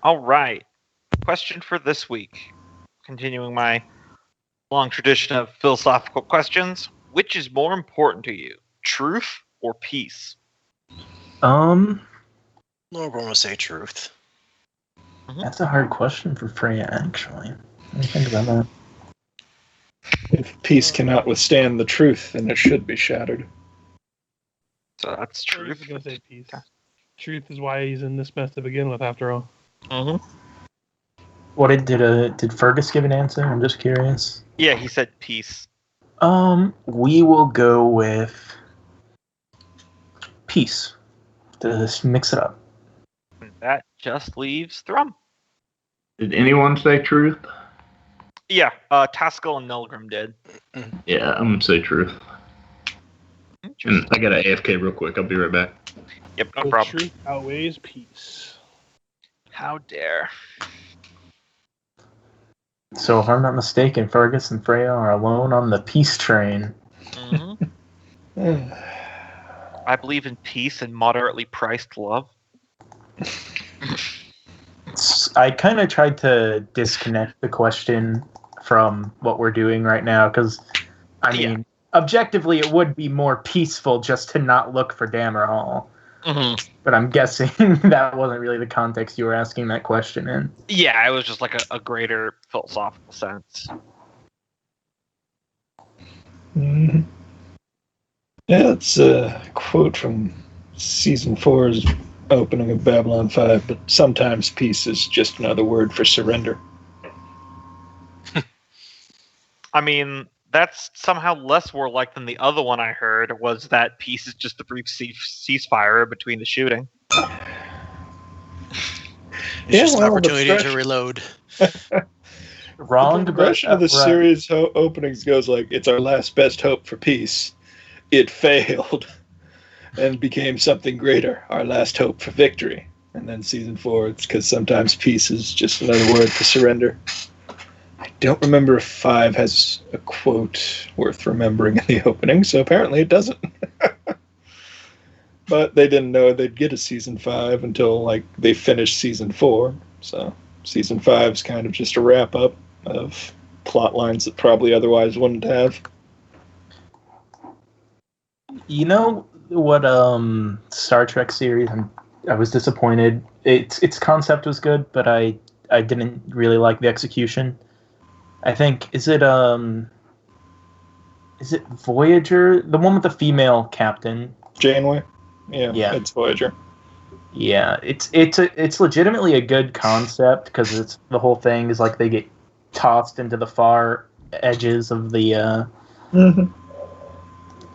All right. Question for this week. Continuing my long tradition of philosophical questions. Which is more important to you, truth or peace? No, we're going to say truth. That's a hard question for Freya, actually. Let me think about that. If peace cannot withstand the truth, then it should be shattered. So that's truth. I'm going to say peace. Truth is why he's in this mess to begin with, after all. Mm-hmm. What did Fergus give an answer? I'm just curious. Yeah, he said peace. We will go with peace. Just mix it up. That just leaves Thrum. Did anyone say truth? Yeah, Taskill and Nolgrim did. Yeah, I'm gonna say truth. And I gotta AFK real quick. I'll be right back. Yep, no problem. Truth outweighs peace. How dare. So if I'm not mistaken, Fergus and Freya are alone on the peace train. Mm-hmm. I believe in peace and moderately priced love. I kind of tried to disconnect the question from what we're doing right now, because, I mean, objectively it would be more peaceful just to not look for Dammerhall. Mm-hmm. But I'm guessing that wasn't really the context you were asking that question in. Yeah, it was just like a greater philosophical sense. Mm-hmm. Yeah, it's a quote from Season 4's opening of Babylon 5, but sometimes peace is just another word for surrender. I mean, that's somehow less warlike than the other one I heard, was that peace is just a brief ceasefire between the shooting. It's just an opportunity to reload. Wrong. The progression of the series openings goes like, it's our last best hope for peace. It failed and became something greater, our last hope for victory. And then Season 4, it's because sometimes peace is just another word for surrender. I don't remember if 5 has a quote worth remembering in the opening, so apparently it doesn't. But they didn't know they'd get a Season 5 until like they finished Season 4. So Season 5 is kind of just a wrap-up of plot lines that probably otherwise wouldn't have. You know what Star Trek series I was disappointed. Its concept was good, but I didn't really like the execution. I think is it Voyager, the one with the female captain? Janeway? Yeah, it's Voyager. Yeah, it's legitimately a good concept, because it's the whole thing is like they get tossed into the far edges of the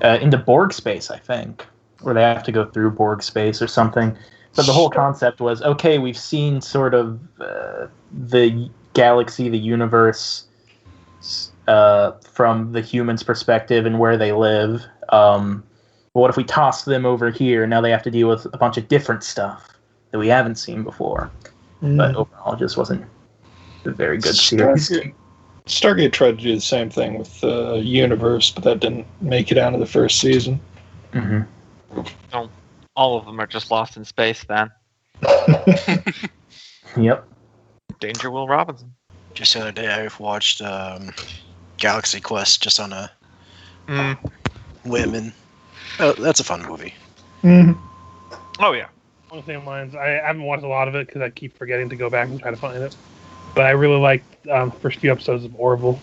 into Borg space, I think, where they have to go through Borg space or something. But the whole concept was, okay, we've seen sort of the galaxy, the universe, from the humans' perspective and where they live. But what if we toss them over here, and now they have to deal with a bunch of different stuff that we haven't seen before? But overall, it just wasn't a very good series. Stargate tried to do the same thing with the universe, but that didn't make it out of the first season. Mm-hmm. Oh, all of them are just lost in space then. Yep. Danger Will Robinson. Just the other day, I watched Galaxy Quest just on a whim, and that's a fun movie. Oh, yeah. On the same lines, I haven't watched a lot of it because I keep forgetting to go back and try to find it. But I really liked the first few episodes of Orville.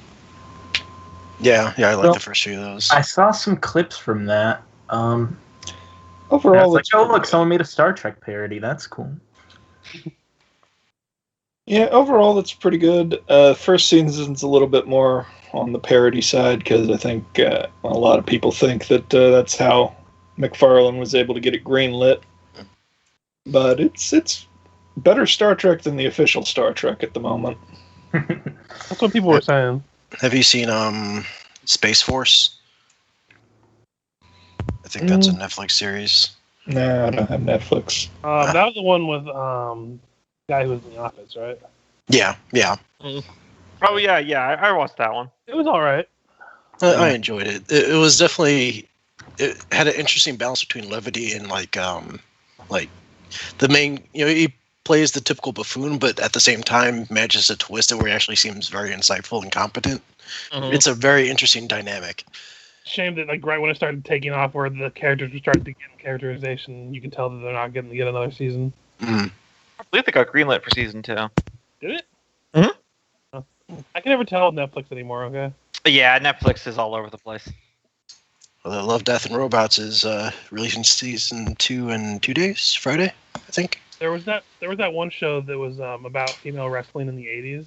Yeah, I like the first few of those. I saw some clips from that. Overall, it's like, oh look, someone made a Star Trek parody. That's cool. Yeah, overall, it's pretty good. First season's a little bit more on the parody side, because I think a lot of people think that that's how McFarlane was able to get it greenlit. But it's better Star Trek than the official Star Trek at the moment. That's what people were saying. Have you seen Space Force? I think that's a Netflix series. No, I don't have Netflix. That was the one with guy who was in the office, right? Yeah. Oh, yeah, I watched that one. It was alright. I enjoyed it. It was definitely... It had an interesting balance between levity and, like the main... he plays the typical buffoon, but at the same time manages to twist it where he actually seems very insightful and competent. Mhm. It's a very interesting dynamic. Shame that like right when it started taking off, where the characters were starting to get characterization, you can tell that they're not going to get another season. Mm. I believe they got greenlit for season 2. Did it? Mhm. Oh. I can never tell with Netflix anymore. Okay. Yeah, Netflix is all over the place. Although Love, Death, and Robots is releasing season 2 in 2 days, Friday, I think. There was that one show that was about female wrestling in the 80s.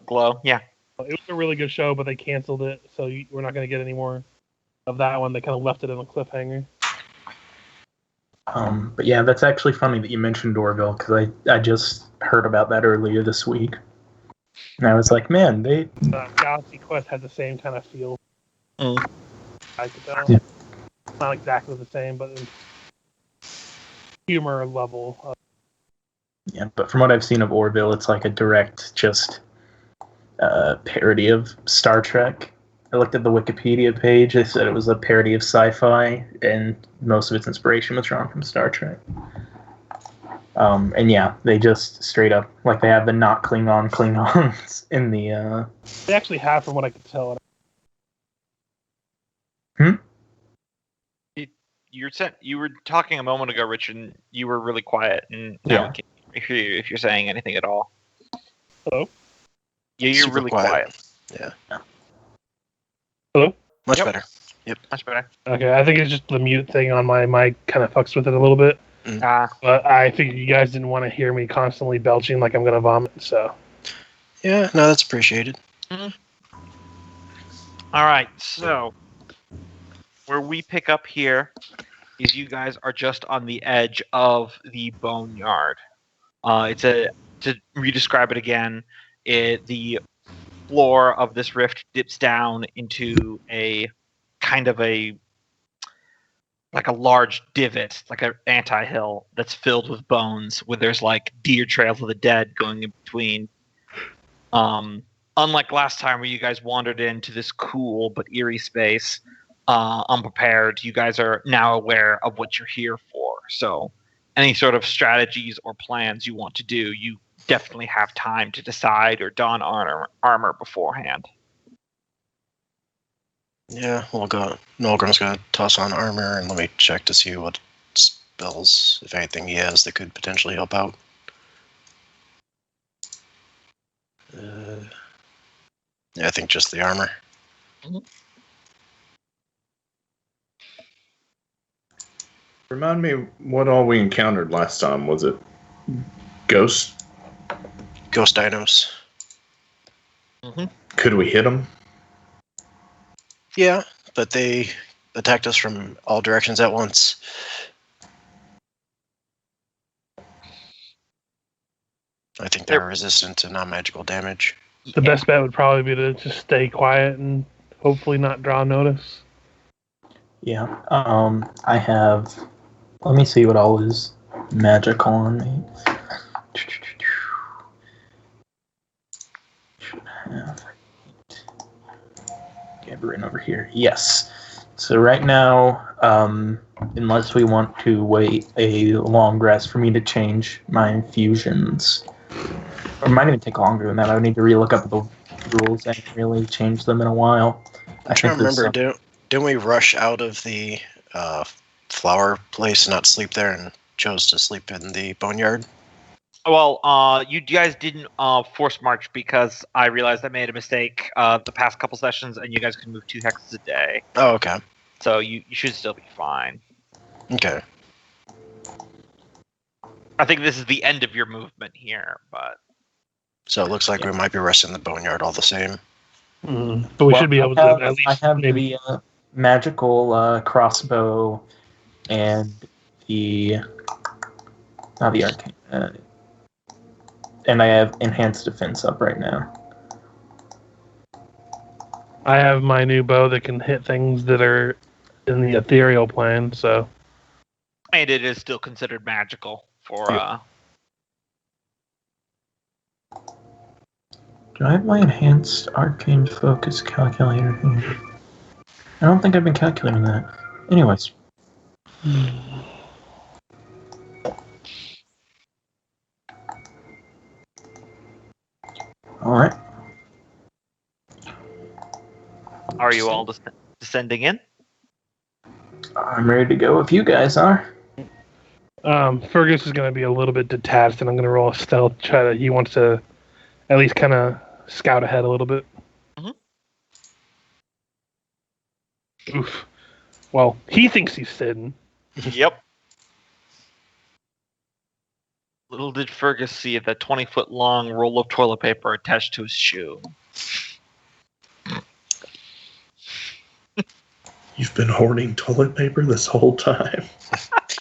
Glow, yeah. It was a really good show, but they canceled it, so we're not going to get any more of that one. They kind of left it in a cliffhanger. But yeah, that's actually funny that you mentioned Orville, because I just heard about that earlier this week. And I was like, man, they... Galaxy Quest had the same kind of feel. Mm. I could tell. Yeah. Not exactly the same, but in humor level. Yeah, but from what I've seen of Orville, it's like a direct, just parody of Star Trek. I looked at the Wikipedia page. They said it was a parody of sci-fi, and most of its inspiration was drawn from Star Trek. And yeah, they just straight up, like they have the not Klingons in the... They actually have, from what I could tell. You were talking a moment ago, Rich, and you were really quiet, and now we can't hear you if you're saying anything at all. Hello? Yeah, you're Super really quiet. Yeah. Hello? Much Yep. better. Yep. Much better. Okay, I think it's just the mute thing on my mic kind of fucks with it a little bit. But I figured you guys didn't want to hear me constantly belching like I'm going to vomit, so... Yeah, no, that's appreciated. All right, so where we pick up here is you guys are just on the edge of the boneyard. To re-describe it again, the floor of this rift dips down into a kind of like a large divot, like an anti-hill that's filled with bones, where there's like deer trails of the dead going in between. Unlike last time where you guys wandered into this cool but eerie space, unprepared, you guys are now aware of what you're here for. So any sort of strategies or plans you want to do, you definitely have time to decide or don armor beforehand. Yeah, we'll go. Nolgrim's gonna toss on armor and let me check to see what spells, if anything, he has that could potentially help out. Yeah, I think just the armor. Remind me what all we encountered last time. Was it ghosts? Ghost dinos. Could we hit them? Yeah, but they attacked us from all directions at once. I think they're resistant to non-magical damage. The best bet would probably be to just stay quiet and hopefully not draw notice. Yeah, I have... Let me see what all is magical on me. Should have... Get written over here. Yes. So right now, unless we want to wait a long rest for me to change my infusions, or it might even take longer than that. I would need to relook up the rules and really change them in a while. I'm trying to remember, didn't we rush out of the flower place and not sleep there and chose to sleep in the boneyard? Well, you guys didn't force march because I realized I made a mistake the past couple sessions, and you guys can move 2 hexes a day. Oh, okay. So you should still be fine. Okay. I think this is the end of your movement here, but... So it looks like we might be resting in the boneyard all the same. But we should be able to at least... I have maybe... the magical crossbow and the... Not the arcane... and I have enhanced defense up right now. I have my new bow that can hit things that are in the ethereal plane, so... And it is still considered magical for... Do I have my enhanced arcane focus calculator here? I don't think I've been calculating that. Anyways. All right. Are you all descending in? I'm ready to go if you guys are. Fergus is going to be a little bit detached, and I'm going to roll a stealth. He wants to at least kind of scout ahead a little bit. Mm-hmm. Oof. Well, he thinks he's sitting. Yep. Little did Fergus see that 20-foot long roll of toilet paper attached to his shoe. You've been hoarding toilet paper this whole time.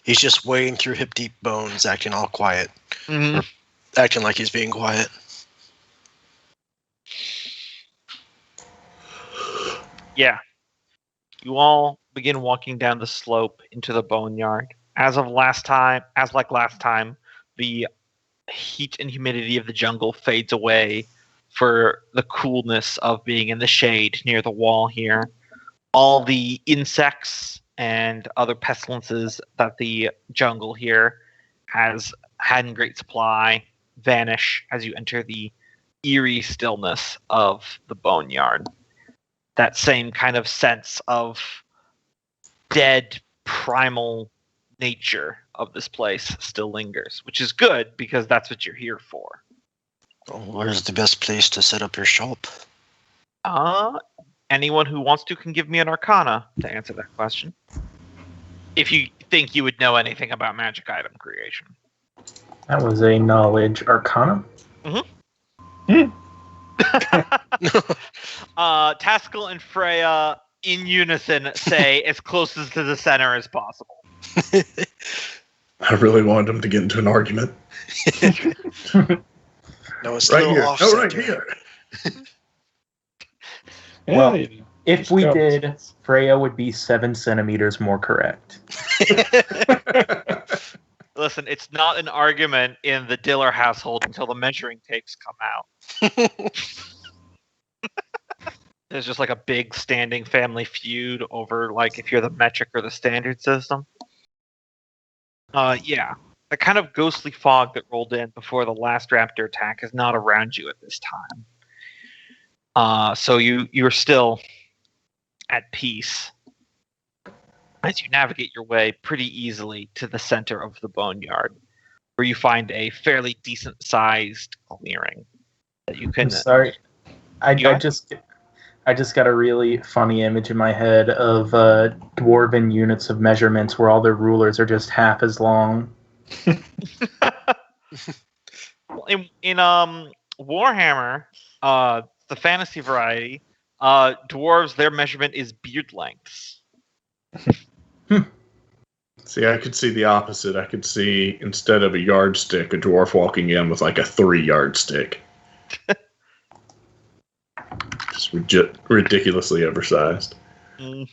He's just wading through hip-deep bones, acting all quiet. Mm-hmm. Or acting like he's being quiet. Yeah. You all begin walking down the slope into the boneyard. As last time, the heat and humidity of the jungle fades away for the coolness of being in the shade near the wall here. All the insects and other pestilences that the jungle here has had in great supply vanish as you enter the eerie stillness of the boneyard. That same kind of sense of dead primal nature of this place still lingers, which is good because that's what you're here for. Oh, where's the best place to set up your shop? Anyone who wants to can give me an arcana to answer that question. If you think you would know anything about magic item creation. That was a knowledge arcana. Mm-hmm. Taskill and Freya in unison say as close as to the center as possible. I really wanted him to get into an argument. No, it's Right still here. off Oh, right center. here. Yeah, Well, you know. If we did, Freya would be 7 centimeters more correct. Listen, it's not an argument in the Diller household until the measuring tapes come out. There's just like a big standing family feud over like if you're the metric or the standard system. Yeah. The kind of ghostly fog that rolled in before the last raptor attack is not around you at this time. So you're still at peace as you navigate your way pretty easily to the center of the boneyard, where you find a fairly decent-sized clearing that you can. I'm sorry, I just got a really funny image in my head of dwarven units of measurements where all their rulers are just half as long. in Warhammer, the fantasy variety, dwarves, their measurement is beard lengths. See, I could see the opposite. I could see, instead of a yardstick, a dwarf walking in with like a 3-yardstick. Just ridiculously oversized. One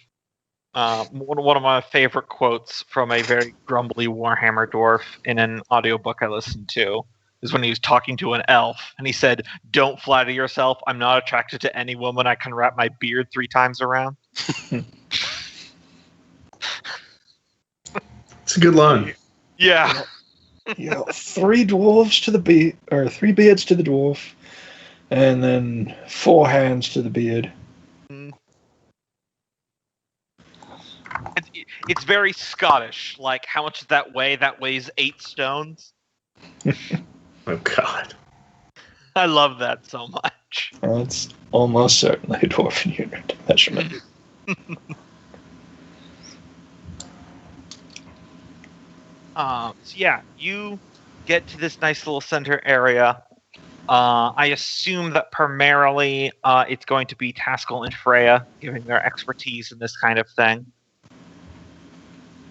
of my favorite quotes from a very grumbly Warhammer dwarf in an audiobook I listened to is when he was talking to an elf, and he said, "Don't flatter yourself. I'm not attracted to any woman I can wrap my beard 3 times around." It's a good line. Yeah. You know, 3 dwarves to the beard, or 3 beards to the dwarf, and then 4 hands to the beard. It's very Scottish. Like, how much does that weigh? That weighs 8 stones. Oh, God. I love that so much. That's almost certainly a dwarven unit measurement. So yeah, you get to this nice little center area. I assume that primarily it's going to be Taskill and Freya, giving their expertise in this kind of thing.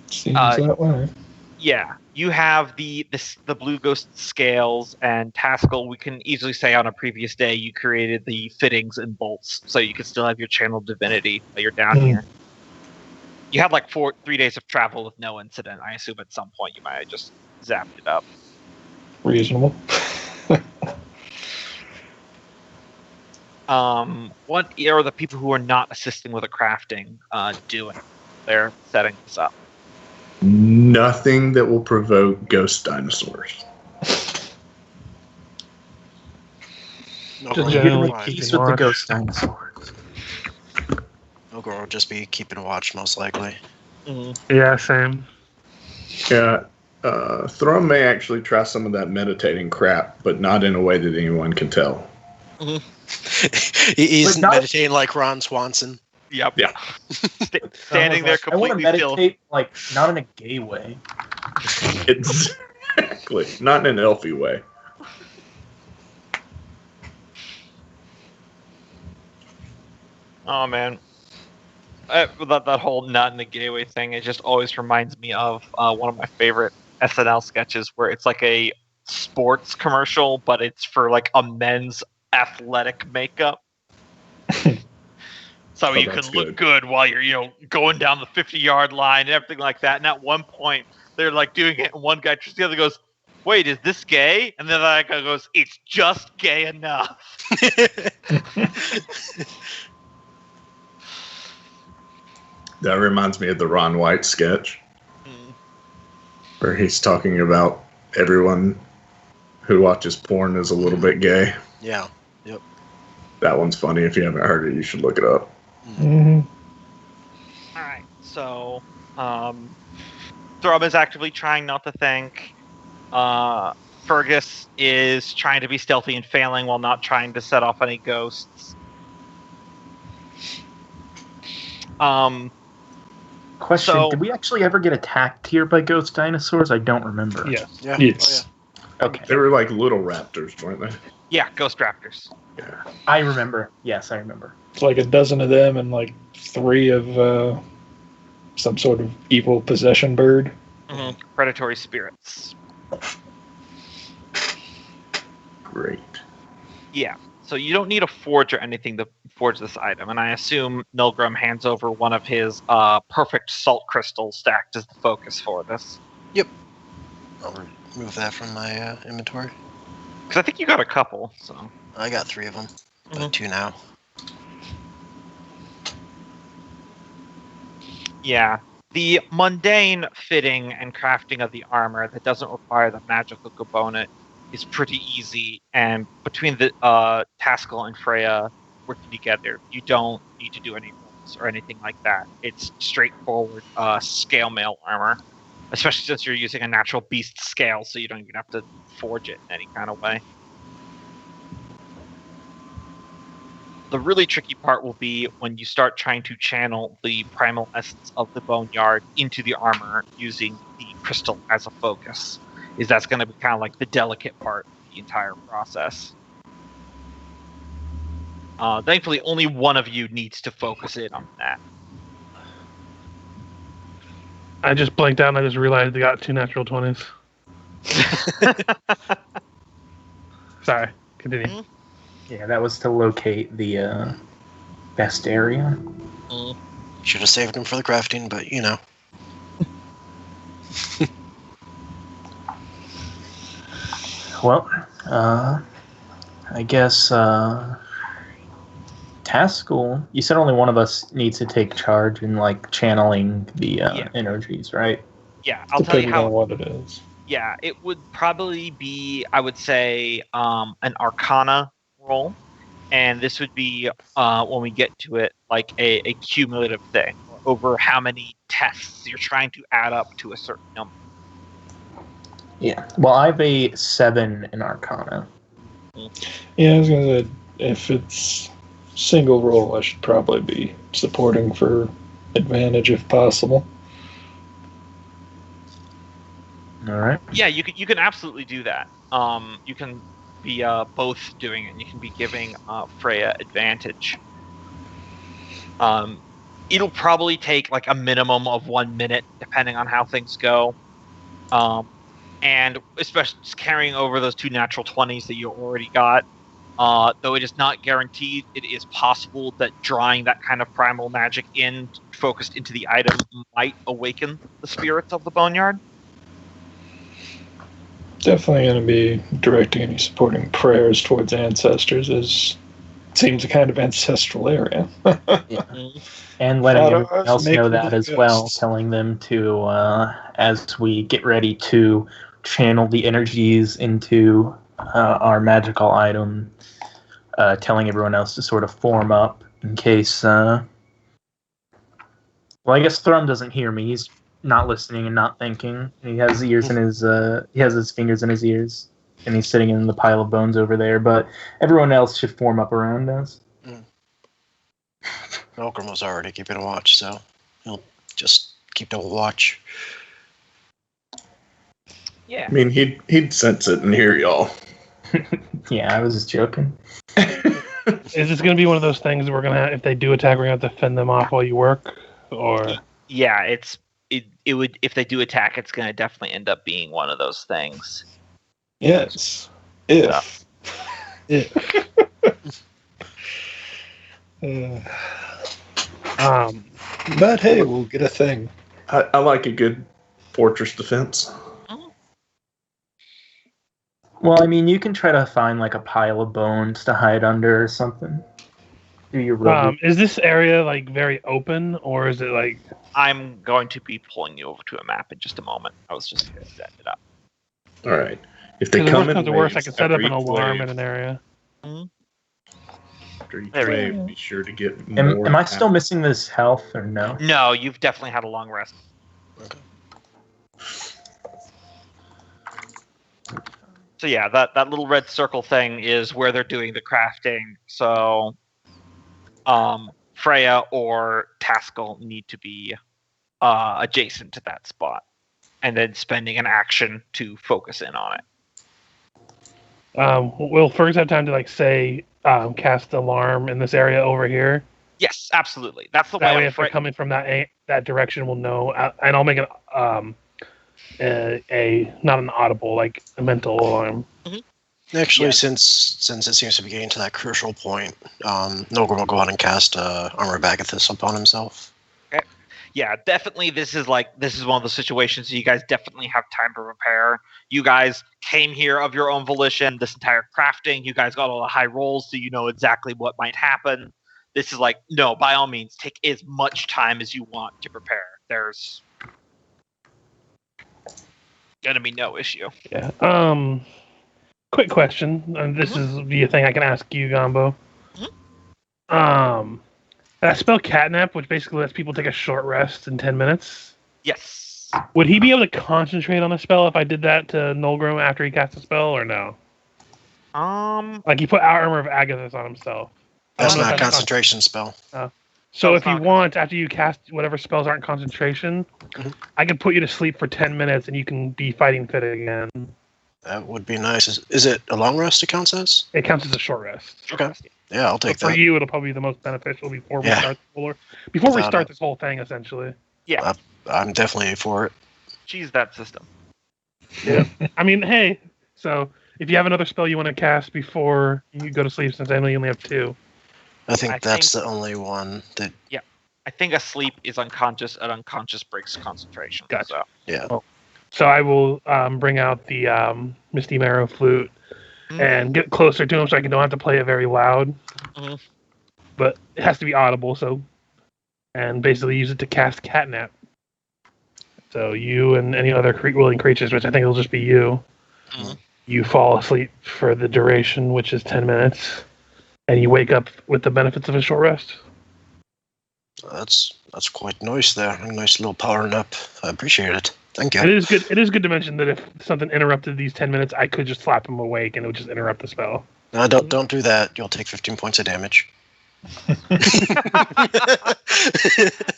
Seems that way. Yeah, you have the blue ghost scales, and Taskill, we can easily say on a previous day you created the fittings and bolts, so you can still have your channeled divinity while you're down here. You had like 3 days of travel with no incident. I assume at some point you might have just zapped it up. Reasonable. What are the people who are not assisting with the crafting doing? They're setting this up. Nothing that will provoke ghost dinosaurs. No, Just girl, generally fine. keep- Peace with the ghost dinosaurs. No, girl will just be keeping watch, most likely. Yeah, same. Yeah. Thrum may actually try some of that meditating crap, but not in a way that anyone can tell. He's But not- meditating like Ron Swanson. Yep. Yeah. Standing there I want to completely still. meditate, like, not in a gay way. Exactly. Not in an elfy way. Oh man, that whole not in a gay way thing, it just always reminds me of one of my favorite SNL sketches where it's like a sports commercial, but it's for like a men's athletic makeup. So you can that's look good. good while you're going down the 50-yard line and everything like that. And at one point, they're like doing it, and one guy turns to the other and goes, "Wait, is this gay?" And then the other guy goes, "It's just gay enough." That reminds me of the Ron White sketch where he's talking about everyone who watches porn is a little bit gay. Yeah. That one's funny. If you haven't heard it, you should look it up. Mm-hmm. All right, so Thrum is actively trying not to think. Fergis is trying to be stealthy and failing while not trying to set off any ghosts. Question, So- did we actually ever get attacked here by ghost dinosaurs? I don't remember. Yes. Yeah. Yes. Okay. They were like little raptors, weren't they? Yeah, ghost raptors. Yeah. I remember. Yes, I remember. It's like a dozen of them and like 3 of some sort of evil possession bird. Predatory spirits. Great. Yeah, so you don't need a forge or anything to forge this item, and I assume Nolgrim hands over one of his perfect salt crystals stacked as the focus for this. I'll remove that from my inventory. Because I think you got a couple, so... I got 3 of them, but 2 now. Yeah. The mundane fitting and crafting of the armor that doesn't require the magical component is pretty easy, and between the Taskill and Freya working together, you don't need to do any rolls or anything like that. It's straightforward scale mail armor, especially since you're using a natural beast scale, so you don't even have to forge it in any kind of way. The really tricky part will be when you start trying to channel the primal essence of the boneyard into the armor using the crystal as a focus. That's going to be kind of like the delicate part of the entire process. Thankfully, only one of you needs to focus in on that. I just blanked out and I just realized they got 2 natural 20s. Sorry, continue. Yeah, that was to locate the best area. Should have saved them for the crafting, but you know. Well, I guess Taskill, you said only one of us needs to take charge in like channeling the energies, right? Yeah, I'll tell you Depending how. on what it is. Yeah, it would probably be, I would say, an Arcana roll, and this would be when we get to it, like a cumulative thing over how many tests you're trying to add up to a certain number. Yeah. Well, I have a 7 in Arcana. Yeah, I was gonna say if it's single roll, I should probably be supporting for advantage if possible. All right. Yeah, you can absolutely do that. You can be both doing it. You can be giving Freya advantage. It'll probably take like a minimum of 1 minute, depending on how things go. And especially just carrying over those 2 natural 20s that you already got. Though it is not guaranteed, it is possible that drawing that kind of primal magic in, focused into the item, might awaken the spirits of the boneyard. Definitely going to be directing any supporting prayers towards ancestors, as it seems a kind of ancestral area. And letting Thought everyone us else make know them that as well, ghosts. telling them to, as we get ready to channel the energies into our magical item, telling everyone else to sort of form up in case. Well, I guess Thrum doesn't hear me. He's not listening and not thinking. He has ears in his. He has his fingers in his ears, and he's sitting in the pile of bones over there. But everyone else should form up around us. Nolgrim was already keeping a watch, so he'll just keep a watch. Yeah. I mean, he'd sense it and hear y'all. Yeah, I was just joking. Is this going to be one of those things we're going to, if they do attack, we're going to have to fend them off while you work? Or Yeah, it would, if they do attack, it's going to definitely end up being one of those things. Yes. If. But hey, we'll get a thing. I like a good fortress defense. Well, I mean, you can try to find like a pile of bones to hide under or something. Do your rubber. is this area like very open, or is it like? I'm going to be pulling you over to a map in just a moment. I was just going to set it up. All right. If they Because come worst in comes to worst, I waves, can set up after an each alarm wave- in an area. After each There we wave, be sure to get more. Am I still missing this health or no? No, you've definitely had a long rest. So yeah, that little red circle thing is where they're doing the crafting. So, Freya or Taskill need to be adjacent to that spot, and then spending an action to focus in on it. Will Fergis have time to like say cast alarm in this area over here? Yes, absolutely. That's the That way way, I'm if they're coming from that direction, we'll know. And I'll make it a not an audible, like a mental alarm. Actually, Yes. since it seems to be getting to that crucial point, Nolgrim will go ahead and cast Armor of Agathis upon himself. Yeah, definitely. This is one of the situations you guys definitely have time to prepare. You guys came here of your own volition. This entire crafting, you guys got all the high rolls, so you know exactly what might happen. This is like, no, by all means, take as much time as you want to prepare. There's gonna be no issue. Yeah. Quick question. This is the thing I can ask you, Gombo. That spell Catnap, which basically lets people take a short rest in 10 minutes. Yes. Would he be able to concentrate on a spell if I did that to Nolgrim after he cast a spell, or no? Like he put Armor of Agathis on himself. I That's don't know not if a concentration spell. So it's if you not want, after you cast whatever spells aren't concentration, I can put you to sleep for 10 minutes and you can be fighting fit again. That would be nice. Is it a long rest it counts as? It counts as a short rest. Okay. Yeah, I'll take But for that. you, it'll probably be the most beneficial before we Yeah. start the fuller. Before we Without start it. this whole thing, essentially. Yeah. I'm definitely for it. Cheese that system. I mean, hey, so if you have another spell you want to cast before you go to sleep, since I know you only have 2. I think I that's think- the only one that. I think asleep is unconscious, and unconscious breaks concentration. Gotcha. So. Yeah. So I will bring out the Misty Marrow flute and get closer to him so I don't have to play it very loud. Mhm. But it has to be audible, and basically use it to cast Catnap. So you and any other willing creatures, which I think will just be you, you fall asleep for the duration, which is 10 minutes, and you wake up with the benefits of a short rest. That's quite nice there. A nice little power nap. I appreciate it. Thank you. It is good. It is good to mention that if something interrupted these 10 minutes, I could just slap him awake and it would just interrupt the spell. No, don't do that. You'll take 15 points of damage.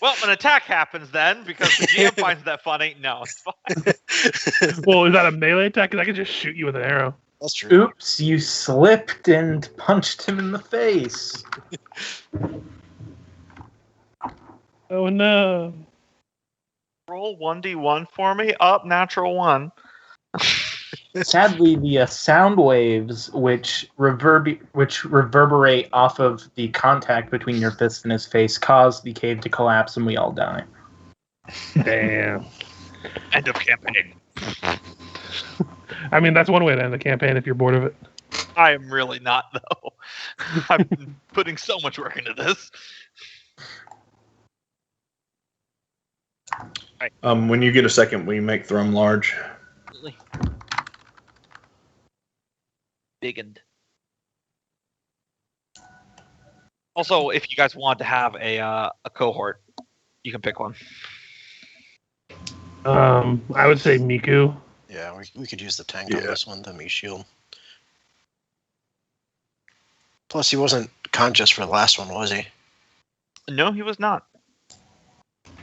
Well, an attack happens then because the GM finds that funny. No, it's fine. Well, is that a melee attack? Because I could just shoot you with an arrow. That's true. Oops, you slipped and punched him in the face. Oh no! Roll 1d1 for me. Up, natural 1. Sadly, the sound waves which reverberate off of the contact between your fist and his face cause the cave to collapse, and we all die. Damn. End of campaign. I mean, that's one way to end the campaign if you're bored of it. I am really not, though. I've been putting so much work into this. When you get a second, will you make Thrum large? Biggened. Also, if you guys want to have a cohort, you can pick one. I would say Miku. Yeah, we could use the tank on this one, the Mii shield. Plus, he wasn't conscious for the last one, was he? No, he was not.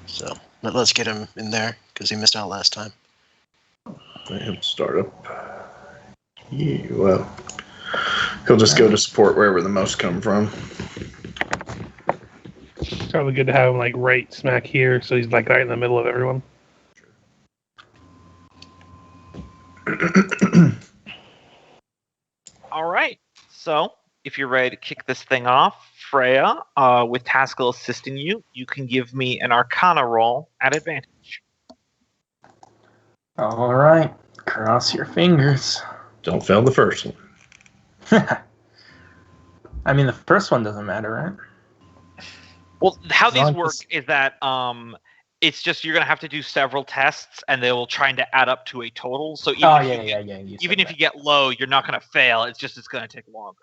So let's get him in there because he missed out last time. Let him start up. Yeah, well, he'll just go to support wherever the most come from. Probably good to have him like right smack here, so he's like right in the middle of everyone. All right. So, if you're ready to kick this thing off, Freya, with Taskill assisting you, you can give me an Arcana roll at advantage. All right. Cross your fingers. Don't fail the first one. I mean, the first one doesn't matter, right? Well, how these Not work just- is that it's just you're going to have to do several tests, and they will try to add up to a total. So even Even if you get low, you're not going to fail. It's going to take longer.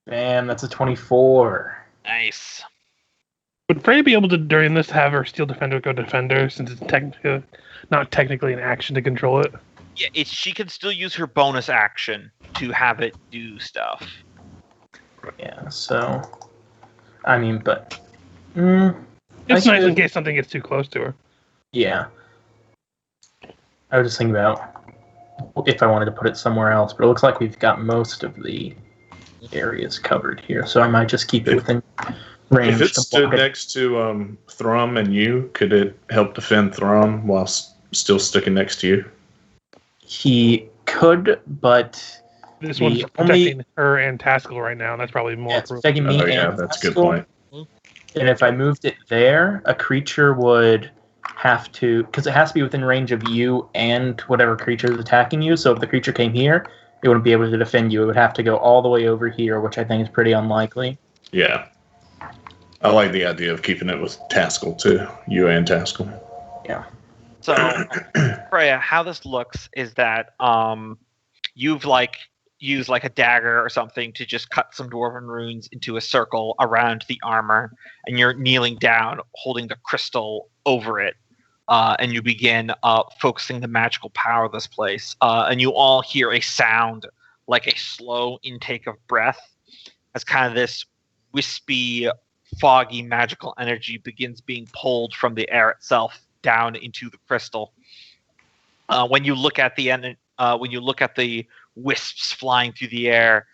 Bam, that's a 24. Nice. Would Freya be able to, during this, have her Steel Defender go Defender, since it's not technically an action to control it? Yeah, she can still use her bonus action to have it do stuff. Yeah, so... I mean, but... It's I nice in should- case something gets too close to her. Yeah. I was just thinking about if I wanted to put it somewhere else, but it looks like we've got most of the areas covered here, so I might just keep it within range. If it to stood block it. next to Thrum and you, could it help defend Thrum while still sticking next to you? He could, but This The one's only- protecting her and Taskill right now, and that's probably more. it's affecting me Oh yeah, and that's a good Taskill. point. And if I moved it there, a creature would have to, because it has to be within range of you and whatever creature is attacking you. So if the creature came here, it wouldn't be able to defend you. It would have to go all the way over here, which I think is pretty unlikely. Yeah. I like the idea of keeping it with Taskill too. You and Taskill. So, Freya, how this looks is that you've used a dagger or something to just cut some dwarven runes into a circle around the armor, and you're kneeling down, holding the crystal over it, and you begin focusing the magical power of this place. And you all hear a sound like a slow intake of breath, as kind of this wispy, foggy magical energy begins being pulled from the air itself down into the crystal. When you look at the wisps flying through the air,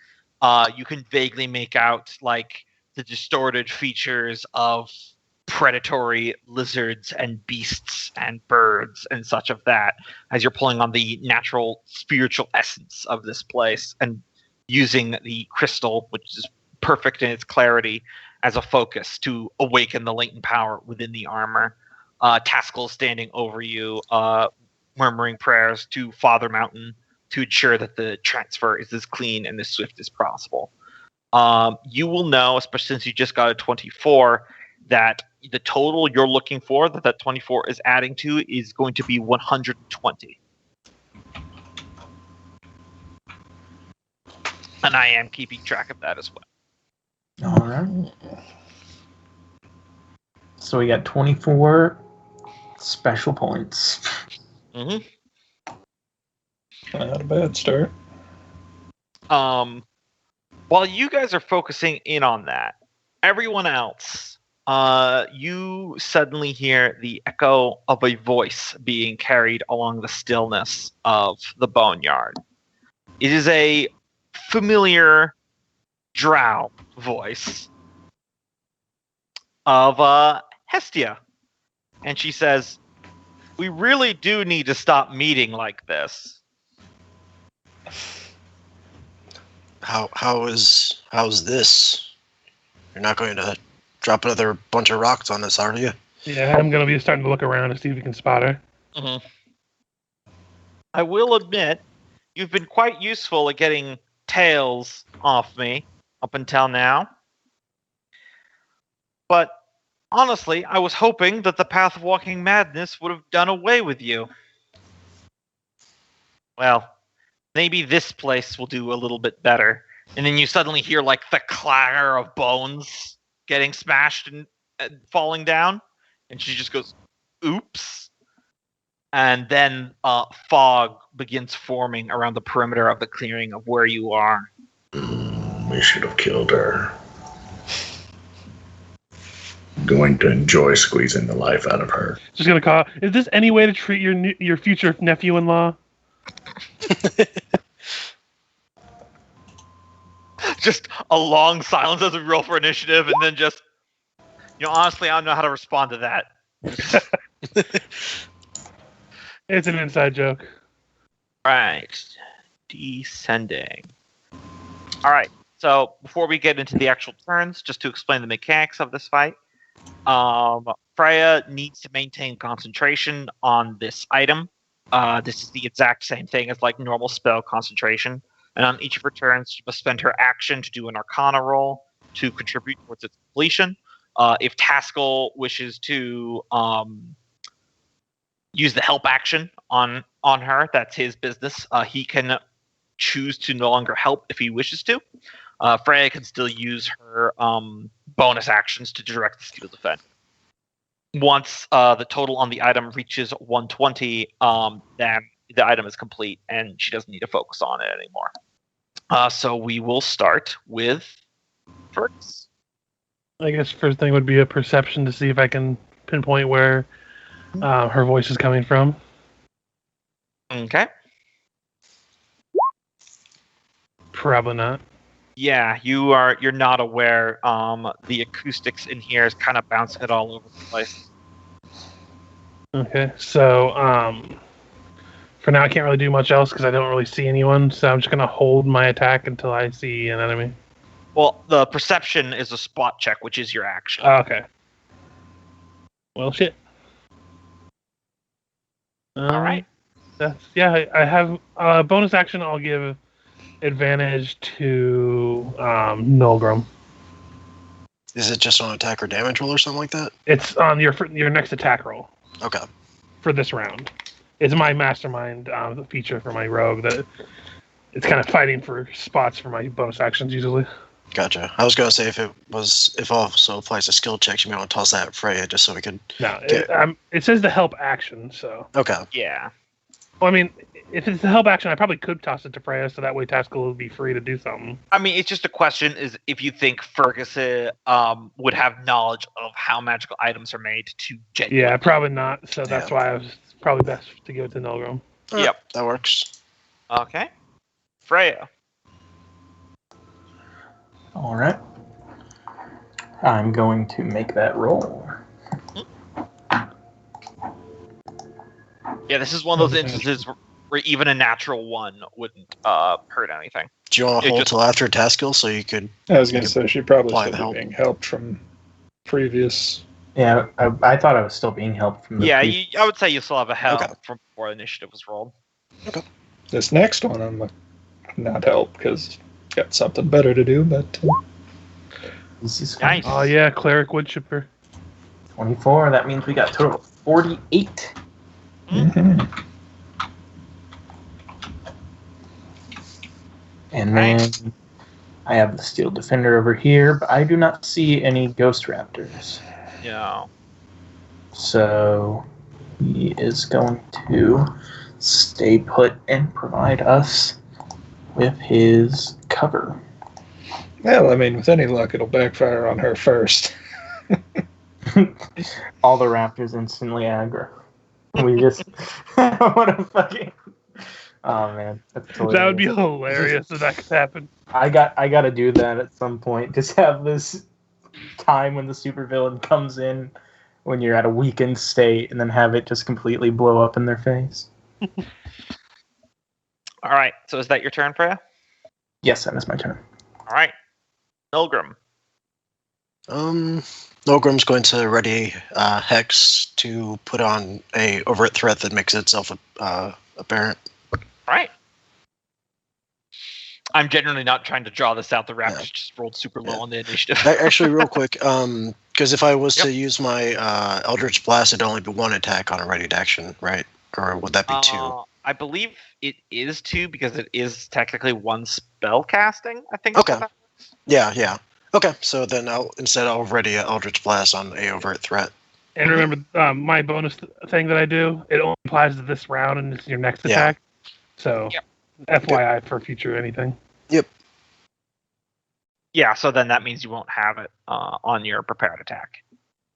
you can vaguely make out like the distorted features of predatory lizards and beasts and birds and such of that, as you're pulling on the natural spiritual essence of this place and using the crystal, which is perfect in its clarity, as a focus to awaken the latent power within the armor. Taskill standing over you, murmuring prayers to Father Mountain to ensure that the transfer is as clean and as swift as possible. You will know, especially since you just got a 24, that the total you're looking for, that 24 is adding to, is going to be 120. And I am keeping track of that as well. All right. So we got 24 special points. Mm-hmm. Not a bad start. While you guys are focusing in on that, everyone else, you suddenly hear the echo of a voice being carried along the stillness of the boneyard. It is a familiar drow voice of Hestia. And she says, "We really do need to stop meeting like this." How's this? You're not going to drop another bunch of rocks on us, are you? Yeah, I'm gonna be starting to look around to see if we can spot her. Mm-hmm. I will admit, you've been quite useful at getting tails off me up until now. But honestly, I was hoping that the Path of Walking Madness would have done away with you. Well, maybe this place will do a little bit better And then you suddenly hear like the clatter of bones getting smashed and falling down. And she just goes, oops. And then fog begins forming around the perimeter of the clearing of where you are. We should have killed her. Going to enjoy squeezing the life out of her. Just gonna call. Is this any way to treat your future nephew-in-law? Just a long silence as we roll for initiative, and then just, honestly, I don't know how to respond to that. It's an inside joke. Right. Descending. All right. So before we get into the actual turns, just to explain the mechanics of this fight, Freya needs to maintain concentration on this item. This is the exact same thing as like normal spell concentration. And on each of her turns, she must spend her action to do an Arcana roll to contribute towards its completion. If Taskill wishes to use the help action on her, that's his business. He can choose to no longer help if he wishes to. Freya can still use her bonus actions to direct the steel defense. Once the total on the item reaches 120, then the item is complete and she doesn't need to focus on it anymore. So we will start with Fergis. I guess first thing would be a perception to see if I can pinpoint where her voice is coming from. Okay. Probably not. Yeah, you're not aware. The acoustics in here is kind of bouncing it all over the place. Okay, so for now I can't really do much else because I don't really see anyone, so I'm just gonna hold my attack until I see an enemy. Well, the perception is a spot check, which is your action. Oh, okay. Well, shit. All right. I have a bonus action. I'll give advantage to Nolgrim. Is it just on attack or damage roll or something like that? It's on your next attack roll. Okay. For this round. It's my mastermind feature for my rogue that it's kind of fighting for spots for my bonus actions usually. Gotcha. I was gonna say if it also applies to skill checks, you may want to toss that at Freya just so we could. No, it says the help action, so. Okay. Yeah. Well, I mean, if it's the help action, I probably could toss it to Freya, so that way Taskill would be free to do something. I mean, it's just a question: is if you think Fergus would have knowledge of how magical items are made to genuinely. Yeah, probably not. So that's why I was probably best to give it to Nolgrim. Yep, that works. Okay, Freya. All right. I'm going to make that roll. Yeah, this is one of those instances where even a natural one wouldn't hurt anything. Do you want to hold till after Taskill so you could? I was going to say she probably apply still the help. being helped from previous. Yeah, I thought I was still being helped from the Yeah, I would say you still have a help Okay. from before the initiative was rolled. This next one, I'm not help because got something better to do. But This is Nice. Oh yeah, Cleric Woodchipper. 24. That means we got a total of 48. mhm. And then I have the Steel Defender over here, but I do not see any Ghost Raptors. Yeah. So he is going to stay put and provide us with his cover. Well, I mean, with any luck, it'll backfire on her first. All the raptors instantly aggro. We just what a fucking oh man, that's hilarious. That would be hilarious if that could happen. I gotta do that at some point. Just have this time when the supervillain comes in when you're at a weakened state, and then have it just completely blow up in their face. All right. So is that your turn, Freya? Yes, that is my turn. All right. Nolgrim. Nolgrim's going to ready Hex to put on a overt threat that makes itself apparent. All right. I'm genuinely not trying to draw this out. The Raptors just rolled super low on the initiative. Actually, real quick, because if I was to use my Eldritch Blast, it'd only be one attack on a readied action, right? Or would that be two? I believe it is 2 because it is technically 1 spell casting. I think. Okay. Yeah. Okay, so then I'll ready an Eldritch Blast on a overt threat. And remember, my bonus thing that I do, it only applies to this round and it's your next attack. So, FYI for future anything. Yep. Yeah, so then that means you won't have it on your prepared attack.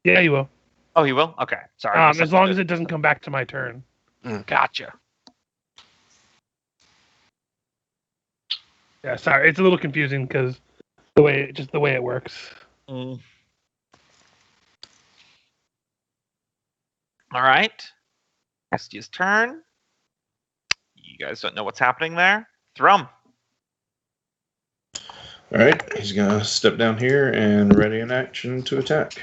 Yeah, you will. Oh, you will? Okay, sorry. As long as it doesn't come back to my turn. Gotcha. Yeah, sorry, it's a little confusing because the way it works. All right. Estia's turn. You guys don't know what's happening there. Thrum. All right, he's gonna step down here and ready an action to attack.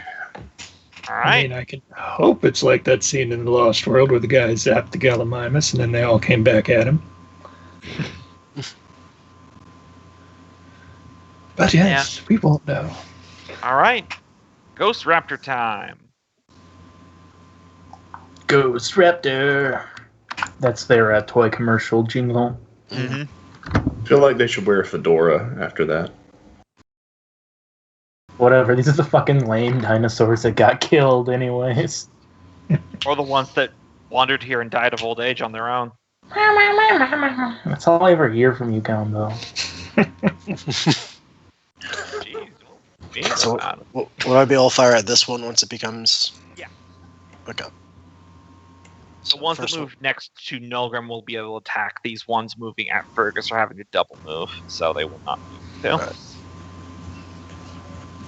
All I right. mean, I can hope it's like that scene in The Lost World where the guy zapped the Gallimimus and then they all came back at him. But yes, we won't know. All right. Ghost Raptor time. Ghost Raptor. That's their toy commercial jingle. Mm-hmm. I feel like they should wear a fedora after that. Whatever, these are the fucking lame dinosaurs that got killed anyways. Or the ones that wandered here and died of old age on their own. That's all I ever hear from you, Gombo. Jeez. So, will I be able to fire at this one once it becomes... Yeah. Okay. The ones that move next to Nolgrim will be able to attack. These ones moving at Fergis are having to double move, so they will not move too. Right.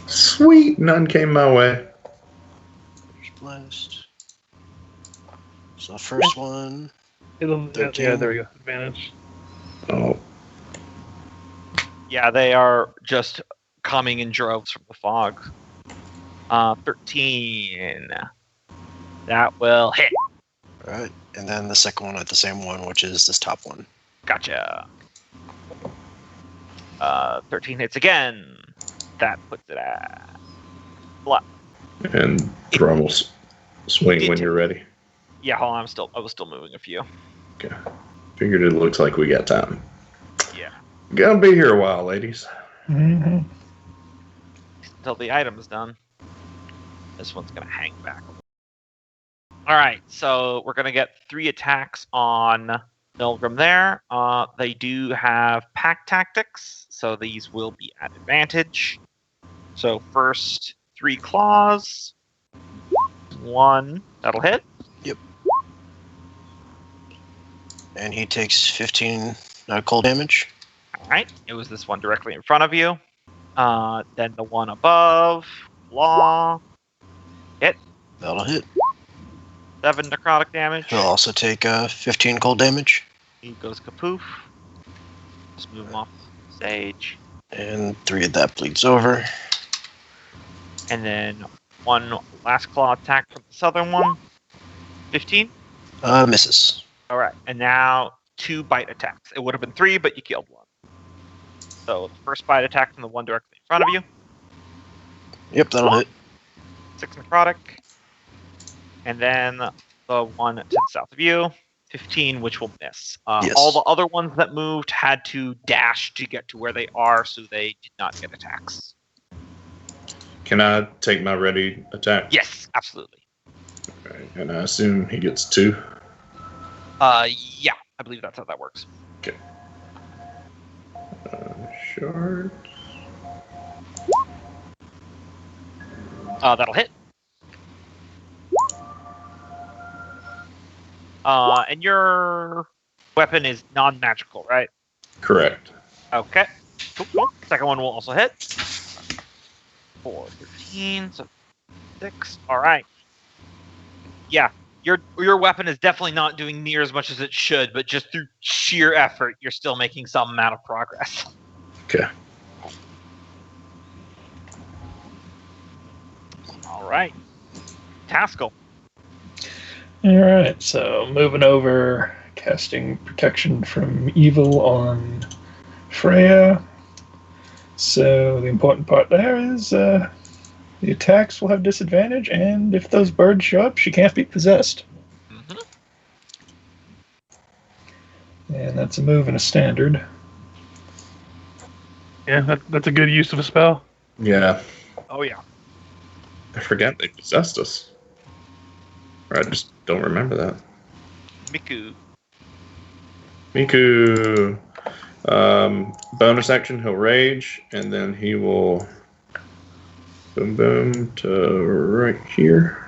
Sweet, none came my way. Blast. So first one. Yeah, 13. there we go. Advantage. Oh, Yeah, they are just coming in droves from the fog. 13. That will hit. Right. And then the second one at the same one, which is this top one. Gotcha. 13 hits again. That puts it at... Block. and Thrum will swing when you're ready. Yeah, hold on. I was still moving a few. Okay. Figured it looks like we got time. Yeah. Gonna be here a while, ladies. Mm-hmm. Until the item's done. This one's gonna hang back. Alright, so we're gonna get 3 attacks on Nolgrim there. They do have pack tactics, so these will be at advantage. So first 3 claws. 1, that'll hit. Yep. And he takes 15 cold damage. Alright, it was this one directly in front of you. Then the one above. Claw. Hit. That'll hit. 7 necrotic damage. He'll also take 15 cold damage. He goes kapoof. Just move him off the stage. And 3 of that bleeds over. And then 1 last claw attack from the southern one. 15. Misses. Alright, and now 2 bite attacks. It would have been 3, but you killed 1. So the first bite attack from the one directly in front of you. Yep, that'll hit. 6 necrotic. And then the one to the south of you. 15, which will miss. Yes. All the other ones that moved had to dash to get to where they are, so they did not get attacks. Can I take my ready attack? Yes, absolutely. Okay. And I assume he gets 2. Yeah, I believe that's how that works. Okay. Shards. That'll hit. And your weapon is non-magical, right? Correct. Okay. Cool. Second one will also hit. 4, 13, so 6. All right. Yeah, your weapon is definitely not doing near as much as it should, but just through sheer effort, you're still making some amount of progress. Okay. All right. Taskill. Alright, so moving over, casting Protection from Evil on Freya. So the important part there is the attacks will have disadvantage, and if those birds show up, she can't be possessed. Mm-hmm. And that's a move and a standard. Yeah, that's a good use of a spell. Yeah. Oh yeah. I forgot they possessed us. Or I just don't remember that. Miku. Miku. Bonus action, he'll rage, and then he will boom boom to right here.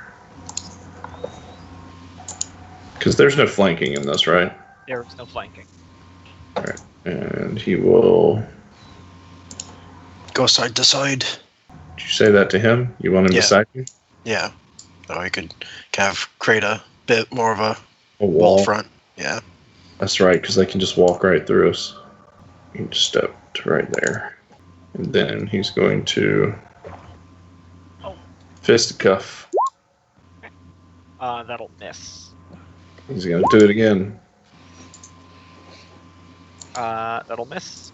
Because there's no flanking in this, right? There is no flanking. Alright. And he will... Go side to side. Did you say that to him? You want him Yeah. to side you? Yeah. So he could kind of create a bit more of a A wall wall. front. Yeah. That's right, because they can just walk right through us. You can just step to right there. And then he's going to fisticuff. That'll miss. He's going to do it again. That'll miss.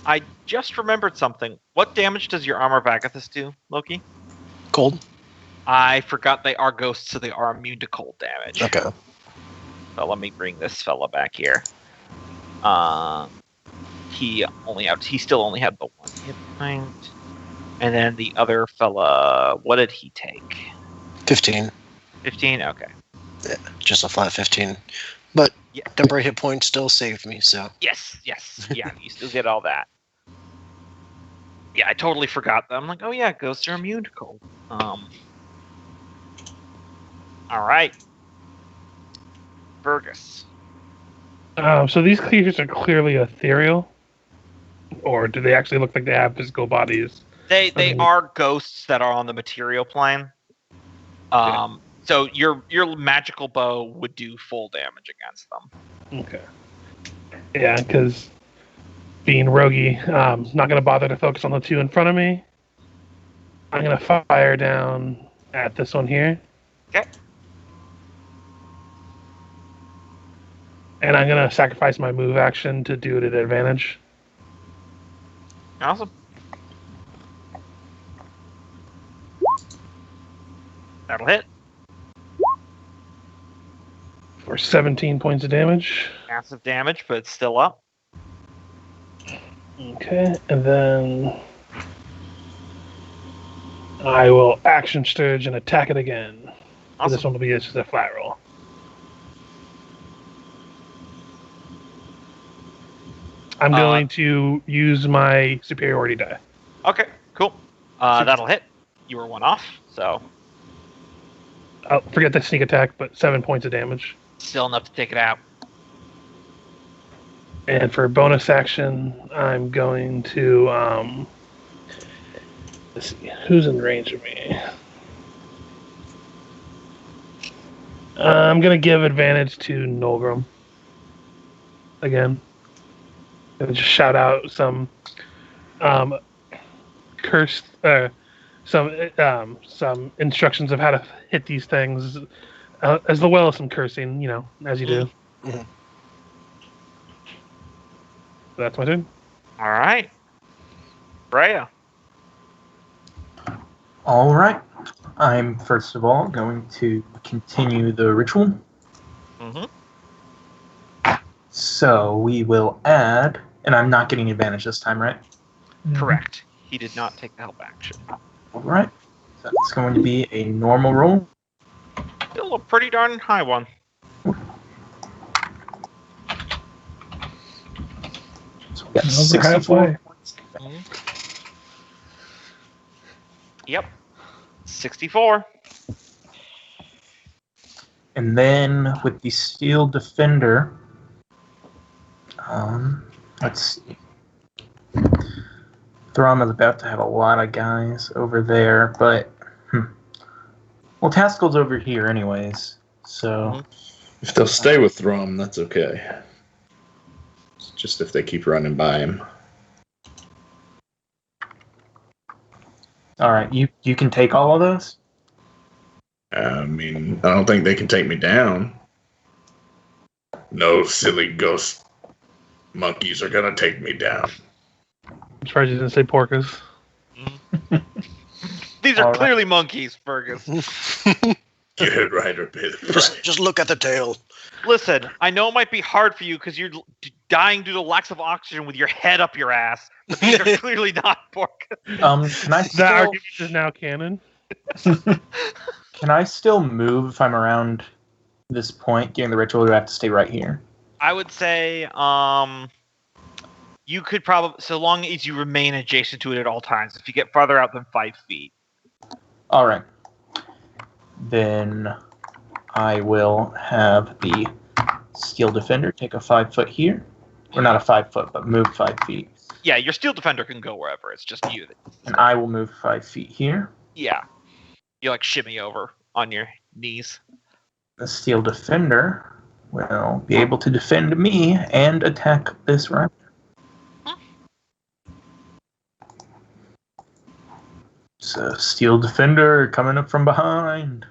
I just remembered something. What damage does your armor of Agathis do, Loki? Cold. I forgot they are ghosts, so they are immune to cold damage. Okay. So let me bring this fella back here. He still only had the one hit point. And then the other fella, what did he take? 15. 15? Okay. Yeah, just a flat 15. But Yeah. temporary hit point still saved me, so. Yes. Yeah, you still get all that. Yeah, I totally forgot that. I'm like, oh yeah, ghosts are immune to cold. Alright. Fergis. So these creatures are clearly ethereal, or do they actually look like they have physical bodies? They Okay. are ghosts that are on the material plane. So your magical bow would do full damage against them. Okay. Yeah, because being roguey, not going to bother to focus on the two in front of me. I'm going to fire down at this one here. Okay. And I'm going to sacrifice my move action to do it at advantage. Awesome. That'll hit. For 17 points of damage. Massive damage, but it's still up. Okay, and then I will action surge and attack it again. Awesome. This one will be just a flat roll. I'm going to use my superiority die. Okay, cool. That'll hit. You were one off, so I'll forget the sneak attack, but 7 points of damage. still enough to take it out. And for bonus action, I'm going to let's see, who's in range of me? I'm going to give advantage to Nolgrim. Again. And just shout out some cursed some instructions of how to hit these things, as well as some cursing, as you do. Mhm. That's my turn. All right. Freya. All right. I'm first of all going to continue the ritual. Mm-hmm. So we will add, and I'm not getting advantage this time, right? Correct. He did not take the help action. All right. So it's going to be a normal roll. Still a pretty darn high one. So we got Over 64 halfway. points. Yep. 64. And then with the Steel Defender, let's see. Thrum is about to have a lot of guys over there, but well, Taskill's over here anyways, so If they'll stay with Thrum, that's okay. It's just if they keep running by him. all right, you can take all of those. I mean, I don't think they can take me down. No silly ghost monkeys are gonna take me down. I'm surprised you didn't say porcas. These are All right. clearly monkeys, Fergus. Get right or pay the price. Just look at the tail. Listen, I know it might be hard for you because you're dying due to lack of oxygen with your head up your ass, but these are clearly not pork. Can I That still argument is now canon. can I still move if I'm around this point during the ritual? Or do I have to stay right here? I would say, you could probably, so long as you remain adjacent to it at all times. If you get farther out than 5 feet. All right. Then I will have the Steel Defender take a 5 foot here. Or not a 5 foot, but move 5 feet. Yeah, your Steel Defender can go wherever. It's just you. And I will move 5 feet here. Yeah. You like shimmy over on your knees. The Steel Defender will be able to defend me and attack this raptor. So, Steel Defender coming up from behind.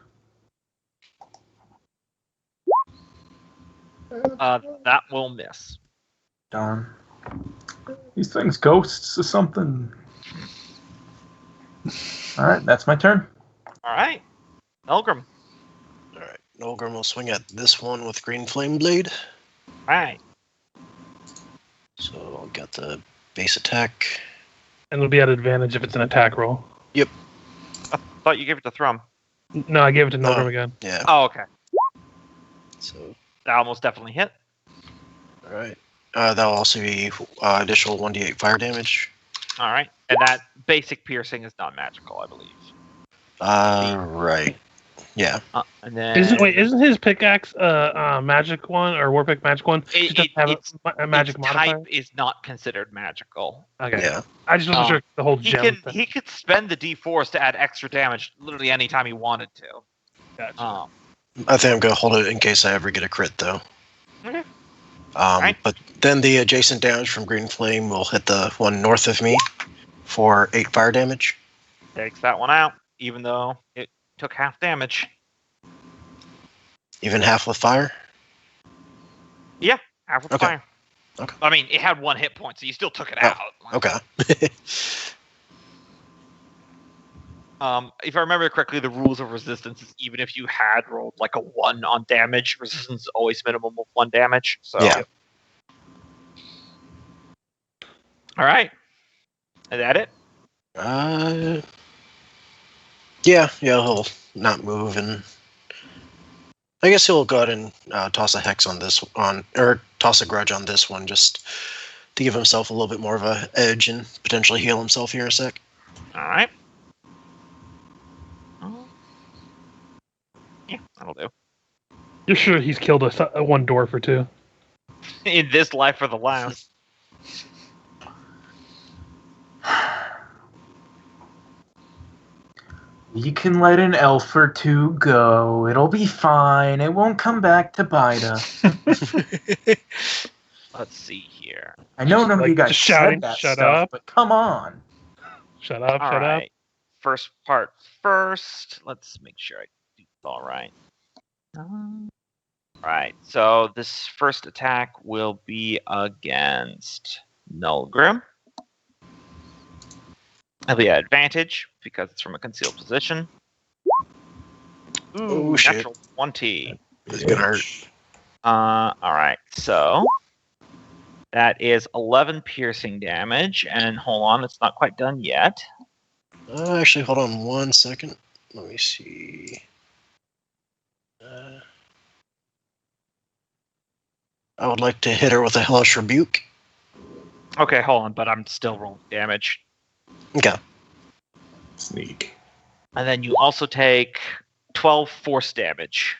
That will miss. Darn. These things ghosts or something. Alright, that's my turn. Alright. Nolgrim. Alright, Nolgrim will swing at this one with Green Flame Blade. Alright. So I'll get the base attack. And it'll be at advantage if it's an attack roll. I thought you gave it to Thrum. No, I gave it to Nolgrim again. Yeah. Oh, okay. So, That almost definitely hit. alright. That'll also be additional 1d8 fire damage. Alright. And that basic piercing is not magical, I believe. Right. Yeah. And then... Isn't his pickaxe magic one or warpick magic one? It doesn't have a magic its modifier. type is not considered magical. Okay. Yeah. I just wasn't sure the whole gem thing. He could spend the d4s to add extra damage literally anytime he wanted to. Gotcha. I think I'm going to hold it in case I ever get a crit, though. Okay. Right. But then the adjacent damage from Green Flame will hit the one north of me for 8 fire damage. Takes that one out, even though it took half damage. Even half with fire? Half with Okay. fire. Okay. I mean, it had 1 hit point, so you still took it out. Okay. If I remember correctly, the rules of resistance is even if you had rolled like a 1 on damage, resistance is always minimum of 1 damage. So Yeah. All right. Is that it? Yeah, he'll not move, and I guess he'll go ahead and toss a hex on this or toss a grudge on this one, just to give himself a little bit more of a edge and potentially heal himself here in a sec. All right. Yeah, that'll do. You're sure he's killed a one dwarf or two? In this life or the last. You can let an elf or two go. It'll be fine. It won't come back to bite us. Let's see here. I know none of you guys just shouting, said that "Shut stuff, up." but come on. Shut up, All shut up. right. First part first. Let's make sure I do it all right. All right. So this first attack will be against Nolgrim. It'll be at advantage because it's from a concealed position. Ooh, Oh, shit. natural 20. It's gonna hurt. All right. So that is 11 piercing damage. And hold on, it's not quite done yet. Actually, hold on 1 second. Let me see. I would like to hit her with a Hellish Rebuke. Okay, hold on, but I'm still rolling damage. Okay. Sneak. And then you also take 12 force damage.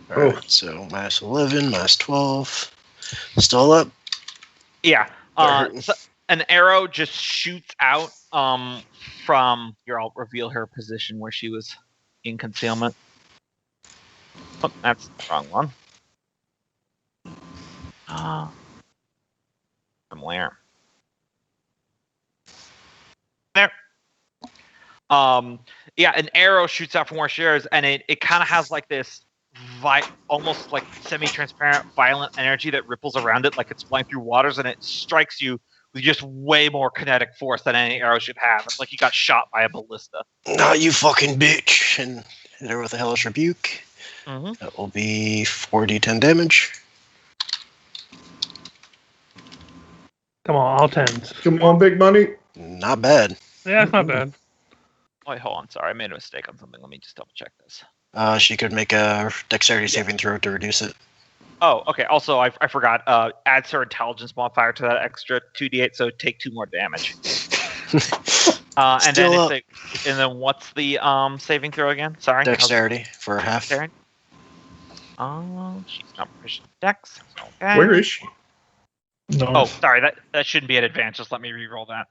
Alright, so minus 11, minus 12. Still up? Yeah. Alright. So an arrow just shoots out from here. I'll reveal her position where she was in concealment. Oh, that's the wrong one. From where? There. Yeah, an arrow shoots out from where she is, and it kind of has like this almost like semi-transparent violent energy that ripples around it like it's flying through waters, and it strikes you with just way more kinetic force than any arrow should have. It's like you got shot by a ballista. Nah, you fucking bitch. And hit her with a Hellish Rebuke. Mm-hmm. That will be 4d10 damage. Come on, all tens. Come on, big money. Not bad. Yeah, it's not bad. Wait, hold on. Sorry, I made a mistake on something. Let me just double check this. She could make a dexterity saving throw to reduce it. Oh, okay. Also, I forgot. Adds her intelligence modifier to that extra 2d8, so take 2 more damage. And Still then up. and then what's the saving throw again? Sorry. Dexterity for half. Dexterity. She's not proficient in Dex. Okay. Where is she? No. Oh, sorry. That shouldn't be at advantage. Just let me re-roll that.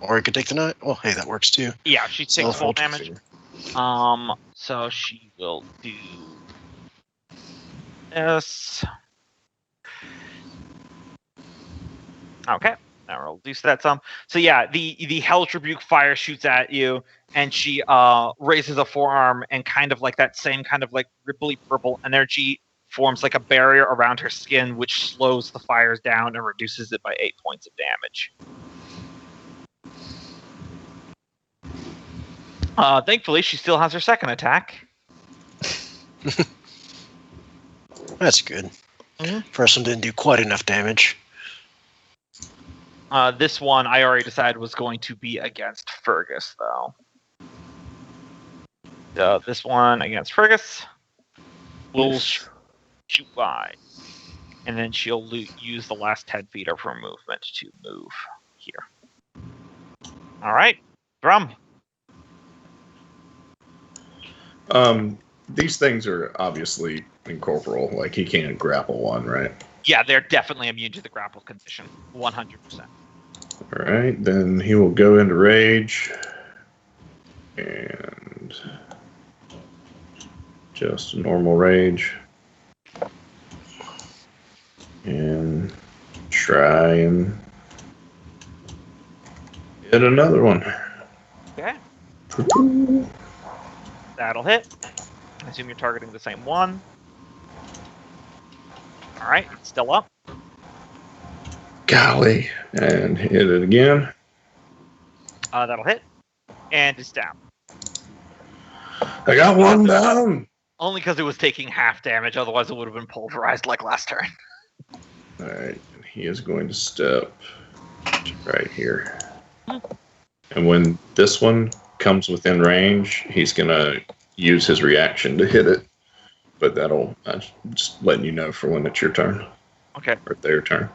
Or you could take the 9. Oh, hey, that works too. Yeah, she takes Self full roll to damage. figure. So she will do this. Okay. Now we'll reduce that some. So yeah, the Hellish Rebuke fire shoots at you, and she raises a forearm, and kind of like that same kind of like ripply purple energy forms like a barrier around her skin, which slows the fires down and reduces it by 8 points of damage. Thankfully, she still has her second attack. That's good. Mhm. First one didn't do quite enough damage. This one I already decided was going to be against Fergis, though. So this one against Fergis will shoot wide, and then she'll use the last 10 feet of her movement to move here. All right, Thrum. These things are obviously incorporeal. Like, he can't grapple one, right? Yeah, they're definitely immune to the grapple condition, 100%. All right, then he will go into rage. And just a normal rage. And try and hit another one. Okay, that'll hit. I assume you're targeting the same one. All right, it's still up. Golly. And hit it again. That'll hit, and it's down. I got one down. Only because it was taking half damage, otherwise it would have been pulverized like last turn. All right, and he is going to step right here. And when this one comes within range, he's going to use his reaction to hit it. But that'll just letting you know for when it's your turn. Okay. Or their turn.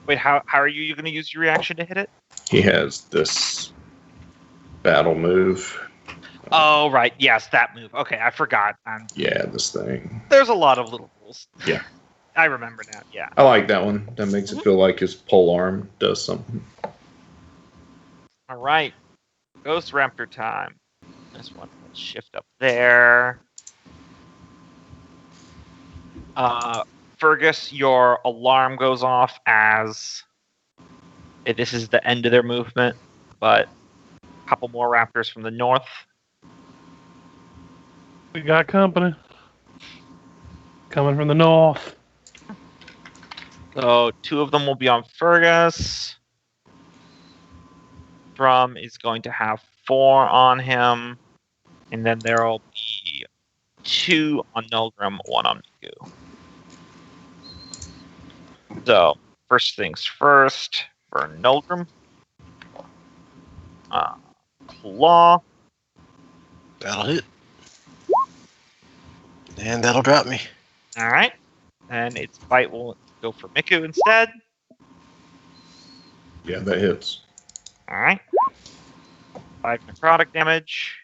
Wait, how are you going to use your reaction to hit it? He has this battle move. Oh, right. Yes, that move. Okay, I forgot. Yeah, this thing. There's a lot of little rules. Yeah. I remember now, yeah. I like that one. That makes it feel like his pole arm does something. All right. Ghost Raptor time. This one will shift up there. Fergus, your alarm goes off as this is the end of their movement, but a couple more raptors from the north. We got company. Coming from the north. So 2 of them will be on Fergus. Thrum is going to have 4 on him. And then there will be 2 on Nolgrim, 1 on Miku. So, first things first, for Nolgrim. Claw. That'll hit. And that'll drop me. Alright. And its bite will go for Miku instead. Yeah, that hits. Alright. 5 necrotic damage.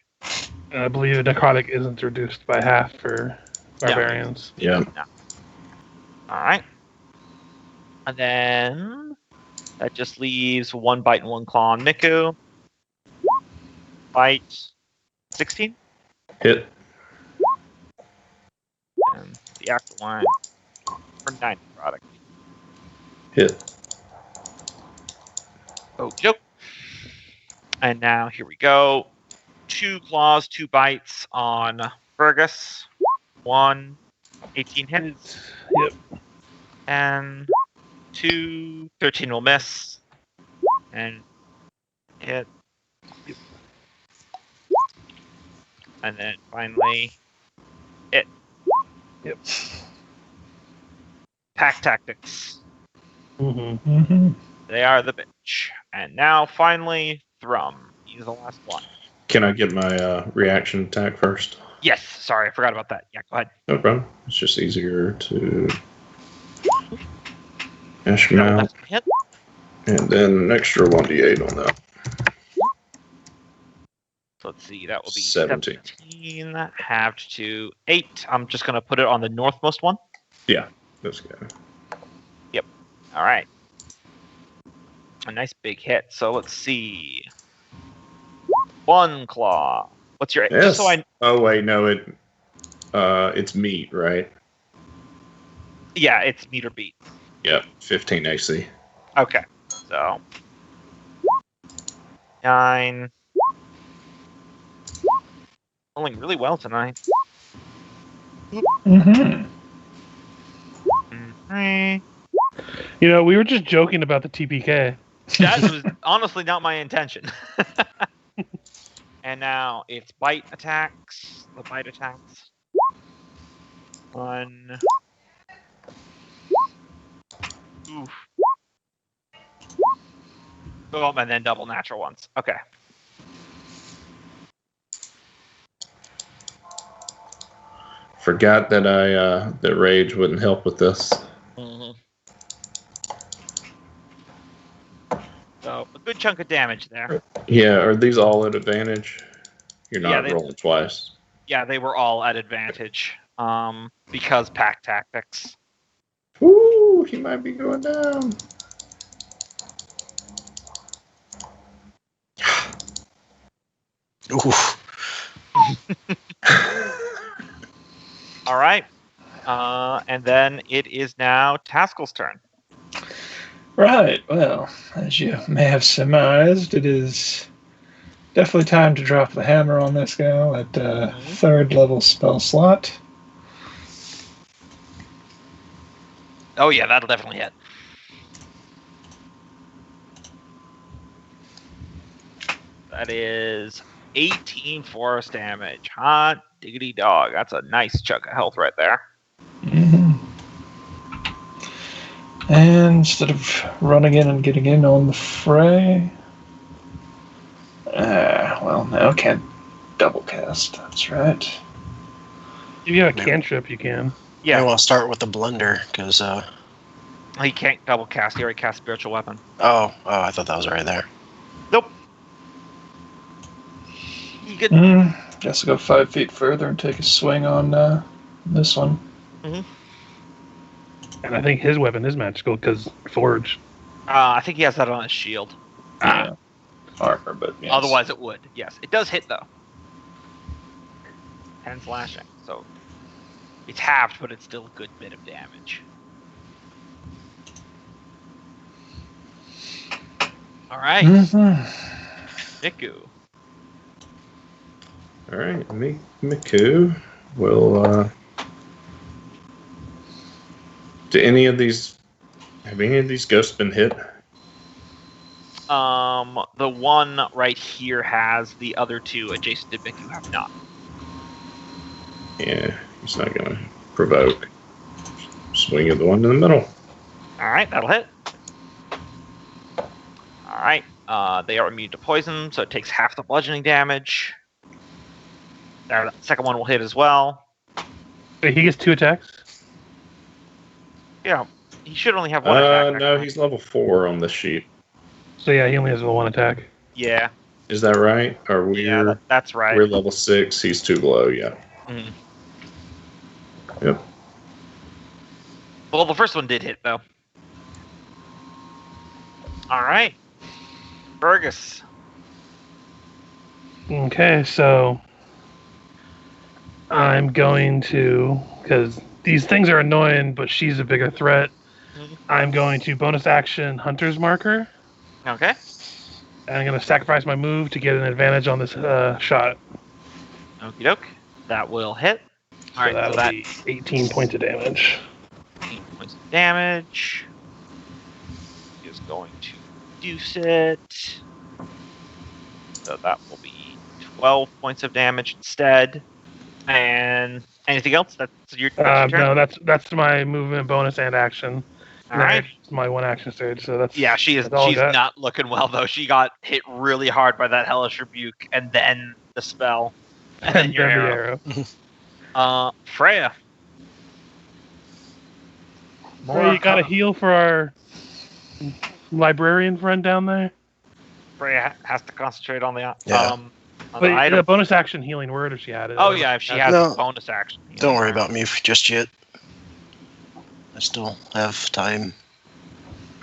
I believe the necrotic isn't reduced by half for barbarians. Yeah. Alright. And then that just leaves 1 bite and 1 claw on Miku. Bite 16. Hit. And the after one for 9 necrotic. Hit. Oh, joke. And now here we go. 2 claws, 2 bites on Fergus. 1, 18 hits. Yep. And 2, 13 will miss. And hit. And then finally, it. Yep. Pack tactics. Mm-hmm. Mm-hmm. They are the bitch. And now finally, Thrum. He's the last one. Can I get my reaction attack first? Yes, sorry, I forgot about that. Yeah, go ahead. No problem. It's just easier to hash them out. Hit. And then an extra 1d8 on that. So let's see, that will be 17. 17 halved to 8. I'm just going to put it on the northmost one. Yeah, that's good. All right. A nice big hit. So let's see. 1 claw. What's your... Yes. Just so I... Oh wait, no, it's meat, right? Yeah, it's meter beat. Yep, 15 AC. Okay, so... 9... Rolling really well tonight. Mm-hmm. 3... You know, we were just joking about the TPK. That was honestly not my intention. And now it's bite attacks. The bite attacks. 1. Oof. Oh, and then double natural ones. Okay. Forgot that that rage wouldn't help with this. Mm-hmm. So a good chunk of damage there. Yeah, are these all at advantage? You're Yeah, not rolling twice. Yeah, they were all at advantage. Because pack tactics. Woo, he might be going down. Oof. All right. And then it is now Taskill's turn. Right. Well, as you may have surmised, it is definitely time to drop the hammer on this guy at 3rd level spell slot. Oh yeah, that'll definitely hit. That is 18 force damage. Hot diggity dog. That's a nice chunk of health right there. Mm-hmm. And instead of running in and getting in on the fray, well, now can't double cast. That's right. If you have a cantrip, you can. Yeah, I want to start with the blender because. he can't double cast. He already cast spiritual weapon. Oh, I thought that was right there. Nope. You could. Guess I'll go 5 feet further and take a swing on this one. And I think his weapon is magical because Forge. I think he has that on his shield. Yeah. Armor, but yes. Otherwise, it would. Yes, it does hit though. 10 slashing, so it's halved, but it's still a good bit of damage. All right, Miku. All right, Miku will. Have any of these ghosts been hit? The one right here has. The other 2 adjacent to Miku have not. Yeah, he's not gonna provoke. Swing at the one in the middle. All right, that'll hit. All right, they are immune to poison, so it takes half the bludgeoning damage. There, the second one will hit as well. Wait, he gets 2 attacks? Yeah, he should only have 1 attack. No, he's level 4 on this sheet. So yeah, he only has the 1 attack. Yeah. Is that right? Or we're that's right. We're level 6. He's 2 below. Yeah. Mhm. Yep. Well, the first one did hit though. All right, Fergis. Okay, so I'm going to, because these things are annoying, but she's a bigger threat. I'm going to bonus action Hunter's Marker. Okay. And I'm going to sacrifice my move to get an advantage on this shot. Okie doke. That will hit. All right, that'll so that be 18 points of damage. 18 points of damage. Is going to reduce it. So that will be 12 points of damage instead. And anything else? That's your turn? No, that's my movement bonus and action. All right. It's my one action stage, so that's She's that's all I got. not looking well though. She got hit really hard by that hellish rebuke, and then the spell, and then your arrow. Freya. Freya, you got a heal for our librarian friend down there? Freya has to concentrate on the Yeah. on the item. The bonus action healing word if she had it. Oh yeah, if she has a bonus action. Don't worry about me just yet. I still have time.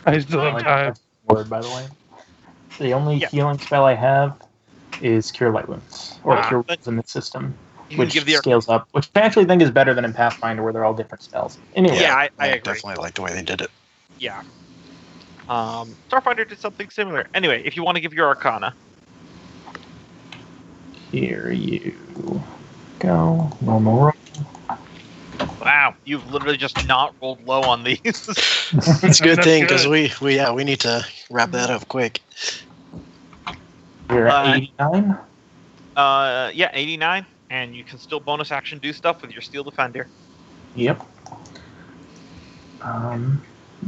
I still have time. Word, by the way. The only healing spell I have is Cure Light Wounds, or Cure Wounds in the system, which scales up, which I actually think is better than in Pathfinder, where they're all different spells. Anyway, I agree. Definitely like the way they did it. Yeah. Starfinder did something similar. Anyway, if you want to give your Arcana. Here you go. Normal roll. Wow, you've literally just not rolled low on these. It's a good thing because we need to wrap that up quick. You're at 89? 89, and you can still bonus action do stuff with your Steel Defender. Yep.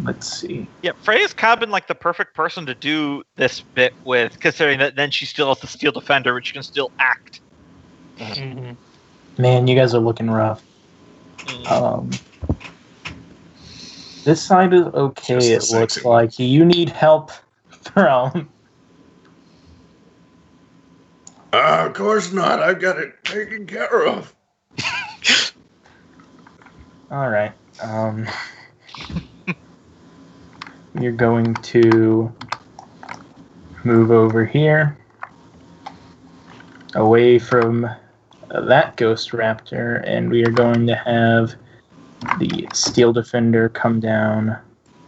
Let's see. Yeah, Freya's kind of been like the perfect person to do this bit with, considering that then she still has the Steel Defender, which can still act. Mm-hmm. Man, you guys are looking rough. This side is okay, it looks like. You need help, Thrum. Of course not. I've got it taken care of. Alright. You're going to move over here, away from that Ghost Raptor, and we are going to have the Steel Defender come down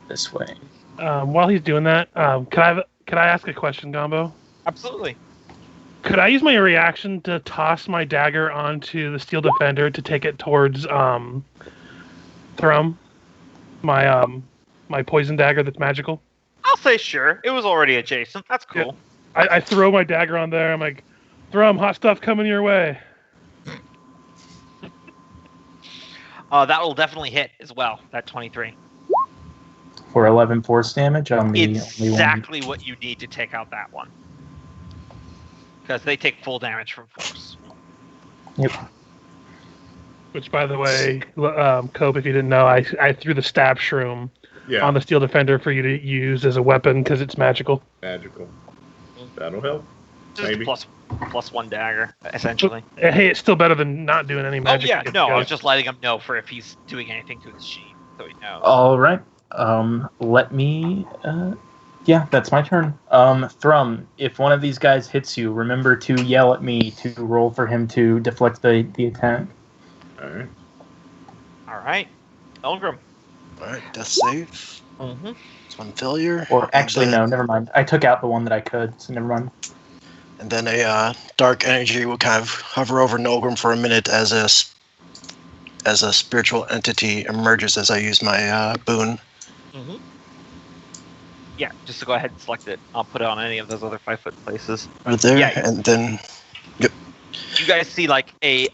this way. While he's doing that, could I ask a question, Gombo? Absolutely. Could I use my reaction to toss my dagger onto the Steel Defender to take it towards Thrum? My poison dagger that's magical? I'll say sure. It was already adjacent. That's cool. Yeah. I throw my dagger on there. I'm like, Thrum, hot stuff coming your way. That will definitely hit as well, that 23. For 11 force damage on the exactly what you need to take out that one. Because they take full damage from force. Yep. Which, by the way, Cope, if you didn't know, I threw the stab shroom on the Steel Defender for you to use as a weapon because it's magical. Magical. That'll help. Just maybe. plus one dagger, essentially. But, hey, it's still better than not doing any magic. Oh, yeah, no, I was just letting him know for if he's doing anything to his sheet, so he knows. All right. Let me... yeah, that's my turn. Thrum, if one of these guys hits you, remember to yell at me to roll for him to deflect the attack. Alright. Alright. Nolgrim. Alright, death save. Mm-hmm. It's one failure. Or actually, no, never mind. I took out the one that I could, so never mind. And then a dark energy will kind of hover over Nolgrim for a minute as a spiritual entity emerges as I use my boon. Mm-hmm. Yeah, just to go ahead and select it. I'll put it on any of those other 5-foot places. Right there, Yeah. and then... Yep. You guys see like a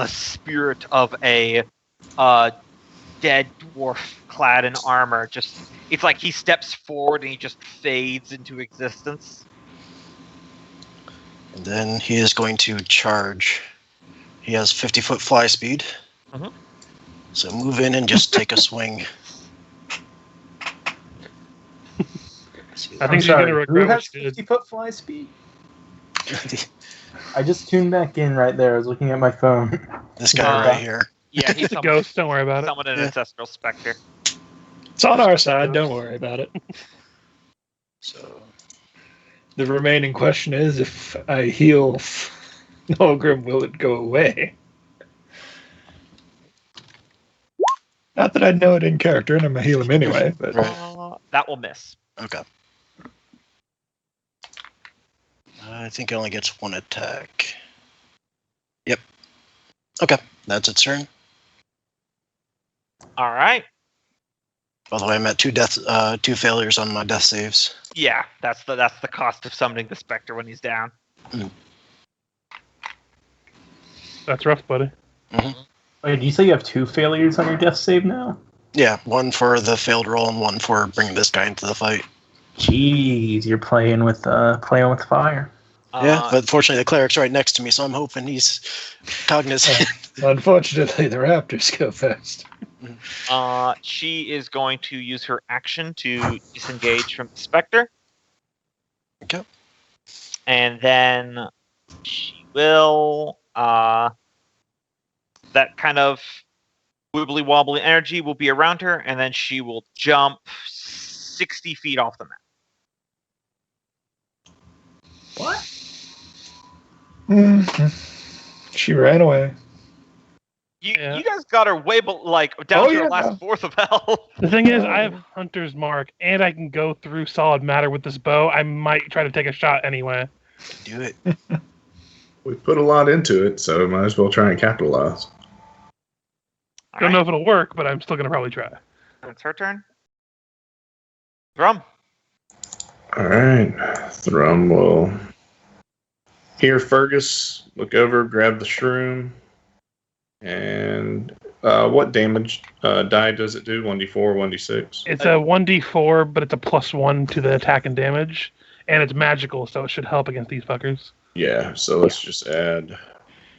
spirit of a dead dwarf clad in armor. Just it's like he steps forward and he just fades into existence. And then he is going to charge. He has 50-foot fly speed. Mm-hmm. So move in and just take a swing. I think she's going to regret Who what has she did. 50-foot fly speed? I just tuned back in right there. I was looking at my phone. This guy right here. Yeah, he's It's a ghost. Don't worry about it. Someone an ancestral specter. It's on our side. Don't worry about it. So The remaining question is, if I heal Nolgrim, will it go away? Not that I'd know it in character, and I'm going to heal him anyway, but... That will miss. okay. I think it only gets one attack. Yep. Okay, that's its turn. All right. By the way, I'm at two failures on my death saves. Yeah, that's the cost of summoning the specter when he's down. Mm. That's rough, buddy. Wait, did you say you have 2 failures on your death save now? Yeah, one for the failed roll and one for bringing this guy into the fight. Jeez, you're playing with fire. Yeah, but fortunately the cleric's right next to me, so I'm hoping he's cognizant. Unfortunately, the raptors go fast. She is going to use her action to disengage from the Spectre. Okay. And then she will... that kind of wibbly wobbly energy will be around her, and then she will jump 60 feet off the map. What? She ran away. You guys got her way down to her last fourth of health. The thing is, I have Hunter's Mark, and I can go through solid matter with this bow. I might try to take a shot anyway. Do it. We put a lot into it, so we might as well try and capitalize. Don't know if it'll work, but I'm still going to probably try. It's her turn. Thrum. Alright. Thrum will hear Fergis, look over, grab the shroom. And what damage die does it do? 1d4, 1d6? It's a 1d4, but it's a +1 to the attack and damage. And it's magical, so it should help against these fuckers. Yeah, so let's just add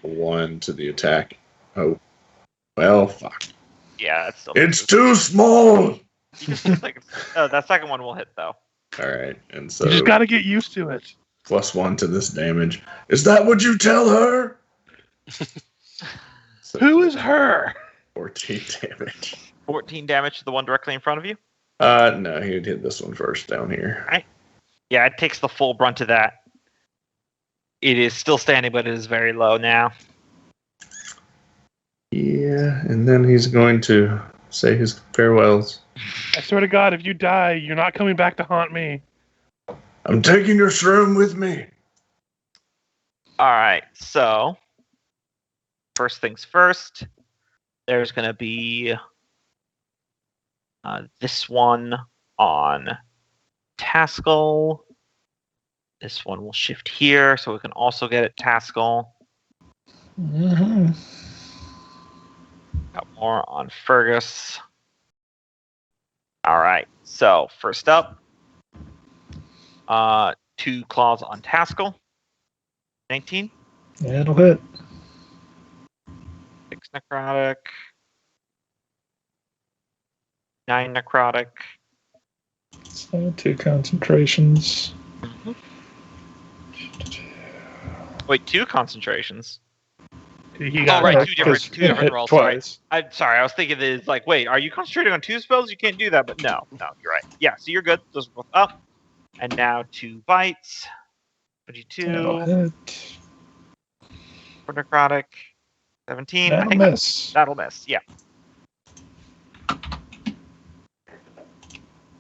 1 to the attack. Oh. Well, fuck. Yeah, it's too small! That second one will hit, though. Alright, and so... You just gotta get used to it. +1 to this damage. Is that what you tell her? So, who is her? 14 damage. 14 damage to the one directly in front of you? No, he would hit this one first down here. All right. Yeah, it takes the full brunt of that. It is still standing, but it is very low now. Yeah, and then he's going to say his farewells. I swear to God, if you die, you're not coming back to haunt me. I'm taking your shroom with me. All right, so first things first, there's going to be this one on Taskill. This one will shift here, so we can also get it Taskill. Mm-hmm. Got more on Fergis. All right, so first up, 2 claws on Taskill. 19. Yeah, it'll hit. 6 necrotic. 9 necrotic. So 2 concentrations. Mm-hmm. Wait, 2 concentrations? He got right, Right, two different rolls. twice. I'm sorry, I was thinking that it's like, wait, are you concentrating on 2 spells? You can't do that, but no, you're right. Yeah, so you're good. Those are both up. And now 2 bites. 22. That'll hit. 4 necrotic. 17. That'll miss. That'll miss, yeah.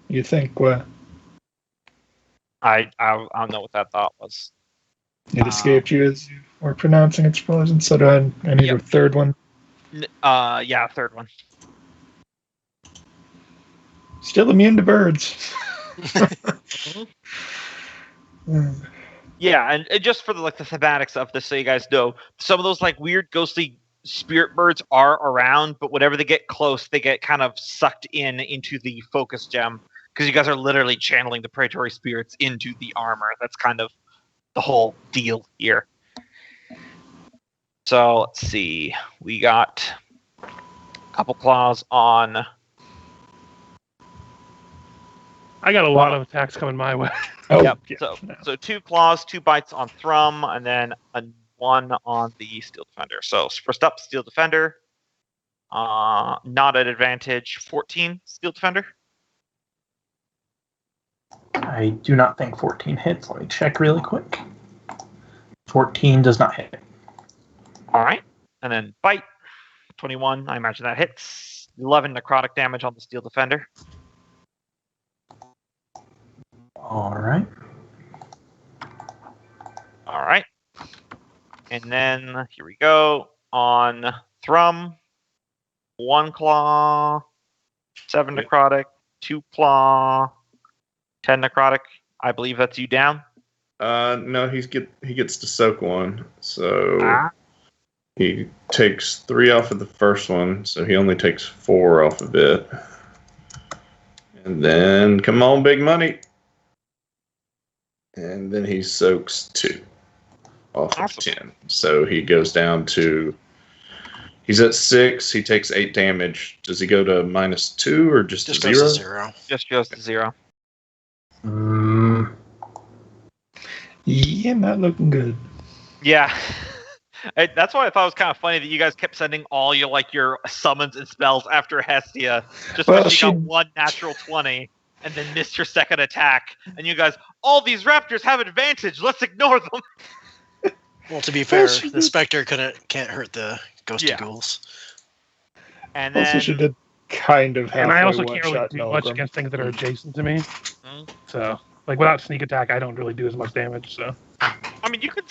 You think what? I don't know what that thought was. It escaped you as you were pronouncing explosion, so do I need a third one? Yeah, third one. Still immune to birds. Yeah, and just for the thematics of this, so you guys know, some of those weird ghostly spirit birds are around, but whenever they get close, they get kind of sucked into the focus gem, because you guys are literally channeling the predatory spirits into the armor. That's kind of the whole deal here. So let's see, we got a couple claws on. I got a lot of attacks coming my way. Oh, yep. yeah. So 2 claws, 2 bites on Thrum, and then 1 on the Steel Defender. So first up, Steel Defender. Not at advantage. 14 Steel Defender. I do not think 14 hits. Let me check really quick. 14 does not hit. All right. And then bite. 21. I imagine that hits. 11 necrotic damage on the Steel Defender. All right. All right. And then here we go on Thrum. 1 claw, 7 necrotic, 2 claw, 10 necrotic. I believe that's you down. No, he gets to soak 1. So He takes 3 off of the first one, so he only takes 4 off of it. And then, come on, big money. And then he soaks 2 off of 10. So he goes down to... He's at 6. He takes 8 damage. Does he go to -2 or just to 0? Goes to 0. Just goes to 0. Yeah, not looking good. Yeah. That's why I thought it was kind of funny that you guys kept sending all your summons and spells after Hestia, just because you got 1 natural 20 and then missed your second attack. And you guys, all these raptors have advantage. Let's ignore them. Well, to be fair, the Spectre can't hurt the ghosty ghouls. And then Also, she did kind of. And I also can't really do much against things that are adjacent to me. So, without sneak attack, I don't really do as much damage. So, I mean, you could.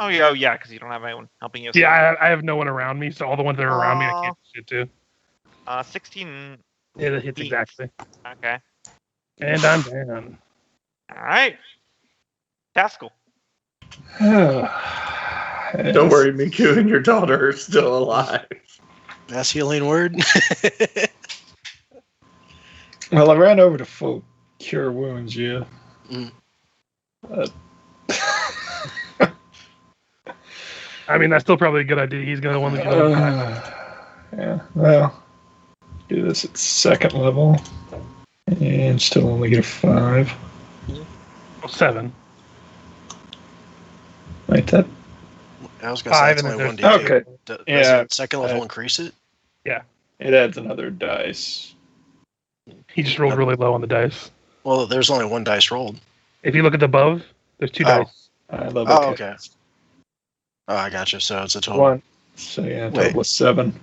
Oh yeah, because you don't have anyone helping you. Yeah, I have no one around me, so all the ones that are around me, I can't do shit to. 16. Yeah, that hits exactly. Okay. And I'm down. All right. Taskill. Don't worry, Miku and your daughter are still alive. That's healing word. Well, I ran over to full cure wounds, yeah. I mean, that's still probably a good idea. He's going to want to go. Yeah, well, do this at 2nd level. And still only get a 5. 7. I Wait, was going to say it's only 1d8. Okay. Does Yeah. 2nd level increase it? Yeah. It adds another dice. He just rolled really low on the dice. Well, there's only 1 dice rolled. If you look at the above, there's 2 dice. I love it. Okay. Oh, I gotcha. So it's a total. 1. So yeah, total was 7.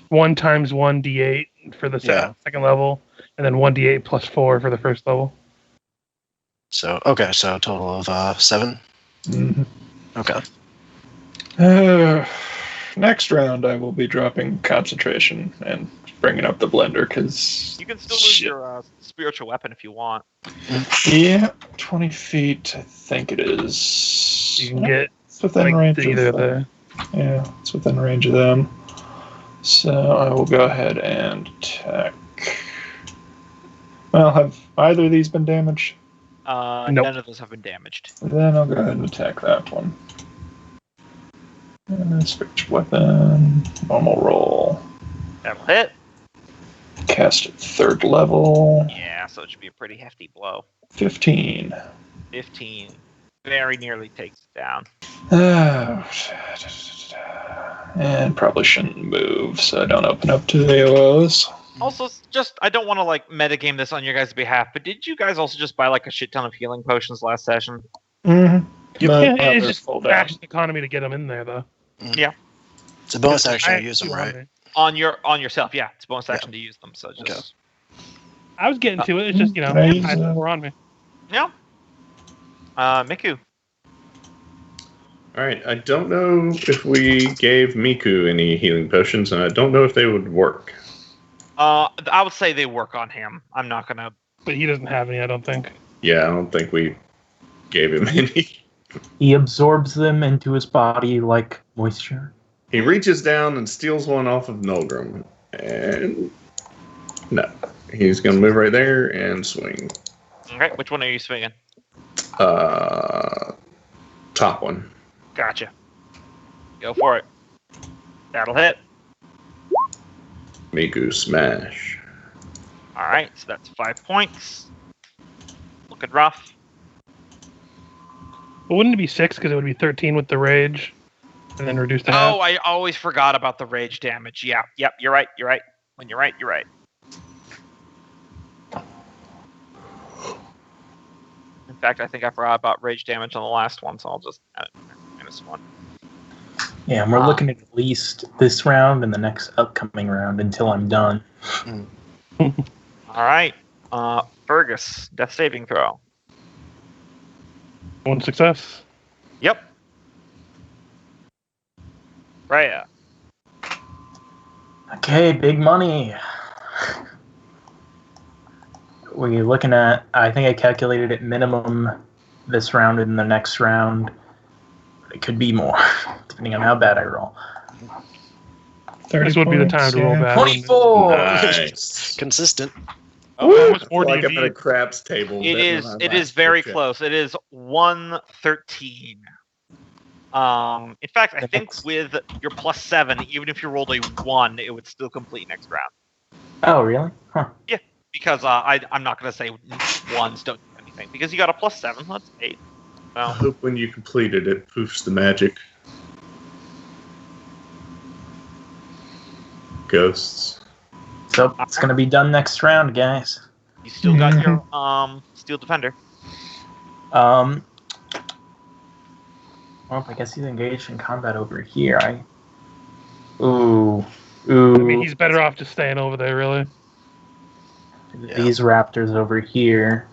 1 times 1d8 for the second level, and then 1d8 plus 4 for the first level. So, okay, so a total of 7? Mm-hmm. Okay. Next round, I will be dropping concentration and bringing up the blender, because... You can still lose your spiritual weapon if you want. Yeah, 20 feet, I think it is. You can get it's within range either of there. Yeah, it's within range of them. So I will go ahead and attack. Well, have either of these been damaged? Nope. None of those have been damaged. Then I'll go ahead and attack that one. Spiritual weapon, normal roll. That'll hit. Cast at 3rd level. Yeah, so it should be a pretty hefty blow. 15. 15. Very nearly takes it down. And probably shouldn't move, so I don't open up to the AOs. Also, I don't want to metagame this on your guys' behalf, but did you guys also just buy a shit ton of healing potions last session? Mm-hmm. It's just faction economy to get them in there, though. Yeah. It's a bonus action to use them, right? On yourself, yeah. It's a bonus action to use them, so just... I was getting to it. It's just, I were on me. Yeah. Miku. Alright, I don't know if we gave Miku any healing potions, and I don't know if they would work. I would say they work on him. I'm not gonna... But he doesn't have any, I don't think. Yeah, I don't think we gave him any. He absorbs them into his body like moisture. He reaches down and steals one off of Nolgrim. And... no. He's going to move right there and swing. Okay, which one are you swinging? Top one. Gotcha. Go for it. That'll hit. Miku smash. Alright, so that's 5 points. Looking rough. But wouldn't it be 6 because it would be 13 with the rage, and then reduce to half? Oh, I always forgot about the rage damage. Yeah, yep, you're right. When you're right, you're right. In fact, I think I forgot about rage damage on the last one, so I'll just add -1. Yeah, and we're looking at least this round and the next upcoming round until I'm done. Alright. Fergis, death saving throw. 1 success. Yep. Freya. Okay, big money. We're looking at, I think I calculated it minimum this round and the next round. It could be more, depending on how bad I roll. This would be the time to roll bad. 24! Nice. Consistent. How much more do Like you I'm at a need? craps table. It betting is. on It my is very check. close. It is 113. In fact, I think with your +7, even if you rolled a 1, it would still complete next round. Oh, really? Huh. Because I'm not going to say 1s don't do anything. Because you got a +7, that's 8. I So, hope when you complete it, it poofs the magic. Ghosts. So it's gonna be done next round, guys. you still got your Steel Defender. Well, I guess he's engaged in combat over here. Ooh. I mean, he's better off just staying over there, really. These raptors over here.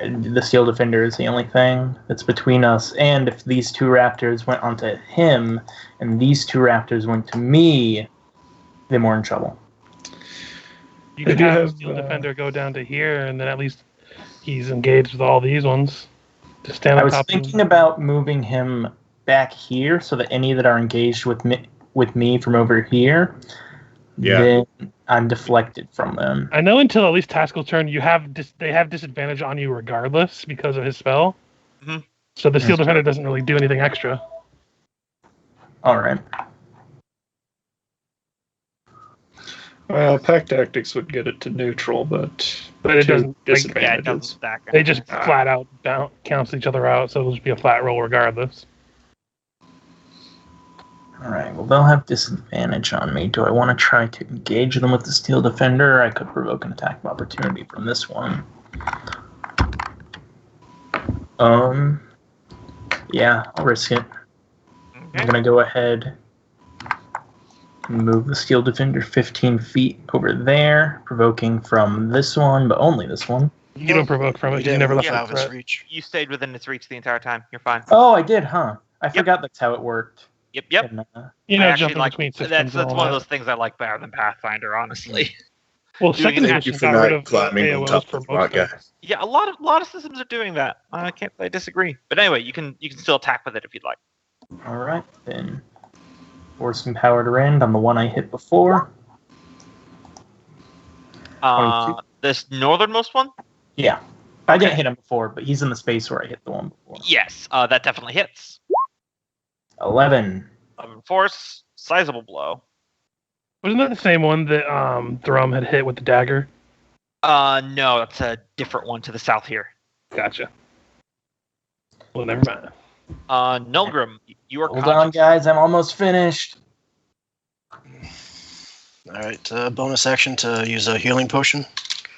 The Steel Defender is the only thing that's between us. And if these two raptors went onto him, and these two raptors went to me, then we're in trouble. You I could do have the have, Steel Defender go down to here, and then at least he's engaged with all these ones. To stand I on was top thinking of about moving him back here so that any that are engaged with me from over here, then I'm deflected from them. I know until at least Taskill's turn, they have disadvantage on you regardless because of his spell. Mhm. So the Steel That's Defender doesn't really do anything extra. All right. Well, pack tactics would get it to neutral, but But it two doesn't. Like, Yeah, it disadvantages. doesn't stack. they just flat out cancel each other out, so it'll just be a flat roll regardless. All right. Well, they'll have disadvantage on me. Do I want to try to engage them with the Steel Defender? Or I could provoke an attack of opportunity from this one. Yeah, I'll risk it. I'm Okay. gonna go ahead and move the Steel Defender 15 feet over there, provoking from this one, but only this one. You don't provoke from it. You didn't never move left out of it. his reach. You stayed within its reach the entire time. You're fine. Oh, I did, huh? I forgot that's how it worked. Yep. And, You I know, actually jumping like between systems. that's and all one of that. those things I like better than Pathfinder, honestly. Well, doing second it- Thank you edition for got rid not of climbing on AOS top for of most rock things. Yeah, a lot of systems are doing that. I can't disagree. But anyway, you can still attack with it if you'd like. all right, then. Force some power to end on the one I hit before. 22. This northernmost one? Yeah. I didn't hit him before, but he's in the space where I hit the one before. Yes, that definitely hits. 11. Force, sizable blow. Wasn't that the same one that Thrum had hit with the dagger? No, that's a different one to the south here. Gotcha. Well, never mind. Nolgrim, you are Hold conscious. on, guys. I'm almost finished. All right, bonus action to use a healing potion.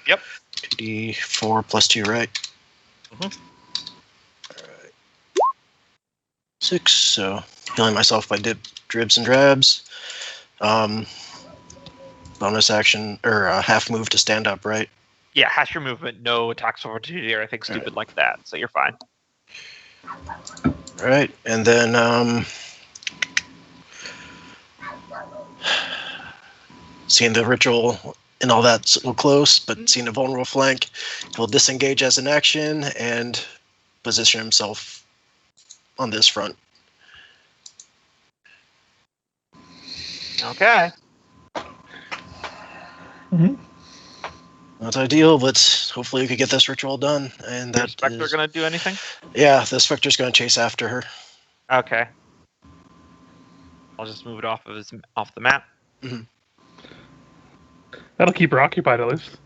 Yep. 2d4 plus 2, right? Mhm. All right. 6, so healing myself by dribs and drabs. Bonus action, or half move to stand up, right? Yeah, hash your movement, no attacks of opportunity or anything stupid like that, so you're fine. All right, and then seeing the ritual and all that's a little close, but seeing a vulnerable flank, he'll disengage as an action and position himself on this front. Okay. Not ideal, but hopefully we could get this ritual done. And Is that Spectre is, gonna do anything? yeah, the Spectre's going to chase after her. Okay. I'll just move it off the map. That'll keep her occupied at least.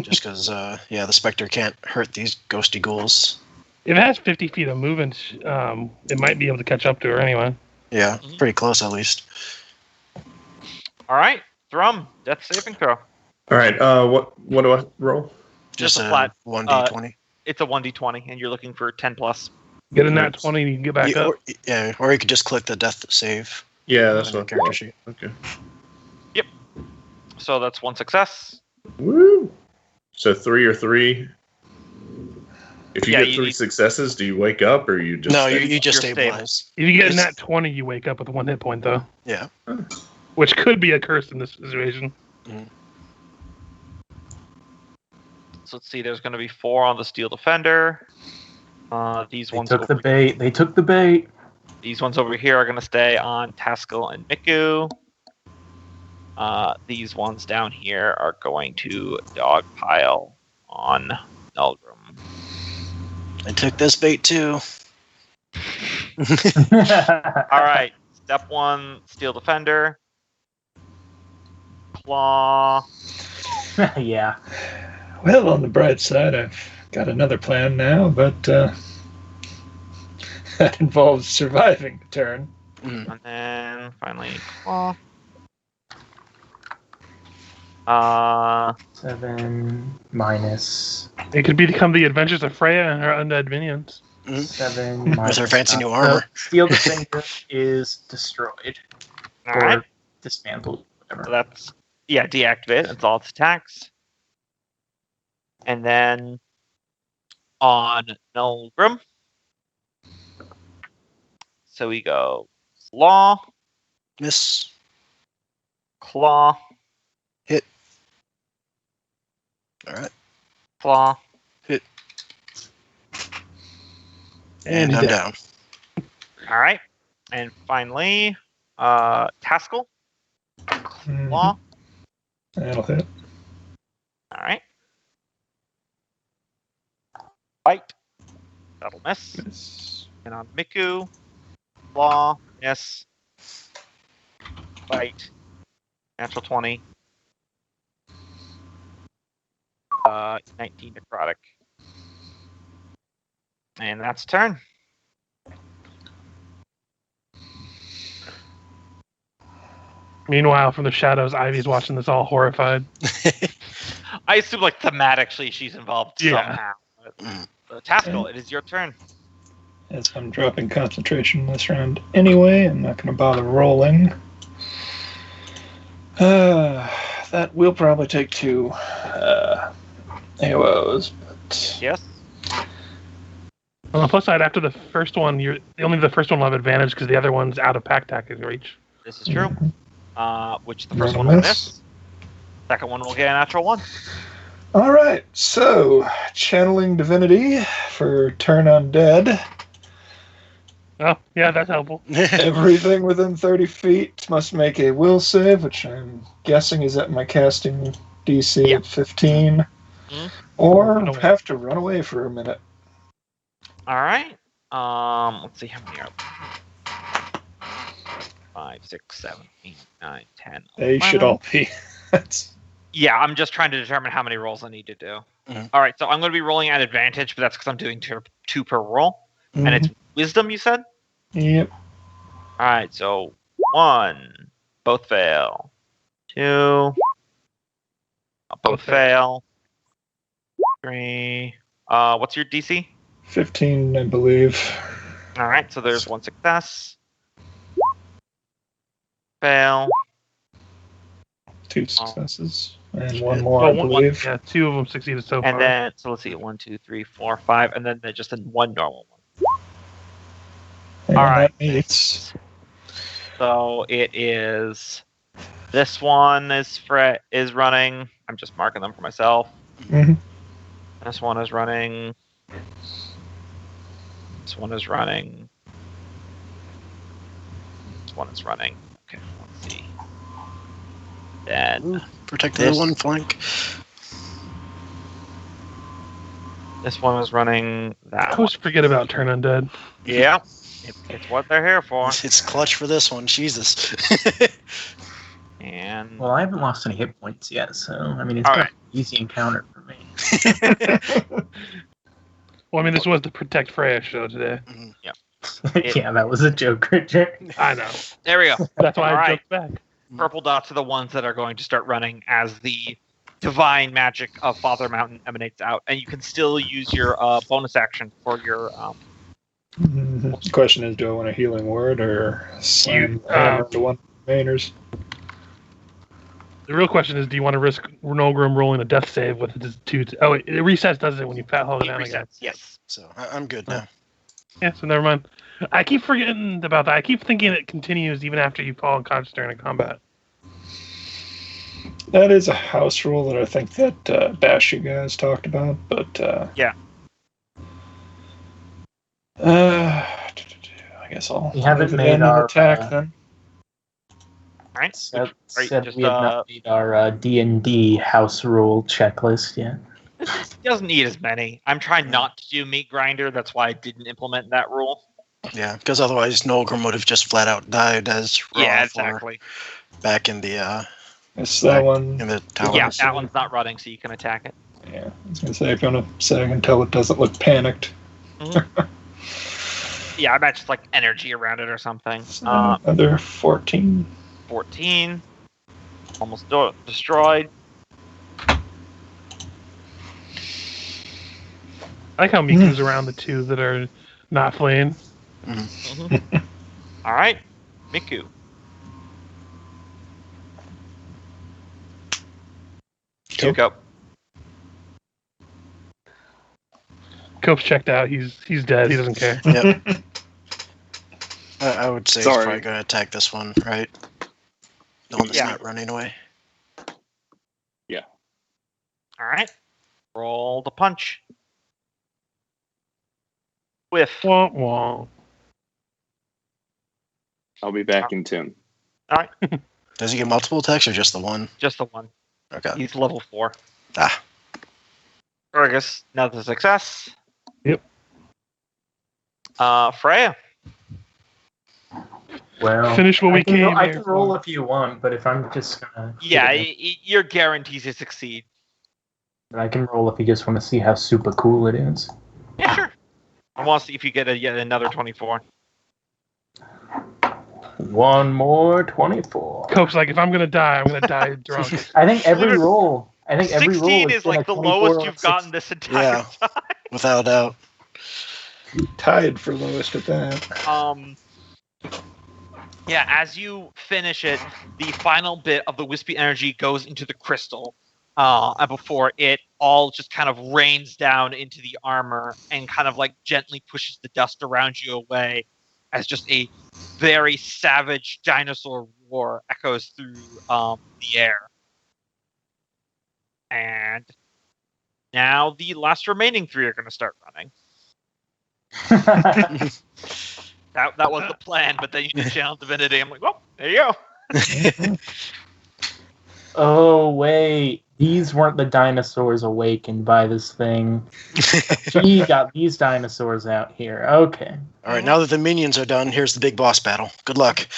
Just because, the Spectre can't hurt these ghosty ghouls. If it has 50 feet of movement, it might be able to catch up to her anyway. Yeah, pretty close at least. All right, Thrum, death saving throw. All right. What do I roll? Just a flat, 1d20. It's a 1d20, and you're looking for 10 plus. Get a nat 20 and you can get back up. Or you could just click the death save. Yeah, that's on your what. character sheet. Okay. So that's one success. Woo! So 3 or 3. If you Yeah, get 3 successes, do you wake up or you just? No, stay? you just You're stabilize. If you get a It's- nat 20, you wake up with 1 hit point, though. Yeah. Which could be a curse in this situation. So let's see, there's going to be 4 on the Steel Defender. These They ones took the over- bait. They took the bait. These ones over here are going to stay on Taskill and Miku. These ones down here are going to dogpile on Nolgrim. I took this bait too. All right. Step 1, Steel Defender. Claw. Yeah. Well, on the bright side, I've got another plan now, but that involves surviving the turn. And then finally Claw. 7 minus It could become the adventures of Freya and her undead minions. 7 With minus her fancy new armor. Steel Defender is destroyed. All Or right. dismantled, whatever. So that's, deactivate. That's all its attacks. And then on Nolgrim. So we go Claw, Miss. Claw, Hit. All right. Claw. And I'm down. All right. And finally, Taskill, Claw. That'll hit. All right. Bite. That'll miss. Miss. And on Miku, Claw, miss. Bite. Natural 20. 19 necrotic. And that's turn. Meanwhile, from the shadows, Ivy's watching this all horrified. I assume, like, thematically she's involved Yeah. somehow. Taskill, it is your turn. As I'm dropping concentration this round anyway, I'm not going to bother rolling. That will probably take 2 AOs, but Yes. On the plus side, after the first one, only the first one will have advantage because the other one's out of pack attacking reach. This is true. Which the first That'll one will miss. miss. Second one will get a natural 1. all right. So channeling divinity for turn undead. Oh, yeah, that's helpful. Everything within 30 feet must make a will save, which I'm guessing is at my casting DC Yeah. of 15, Mhm. or Run away. have to run away for a minute. All right. Let's see how many are. 5, 6, 7, 8, 9, 10. They should 11. all be. That's Yeah, I'm just trying to determine how many rolls I need to do. Mhm. All right, so I'm going to be rolling at advantage, but that's because I'm doing two per roll, and it's wisdom. You said. Yep. All right, so 1, both fail. 2, both fail. 3. What's your DC? 15, I believe. All right, so there's 1 success. Fail. 2 successes. And 1 more, Well, I one- believe. Yeah, 2 of them succeeded so far. And then, so let's see, 1, 2, 3, 4, 5, and then just in 1 normal one. And all right. that meets. So it is. This one is running. I'm just marking them for myself. Mhm. This one is running. This one is running. This one is running. Okay, let's see. Then Protect This- the one flank. this one is running. I That one. always forget about Turn Undead. Yeah, it's what they're here for. It's clutch for this one. Jesus. And Well, I haven't lost any hit points yet, so I mean it's All been right. an easy encounter for me. Well, I mean, this was the Protect Freya show today. Yeah, that was a joke, Richard. I know. there we go. That's why All I right. joked back. Purple dots are the ones that are going to start running as the divine magic of Father Mountain emanates out, and you can still use your bonus action for your. The question is, do I want a healing word or slam the You- hammer into one of the remainers? The real question is, do you want to risk Nolgrim rolling a death save with his 2? Oh, it resets, doesn't it, when you hold it It down again? resets. Yes. So I'm good now. Yeah, so never mind. I keep forgetting about that. I keep thinking it continues even after you fall unconscious during a combat. That is a house rule that I think that Bash you guys talked about, but Yeah. I guess I'll We haven't move made in and our, attack then. All right. Said just, we have not made our D&D house rule checklist yet. He doesn't need as many. I'm trying not to do meat grinder. That's why I didn't implement that rule. Yeah, because otherwise Nolgrim would have just flat out died as raw exactly. back in the It's that back one. in the tower. Yeah, that one's not running, so you can attack it. Yeah, I was gonna say if you want to sag until it doesn't look panicked. Yeah, I bet just like energy around it or something. Another 14. 14. Almost destroyed. I like how Miku's around the two that are not fleeing. All right, Miku. Cope. Cope's checked out. He's dead. He doesn't care. Yep. I would say Sorry. he's probably going to attack this one, right? The one that's not running away. All right. Roll the punch. Whiff. Wah, wah. I'll be back in 10. All right. Does he get multiple attacks or just the one? Just the one. Okay. He's level 4. Ah. Fergis, another success. Yep. Freya. Well, Finish what we came I here can for. roll if you want, but if I'm just gonna... Yeah, you're guaranteed to succeed. I can roll if you just want to see how super cool it is. Yeah, sure. I want to see if you get yet another 24. One more 24. Cope's like, if I'm gonna die, I'm gonna die drunk. I think every Literally, roll... I think every 16 roll is like the lowest you've gotten this entire time. Without a doubt. Tied for lowest at that. Yeah, as you finish it, the final bit of the wispy energy goes into the crystal, and before it all just kind of rains down into the armor and kind of like gently pushes the dust around you away, as just a very savage dinosaur roar echoes through the air. And now the last remaining 3 are going to start running. That was the plan, but then you just channeled divinity. I'm like, well, there you go. Oh, wait. These weren't the dinosaurs awakened by this thing. He got these dinosaurs out here. Okay. All right, now that the minions are done, here's the big boss battle. Good luck.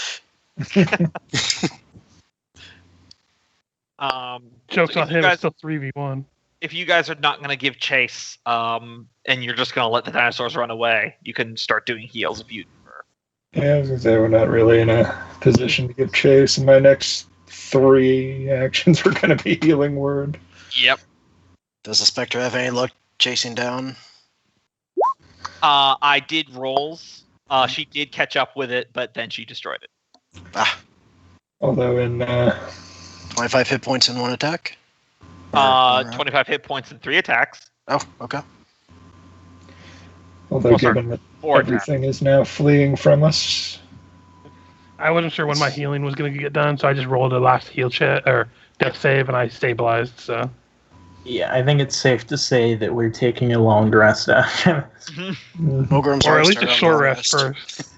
Joke's so on him. It's still 3v1. If you guys are not going to give chase, and you're just going to let the dinosaurs run away, you can start doing heals if you prefer. Yeah, I was gonna say we're not really in a position to give chase, and my next 3 actions were gonna be healing word. Yep. Does the Spectre have any luck chasing down? I did rolls. She did catch up with it, but then she destroyed it. Ah. Although in 25 hit points in 1 attack? 25 hit points and 3 attacks. Oh, okay. although given that 4 everything is now fleeing from us. I wasn't sure when my healing was going to get done, so I just rolled a last heal or death save, and I stabilized. So Yeah, I think it's safe to say that we're taking a long rest after this. Nolgrim's or at already least a started on short long rest first.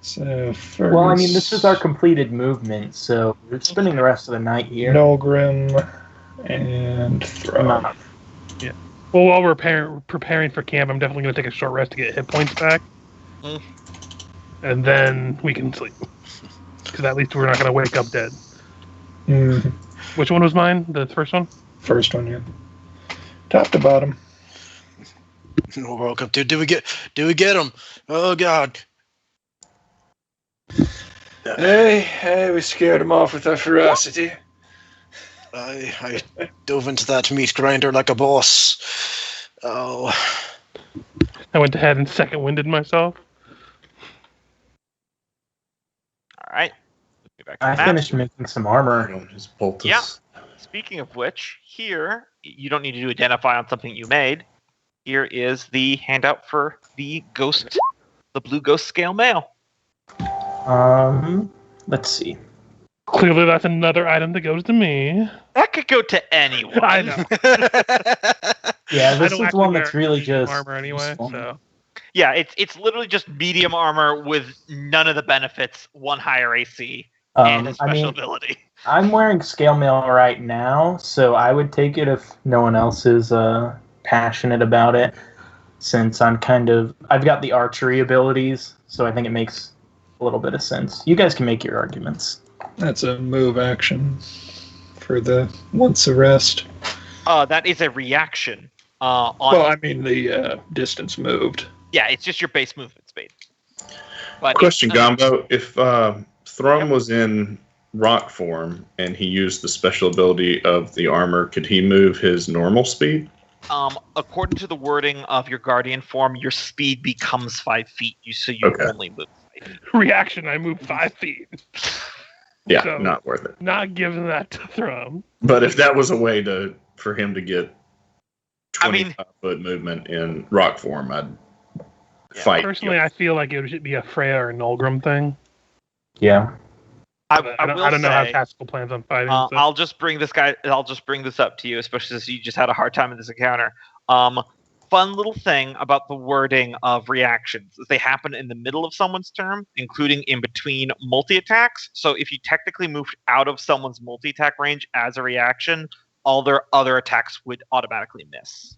So Well, I mean, this is our completed movement, so we're spending the rest of the night here. Nolgrim and Thrum. Yeah. Well, while we're preparing for camp, I'm definitely going to take a short rest to get hit points back. And then we can sleep. Because at least we're not going to wake up dead. Mm, Which one was mine? The first one? first one, yeah. Top to bottom. No World Cup. Dude, did we get him? Oh god. Hey, we scared him off with our ferocity. I dove into that meat grinder like a boss. Oh. I went ahead and second winded myself. All right. Get back to I the map. finished making some armor. Just bolt Yeah. this. Speaking of which, here, you don't need to identify on something you made. Here is the handout for the blue ghost scale mail. Let's see. Clearly, that's another item that goes to me. That could go to anyone. I know. Yeah, I this don't is actually one wear that's really any just armor anyway. useful. So Yeah, it's literally just medium armor with none of the benefits, 1 higher AC, and a special ability. I'm wearing scale mail right now, so I would take it if no one else is passionate about it, since I've got the archery abilities, so I think it makes a little bit of sense. You guys can make your arguments. That's a move action for the once a rest. That is a reaction. Well, I mean the distance moved. Yeah, it's just your base movement speed. But Question, Gombo. If Thrum was in rock form and he used the special ability of the armor, could he move his normal speed? According to the wording of your guardian form, your speed becomes 5 feet. So you only move 5 feet. Reaction, I move 5 feet. Yeah, So, not worth it. Not giving that to Thrum. But if that was a way for him to get 25-foot movement in rock form, I'd fight. Personally, I feel like it should be a Freya or a Nolgrim thing. Yeah. I don't know how Taskill plans on fighting. So. I'll just bring this up to you, especially since you just had a hard time in this encounter. Fun little thing about the wording of reactions is they happen in the middle of someone's turn, including in between multi-attacks. So if you technically moved out of someone's multi-attack range as a reaction, all their other attacks would automatically miss.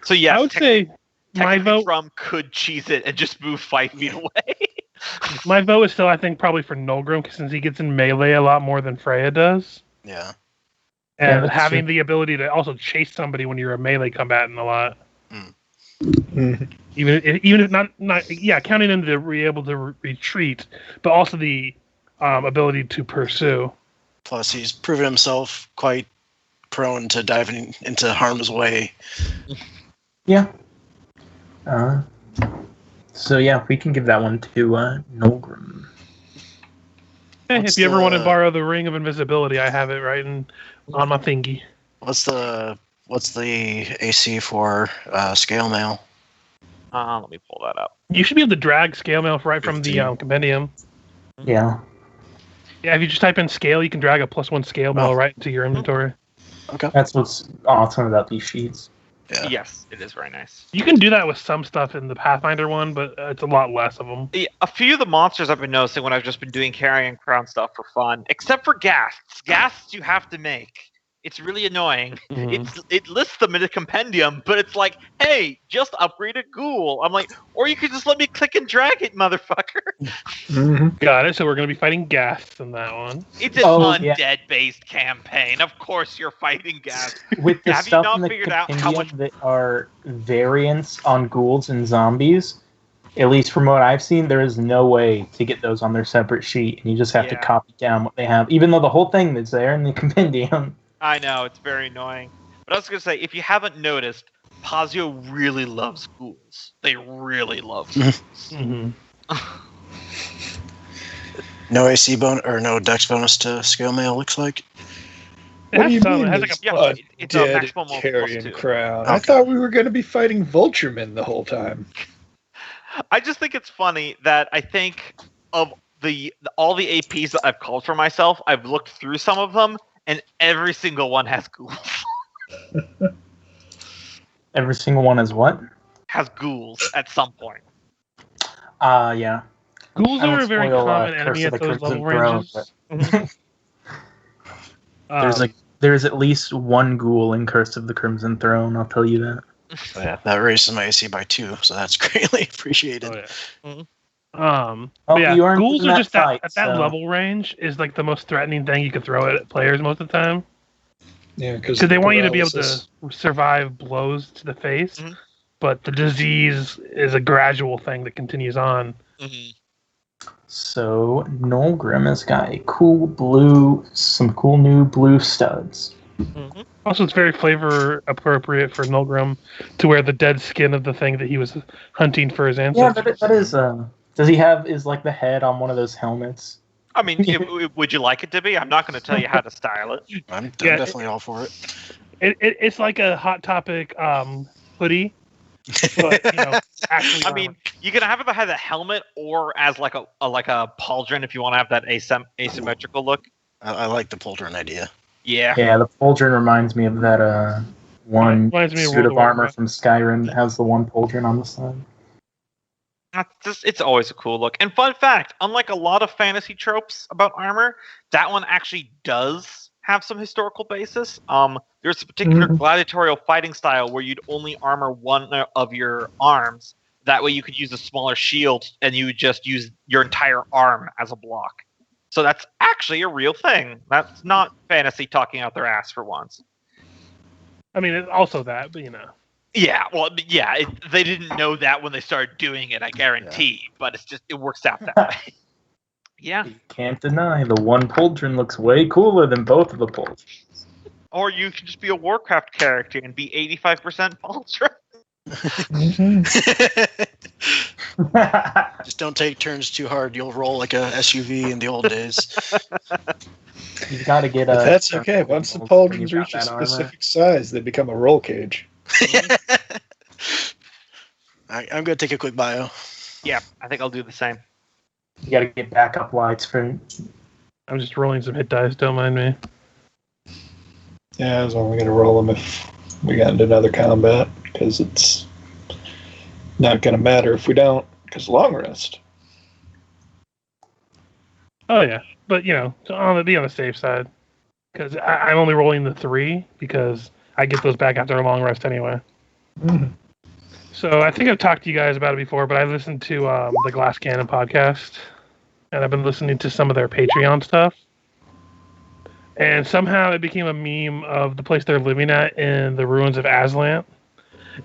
So yeah, I would say my vote Thrum could cheese it and just move 5 feet away. My vote is still, I think, probably for Nolgrim, since he gets in melee a lot more than Freya does. Yeah. And having the ability to also chase somebody when you're a melee combatant a lot. Even if not counting him to be able to retreat, but also the ability to pursue. Plus, he's proven himself quite prone to diving into harm's way. Yeah. So yeah, we can give that one to Nolgrim. Hey, if you ever want to borrow the Ring of Invisibility, I have it right on my thingy. What's the AC for scale mail? Let me pull that up. You should be able to drag scale mail right from the compendium. Yeah. Yeah, if you just type in scale, you can drag a +1 scale mail right into your inventory. Okay. That's what's awesome about these sheets. Yeah. Yes, it is very nice. You can do that with some stuff in the Pathfinder one, but it's a lot less of them. A few of the monsters I've been noticing when I've just been doing carrying crown stuff for fun, except for ghasts. Ghasts you have to make. It's really annoying. Mm-hmm. It lists them in a compendium, but it's like, hey, just upgrade a ghoul. I'm like, or you could just let me click and drag it, motherfucker. Mm-hmm. Got it. So we're going to be fighting ghasts in that one. It's an undead-based campaign. Of course you're fighting ghasts. With the Have you stuff not in the figured out how much compendium that are variants on ghouls and zombies, at least from what I've seen, there is no way to get those on their separate sheet, and you just have to copy down what they have, even though the whole thing that's there in the compendium. I know, it's very annoying. But I was going to say, if you haven't noticed, Pazio really loves ghouls. They really love ghouls. Mm-hmm. No AC bonus or no dex bonus to scale mail, looks like. What do you mean? It has like a it's a Dead maximum of carrion +2. crown. Okay. I thought we were going to be fighting Vulturemen the whole time. I just think it's funny that I think of all the APs that I've called for myself, I've looked through some of them, and every single one has ghouls. Every single one is what? Has ghouls at some point. Yeah. Ghouls I won't are a very spoil, common Curse enemy of at the those Crimson level Throne, ranges. There's at least one ghoul in Curse of the Crimson Throne, I'll tell you that. Yeah, that raises my AC by 2, so that's greatly appreciated. Oh, yeah. Mm-hmm. Well, Yeah, you aren't ghouls in are that just fight, at that so- level range is like the most threatening thing you could throw at players most of the time. Yeah, Because they want you to be able to survive blows to the face, Mhm. but the disease is a gradual thing that continues on. Mm-hmm. So Nolgrim has got some cool new blue studs. Mm-hmm. Also, it's very flavor appropriate for Nolgrim to wear the dead skin of the thing that he was hunting for his Yeah, ancestors. that is. Does he have like the head on one of those helmets? I mean, would you like it to be? I'm not going to tell you how to style it. I'm Yeah, definitely all for it. It's like a Hot Topic hoodie, but actually. I mean, you can have it have a helmet or as like a pauldron if you want to have that asymmetrical look. I like the pauldron idea. Yeah. Yeah, the pauldron reminds me of that one Reminds me of suit World of of armor Warcraft. from Skyrim that has the one pauldron on the side. It's always a cool look. And fun fact, unlike a lot of fantasy tropes about armor, that one actually does have some historical basis. There's a particular gladiatorial fighting style where you'd only armor one of your arms. That way you could use a smaller shield and you would just use your entire arm as a block. So that's actually a real thing. That's not fantasy talking out their ass for once. I mean, it's also that, but Yeah, well, yeah, they didn't know that when they started doing it, I guarantee. But it works out that way. Yeah. You can't deny the one pauldron looks way cooler than both of the pauldrons. Or you can just be a Warcraft character and be 85% pauldron. Just don't take turns too hard. You'll roll like a SUV in the old days. You've got to get a. But that's okay. Once the pauldrons reach a specific size, they become a roll cage. I'm going to take a quick bio. Yeah, I think I'll do the same. You got to get backup lights for. I'm just rolling some hit dice. Don't mind me. Yeah, I was only going to roll them if we got into another combat, because it's not going to matter if we don't, because long rest. Oh yeah, but be on the safe side, because I'm only rolling the 3 because I get those back after a long rest anyway. Mm-hmm. So I think I've talked to you guys about it before, but I listened to the Glass Cannon podcast, and I've been listening to some of their Patreon stuff. And somehow it became a meme of the place they're living at in the ruins of Aslan.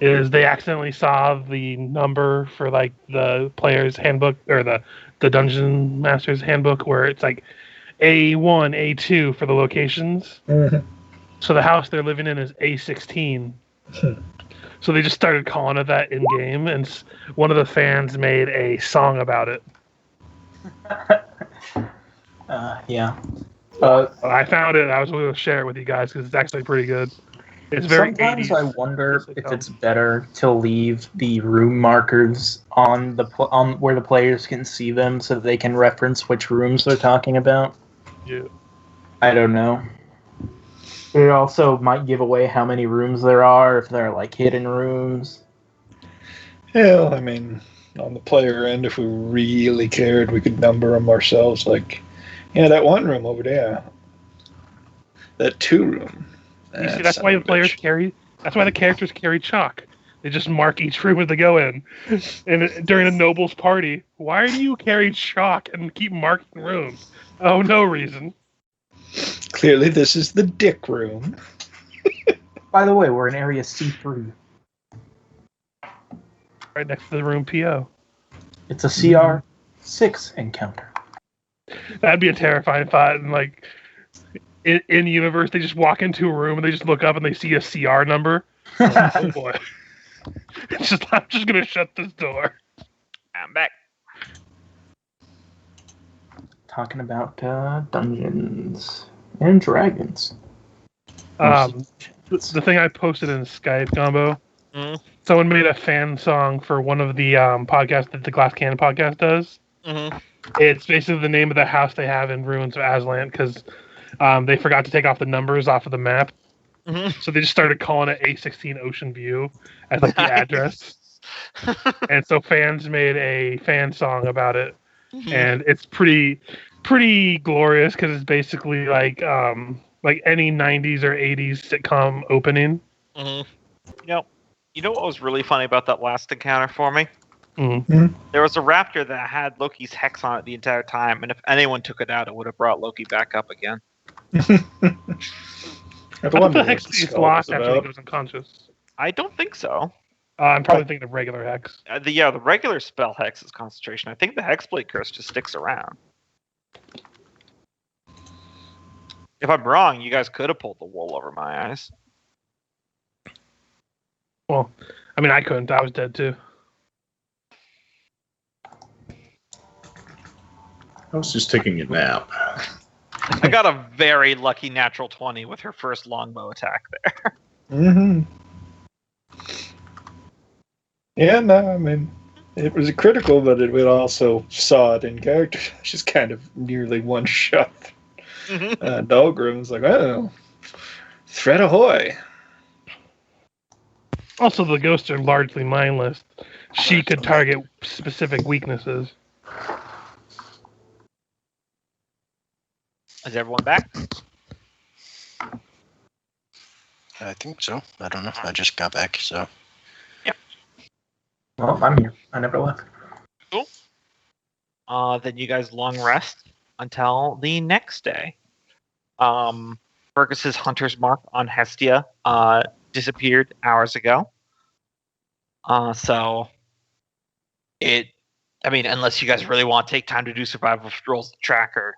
Is they accidentally saw the number for like the player's handbook or the dungeon master's handbook, where it's like A1, A2 for the locations. Mm-hmm. So the house they're living in is A16. So they just started calling it that in game, and one of the fans made a song about it. Yeah. I found it. I was going to share it with you guys because it's actually pretty good. It's very Sometimes 80s. I wonder if it's better to leave the room markers on on where the players can see them, so that they can reference which rooms they're talking about. Yeah. I don't know. It also might give away how many rooms there are if they're like hidden rooms. Yeah, I mean, on the player end, if we really cared, we could number them ourselves. Like, yeah, that one room over there, that 2 room. You see, that's why the players carry. That's why the characters carry chalk. They just mark each room as they go in. And during a noble's party, why do you carry chalk and keep marking rooms? Oh, no reason. Clearly, this is the dick room. By the way, we're in area C3. Right next to the room PO. It's a CR6 encounter. That'd be a terrifying thought. And like in universe, they just walk into a room and they just look up and they see a CR number. Oh boy! I'm just gonna shut this door. I'm back. Talking about Dungeons and Dragons. The thing I posted in Skype, Gombo, someone made a fan song for one of the podcasts that the Glass Cannon podcast does. Mm-hmm. It's basically the name of the house they have in Ruins of Aslan because they forgot to take off the numbers off of the map. Mm-hmm. So they just started calling it A16 Ocean View as like the address. And so fans made a fan song about it. Mm-hmm. And it's pretty glorious because it's basically like any 90s or 80s sitcom opening. Mm-hmm. You know what was really funny about that last encounter for me? Mm-hmm. There was a raptor that had Loki's hex on it the entire time, and if anyone took it out, it would have brought Loki back up again. I thought the hex is lost after he goes unconscious. I don't think so. I'm probably thinking of regular hex. The regular spell hex is concentration. I think the hexblade curse just sticks around. If I'm wrong, you guys could have pulled the wool over my eyes. Well, I mean, I couldn't. I was dead too. I was just taking a nap. I got a very lucky natural 20 with her first longbow attack there. Mm-hmm. Yeah, no, I mean, it was a critical, but we also saw it in character. Just kind of nearly one shot. Mm-hmm. Nolgrim was like, oh, threat ahoy. Also, the ghosts are largely mindless. She could target specific weaknesses. Is everyone back? I think so. I don't know. I just got back, so. Well, I'm here. I never left. Then you guys long rest until the next day. Fergus's hunter's mark on Hestia disappeared hours ago. So unless you guys really want to take time to do survival strolls to track her.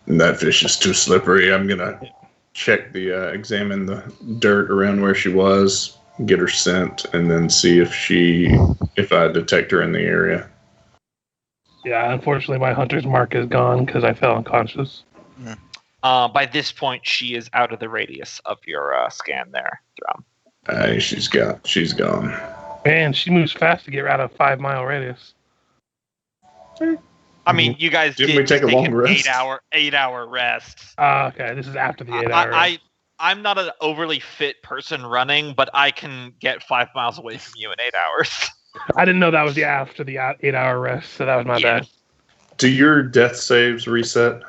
That fish is too slippery. I'm gonna check examine the dirt around where she was, get her scent, and then see if I detect her in the area. Yeah, unfortunately, my hunter's mark is gone because I fell unconscious. By this point, she is out of the radius of your scan there, Thrum. She's gone. Man, she moves fast to get out of a 5-mile radius. I mean, you guys Didn't did we take a long an rest? 8-hour rest. Okay, this is after the 8 hours. I'm not an overly fit person running, but I can get 5 miles away from you in 8 hours. I didn't know that was after the 8-hour rest, so that was my bad. Do your death saves reset?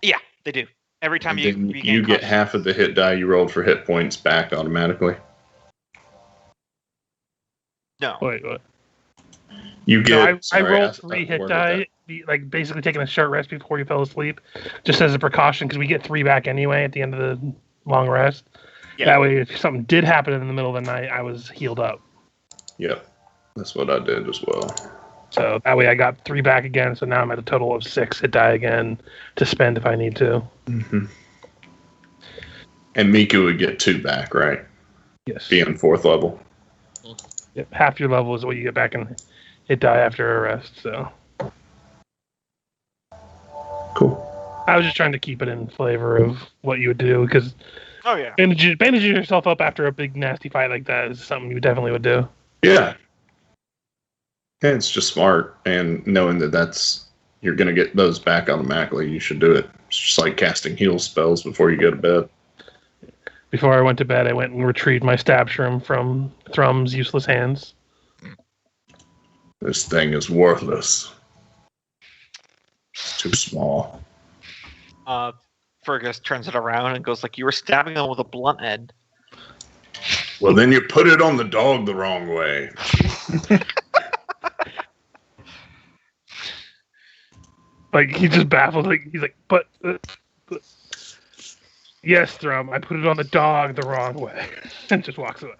Yeah, they do. Every time And you then you get half of the hit die you rolled for hit points back automatically. No. Wait, what? You get. I rolled 3 hit die, like basically taking a short rest before you fell asleep, just as a precaution because we get 3 back anyway at the end of the long rest. Yeah. That way, if something did happen in the middle of the night, I was healed up. Yep, that's what I did as well. So that way, I got 3 back again. So now I'm at a total of 6 hit die again to spend if I need to. Mm-hmm. And Miku would get 2 back, right? Yes. Being 4th level. Yep, half your level is what you get back in hit die after a rest. So. Cool. I was just trying to keep it in flavor of what you would do because bandaging yourself up after a big nasty fight like that is something you definitely would do. Yeah. And it's just smart, and knowing that you're going to get those back automatically, you should do it. It's just like casting heal spells before you go to bed. Before I went to bed, I went and retrieved my stab shroom from Thrum's useless hands. This thing is worthless. It's too small. Fergus turns it around and goes like, "You were stabbing him with a blunt end." Well, then you put it on the dog the wrong way. Like, he's just baffled. Like, he's like, but yes, Thrum, I put it on the dog the wrong way. And just walks away.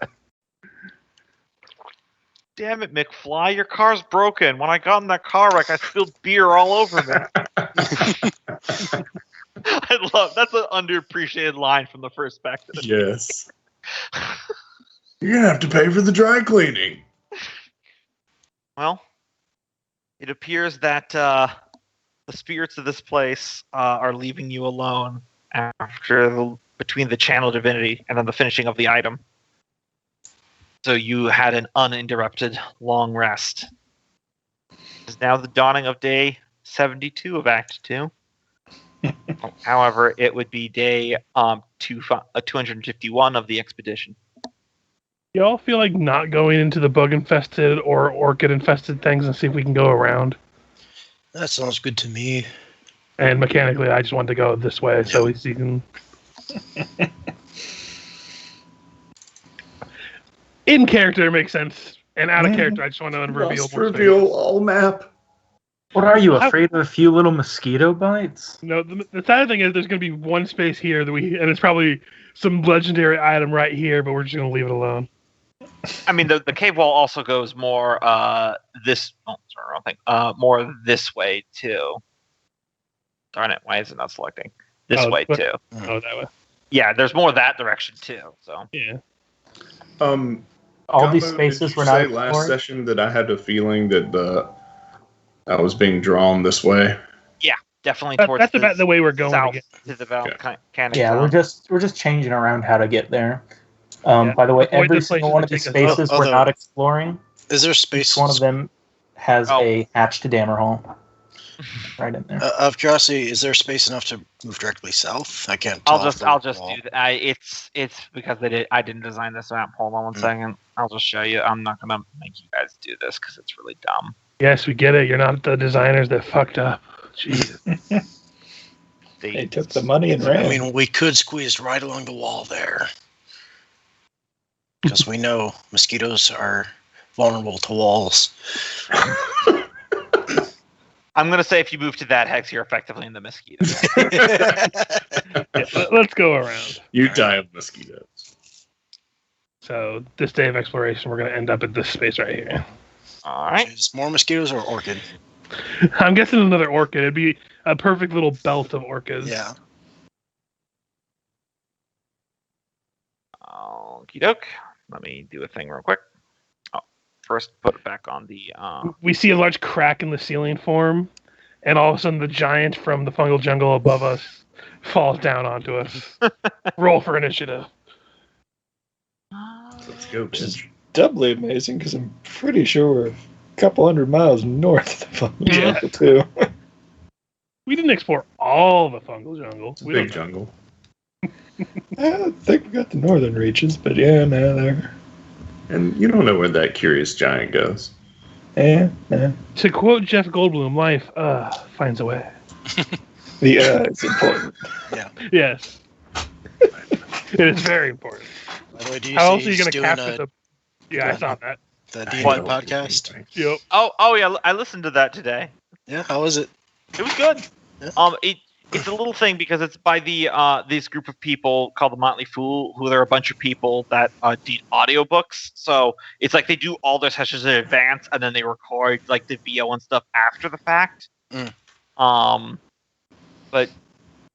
Damn it, McFly, your car's broken. When I got in that car wreck, I spilled beer all over me. That's an underappreciated line from the first Spectre. Yes. You're going to have to pay for the dry cleaning. Well, it appears that the spirits of this place are leaving you alone between the channel divinity and then the finishing of the item. So you had an uninterrupted long rest. It's now the dawning of day 72 of Act 2. However, it would be day 251 of the expedition. Y'all feel like not going into the bug-infested or orchid-infested things and see if we can go around? That sounds good to me. And mechanically, I just want to go this way so you can... In character, it makes sense. And out of character, I just want to reveal more reveal all map. What are you, afraid of a few little mosquito bites? No, the sad thing is there's going to be one space here and it's probably some legendary item right here, but we're just going to leave it alone. I mean, the cave wall also goes more more this way too. Darn it! Why is it not selecting this way too? Oh, that way. Yeah, there's more that direction too. So yeah. All Gombo, these spaces were not explored? Last session that I had a feeling that I was being drawn this way. Yeah, definitely towards. That's about the way we're going. South to the volcanic. Yeah, we're just changing around how to get there. By the way, every single one of these spaces we're not exploring. Is there space? Each one of them has a hatch to Dammerhall. Right in there. Of curiosity, is there space enough to move directly south? I can't tell. I'll just off the do wall. that. It's because I didn't design this map. Hold on one second. I'll just show you. I'm not gonna make you guys do this because it's really dumb. Yes, we get it. You're not the designers that fucked up. Jesus. They took the money and ran. I mean, we could squeeze right along the wall there. Because we know mosquitoes are vulnerable to walls. I'm gonna say if you move to that hex, you're effectively in the mosquito. Yeah, let's go around. You die of mosquitoes. So this day of exploration, we're going to end up at this space right here. All right. Is more mosquitoes or orchid? I'm guessing another orchid. It'd be a perfect little belt of orchids. Yeah. Okie doke. Let me do a thing real quick. Oh, first put it back on the. We see a large crack in the ceiling form, and all of a sudden the giant from the fungal jungle above us falls down onto us. Roll for initiative. Let's go, Which is bitch. doubly amazing because I'm pretty sure we're a couple hundred miles north of the fungal Yeah. jungle, too. We didn't explore all the fungal jungle. It's a We big don't know. jungle. I think we got the northern reaches, but yeah, no, they're. And you don't know where that curious giant goes. Yeah, no. To quote Jeff Goldblum, life finds a way. The is important. Yes. It is very important. By the way, do you How see else are you he's going to doing capture the... Yeah, I saw that. the I D&D know. podcast? Yep. Oh yeah, I listened to that today. Yeah, how is it? It was good. Yeah. It's a little thing because it's by the this group of people called the Motley Fool, who they're a bunch of people that did audiobooks. So it's like they do all their sessions in advance and then they record like the VO and stuff after the fact. But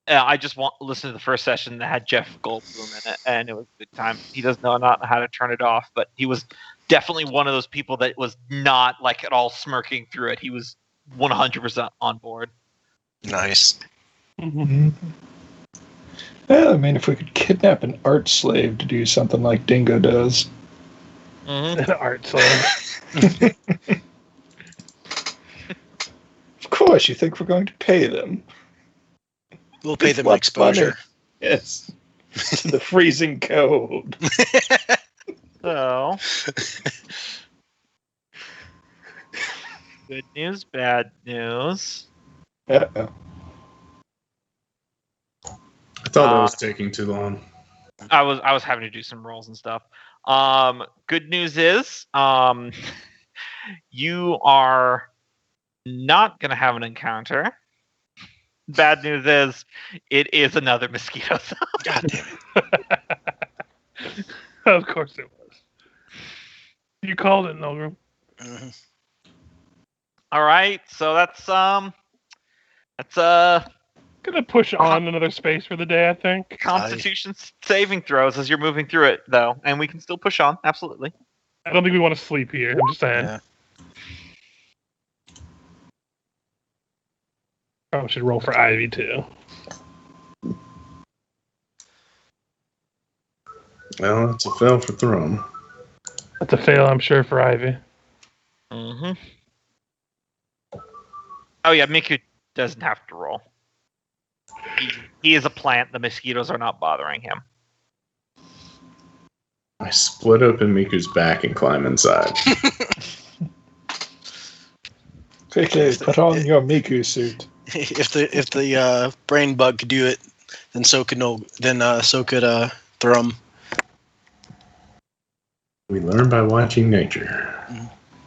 I just listened to the first session that had Jeff Goldblum in it, and it was a good time. He does not how to turn it off, but he was definitely one of those people that was not like at all smirking through it. He was 100% on board. Nice. Mm-hmm. Yeah, I mean, if we could kidnap an art slave to do something like Dingo does. Mm-hmm. An art slave. Of course, you think we're going to pay them. We'll pay them What exposure. money? Yes. To the freezing cold. So, good news, bad news. Uh-oh. I thought that was taking too long. I was having to do some rolls and stuff. Good news is, you are not gonna have an encounter. Bad news is, it is another mosquito zone. God damn it. Of course it was. You called it, Nolgrim. Mm-hmm. All right, so that's Gonna push on another space for the day, I think. Constitution saving throws as you're moving through it, though, and we can still push on. Absolutely. I don't think we want to sleep here. I'm just saying. Yeah. Probably should roll for Ivy too. Well, it's a fail for Thrum. That's a fail, I'm sure, for Ivy. Mm-hmm. Oh yeah, Miku doesn't have to roll. He is a plant. The mosquitoes are not bothering him. I split open Miku's back and climb inside. Quickly, put on your Miku suit. If the brain bug could do it, then so could Thrum. We learn by watching nature.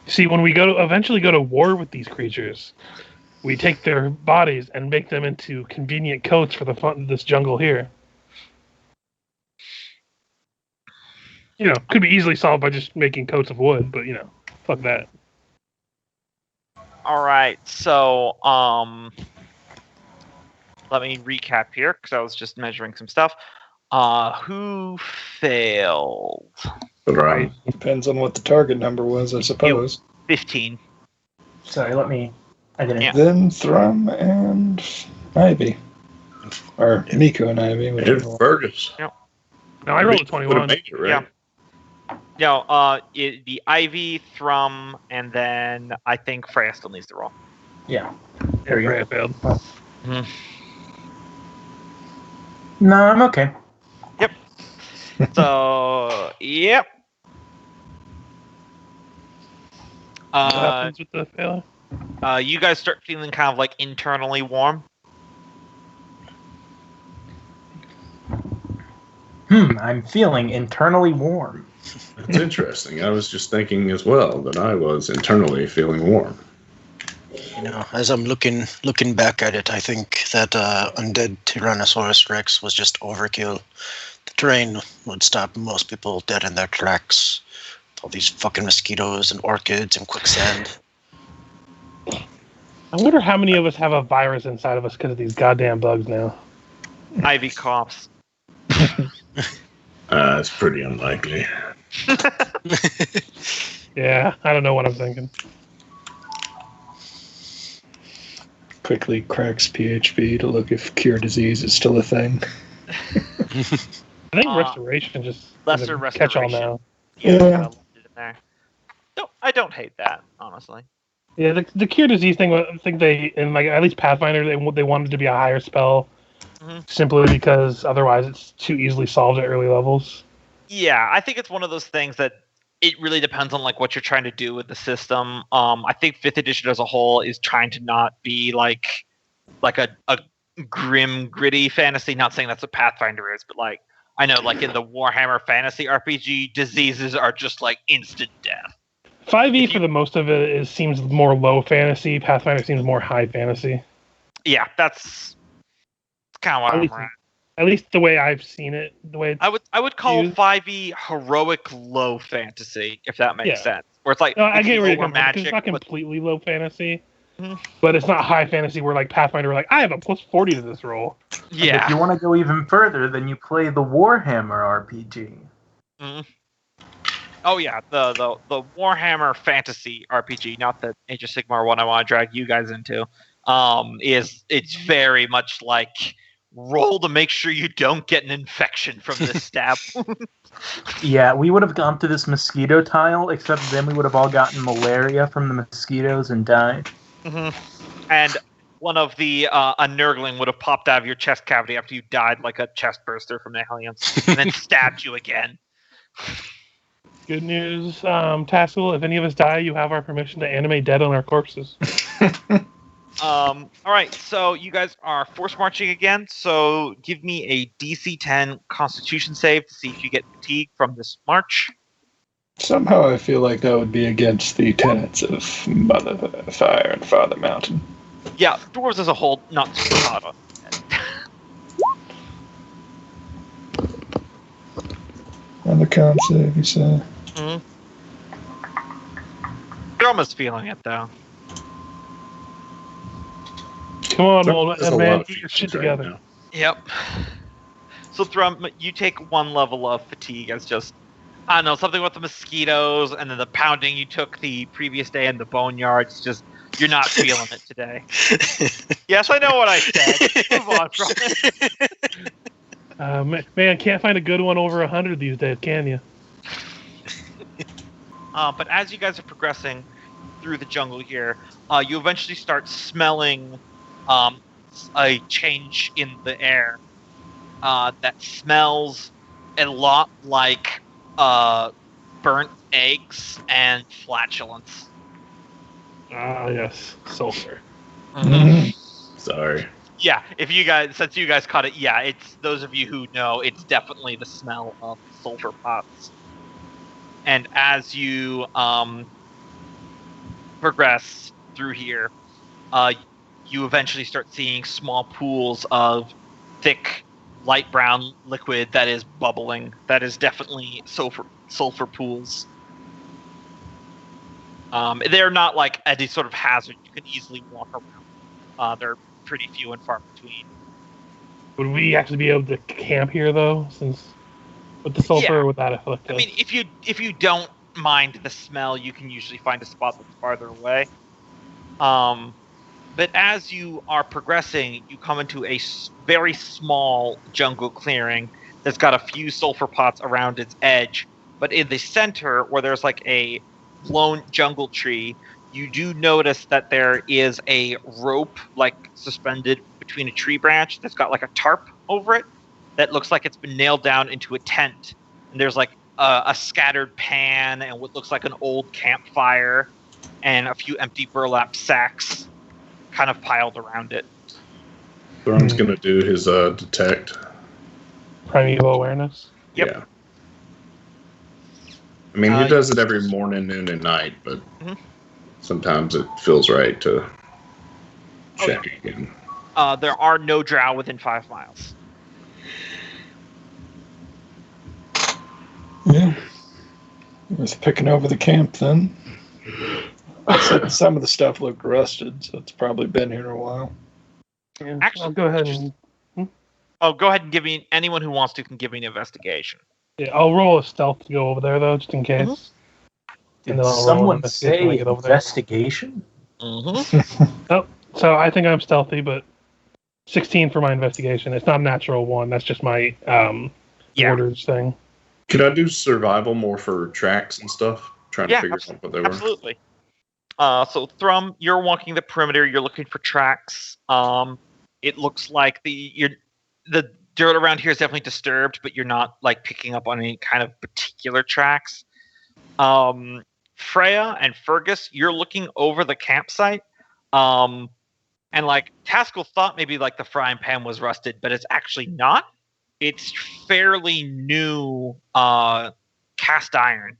See, when we eventually go to war with these creatures, we take their bodies and make them into convenient coats for this jungle here. You know, could be easily solved by just making coats of wood, but fuck that. All right, so let me recap here because I was just measuring some stuff. Who failed? Right. Depends on what the target number was, I suppose. 15. Sorry, I didn't. Yeah. Then Thrum and Ivy. Or Miku and Ivy. And Whatever. Fergis. No, I rolled a Would have 21. made it, right? Yeah. No, the Ivy, Thrum, and then I think Freya still needs to roll. Yeah. There we go. Freya failed. No, I'm okay. So, yep. What happens with the failure? You guys start feeling kind of like internally warm. I'm feeling internally warm. That's interesting. I was just thinking as well that I was internally feeling warm. You know, as I'm looking back at it, I think that undead Tyrannosaurus Rex was just overkill. The terrain would stop most people dead in their tracks. All these fucking mosquitoes and orchids and quicksand. I wonder how many of us have a virus inside of us because of these goddamn bugs now. Ivy coughs. It's pretty unlikely. Yeah, I don't know what I'm thinking. Quickly cracks PHP to look if cure disease is still a thing. I think restoration just lesser catch all restoration. now. Yeah, kind of left it in there. No, I don't hate that, honestly. Yeah, the cure disease thing. I think they, in like at least Pathfinder, they wanted to be a higher spell, simply because otherwise it's too easily solved at early levels. Yeah, I think it's one of those things that it really depends on like what you're trying to do with the system. I think 5th edition as a whole is trying to not be like a grim, gritty fantasy. Not saying that's what Pathfinder is, but like I know, like in the Warhammer Fantasy RPG, diseases are just like instant death. 5e for the most of it seems more low fantasy. Pathfinder seems more high fantasy. Yeah, that's kind of what I'm at. At least the way I've seen it, the way I would call used. 5e heroic low fantasy, if that makes sense. Where it's like No, I it's get where you're lower coming from. 'Cause magic, it's not but completely low fantasy, but it's not high fantasy. Where like Pathfinder, like I have a plus 40 to this roll. And if yeah. you want to go even further, then you play the Warhammer RPG. Oh yeah, the Warhammer Fantasy RPG, not the Age of Sigmar one I want to drag you guys into. It's very much like roll to make sure you don't get an infection from this stab. Yeah, we would have gone to this mosquito tile, except then we would have all gotten malaria from the mosquitoes and died. And one of the a Nurgling would have popped out of your chest cavity after you died like a chest burster from the Hellions, and then stabbed you again. Good news, Taskill. If any of us die, you have our permission to animate dead on our corpses. All right, so you guys are force marching again. So give me a DC 10 Constitution save to see if you get fatigue from this march. Somehow I feel like that would be against the tenets of Mother Fire and Father Mountain. Yeah, dwarves as a whole, not super hot on it. On the con save, you say? You're almost feeling it, though. Come on, There's old a lot man, of get your features shit right together. now. Yep. So, Thrum, you take one level of fatigue as just, I don't know, something with the mosquitoes and then the pounding you took the previous day in the boneyards. Just, you're not feeling it today. Yes, I know what I said. Move on from it. Man, can't find a good one over 100 these days, can you? But as you guys are progressing through the jungle here, you eventually start smelling a change in the air that smells a lot like burnt eggs and flatulence. Ah, yes, sulfur. Sorry. Yeah, since you guys caught it, yeah, it's those of you who know, it's definitely the smell of sulfur pots. And as you progress through here, you eventually start seeing small pools of thick, light brown liquid that is bubbling. That is definitely sulfur pools. They're not like any sort of hazard. You can easily walk around. They're pretty few and far between. Would we actually be able to camp here though, since with the sulfur Yeah. or would that afflict us? I mean, if you don't mind the smell, you can usually find a spot that's farther away. But as you are progressing, you come into a very small jungle clearing that's got a few sulfur pots around its edge. But in the center, where there's like a lone jungle tree, you do notice that there is a rope suspended between a tree branch that's got a tarp over it that looks like it's been nailed down into a tent. And there's a scattered pan and what looks like an old campfire and a few empty burlap sacks kind of piled around it. Thrum's going to do his detect. Primeval awareness? Yep. Yeah. I mean, he does it every morning, noon, and night, but sometimes it feels right to check again. There are no drow within 5 miles. Yeah. He was picking over the camp then. Some of the stuff looked rusted, so it's probably been here a while. Yeah. Actually, I'll go ahead and... go ahead and give me... Anyone who wants to can give me an investigation. Yeah, I'll roll a stealth to go over there, though, just in case. Did someone say investigation? Oh, so I think I'm stealthy, but 16 for my investigation. It's not a natural 1. That's just my orders thing. Could I do survival more for tracks and stuff? Trying to figure out what they were. Absolutely. So Thrum, you're walking the perimeter. You're looking for tracks. It looks like the dirt around here is definitely disturbed, but you're not picking up on any kind of particular tracks. Freya and Fergis, you're looking over the campsite. And Taskill thought maybe the frying pan was rusted, but it's actually not. It's fairly new cast iron.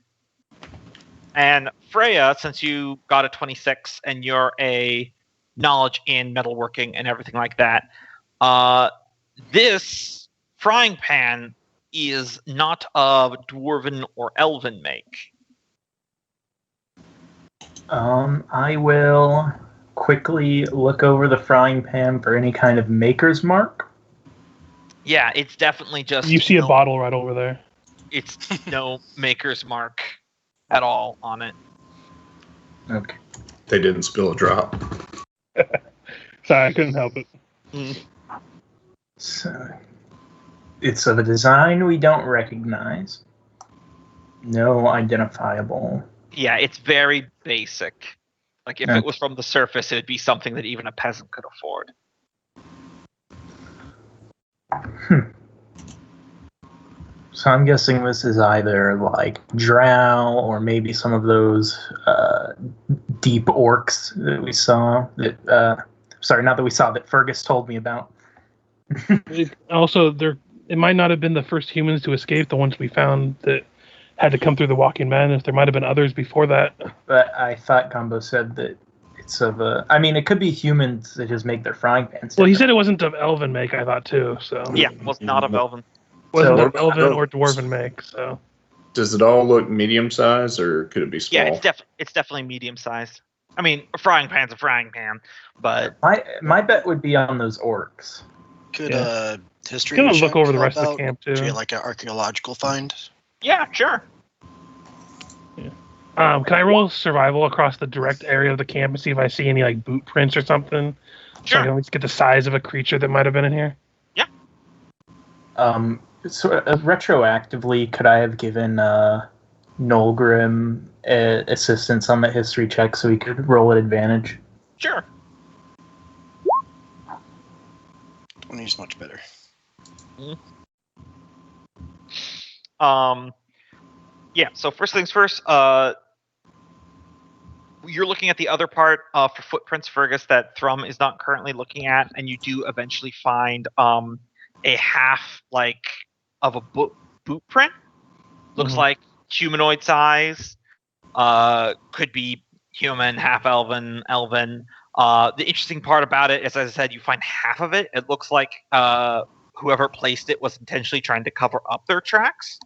And Freya, since you got a 26 and you're a knowledge in metalworking and everything like that, this frying pan is not of dwarven or elven make. I will quickly look over the frying pan for any kind of maker's mark. Yeah, it's definitely just... You see a bottle right over there. It's no maker's mark at all on it. Okay. They didn't spill a drop. Sorry, I couldn't help it. So, it's of a design we don't recognize. No identifiable. Yeah, it's very basic. If it was from the surface, it would be something that even a peasant could afford. So I'm guessing this is either drow or maybe some of those deep orcs that we saw. That Fergus told me about. Also, it might not have been the first humans to escape. The ones we found that had to come through the Walking Madness. There might have been others before that. But I thought Gombo said that it's of a... I mean, it could be humans that just make their frying pans different. Well, he said it wasn't of elven make, I thought, too. So Yeah, it was not of elven. Wasn't of elven or dwarven make, so... Does it all look medium-sized, or could it be small? Yeah, it's definitely medium-sized. I mean, a frying pan's a frying pan, but... My bet would be on those orcs. Could history... Gonna look over the rest of the camp, too. To get an archaeological find? Yeah, sure. Yeah. Can I roll survival across the direct area of the camp and see if I see any boot prints or something? Sure. So I can at least get the size of a creature that might have been in here. Yeah. So retroactively, could I have given Nolgrim assistance on the history check so he could roll at advantage? Sure. 20 is much better. Yeah, so first things first, you're looking at the other part for footprints, Fergus, that Thrum is not currently looking at, and you do eventually find a half of a boot print. Looks like humanoid size. Could be human, half elven. The interesting part about it is, as I said, you find half of it. It looks like whoever placed it was intentionally trying to cover up their tracks.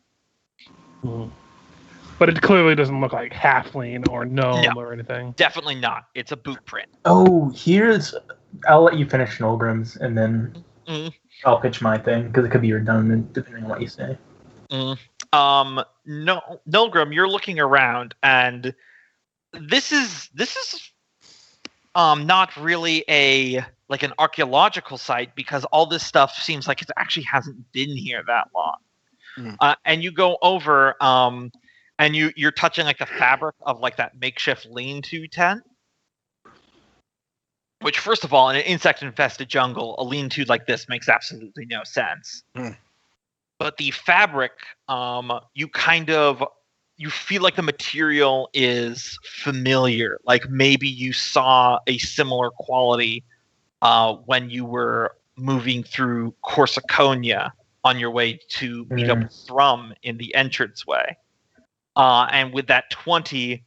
But it clearly doesn't look like halfling or gnome or anything. Definitely not. It's a boot print. Oh, I'll let you finish Nolgrim's, and then I'll pitch my thing, because it could be redundant depending on what you say. Nolgrim, you're looking around, and this is not really an archaeological site, because all this stuff seems like it actually hasn't been here that long. And you go over, and you're touching the fabric of that makeshift lean-to tent, Which, first of all, in an insect-infested jungle, a lean-to like this makes absolutely no sense. But the fabric, you feel like the material is familiar. Like maybe you saw a similar quality when you were moving through Corsiconia on your way to meet up with Thrum in the entranceway. And with that 20,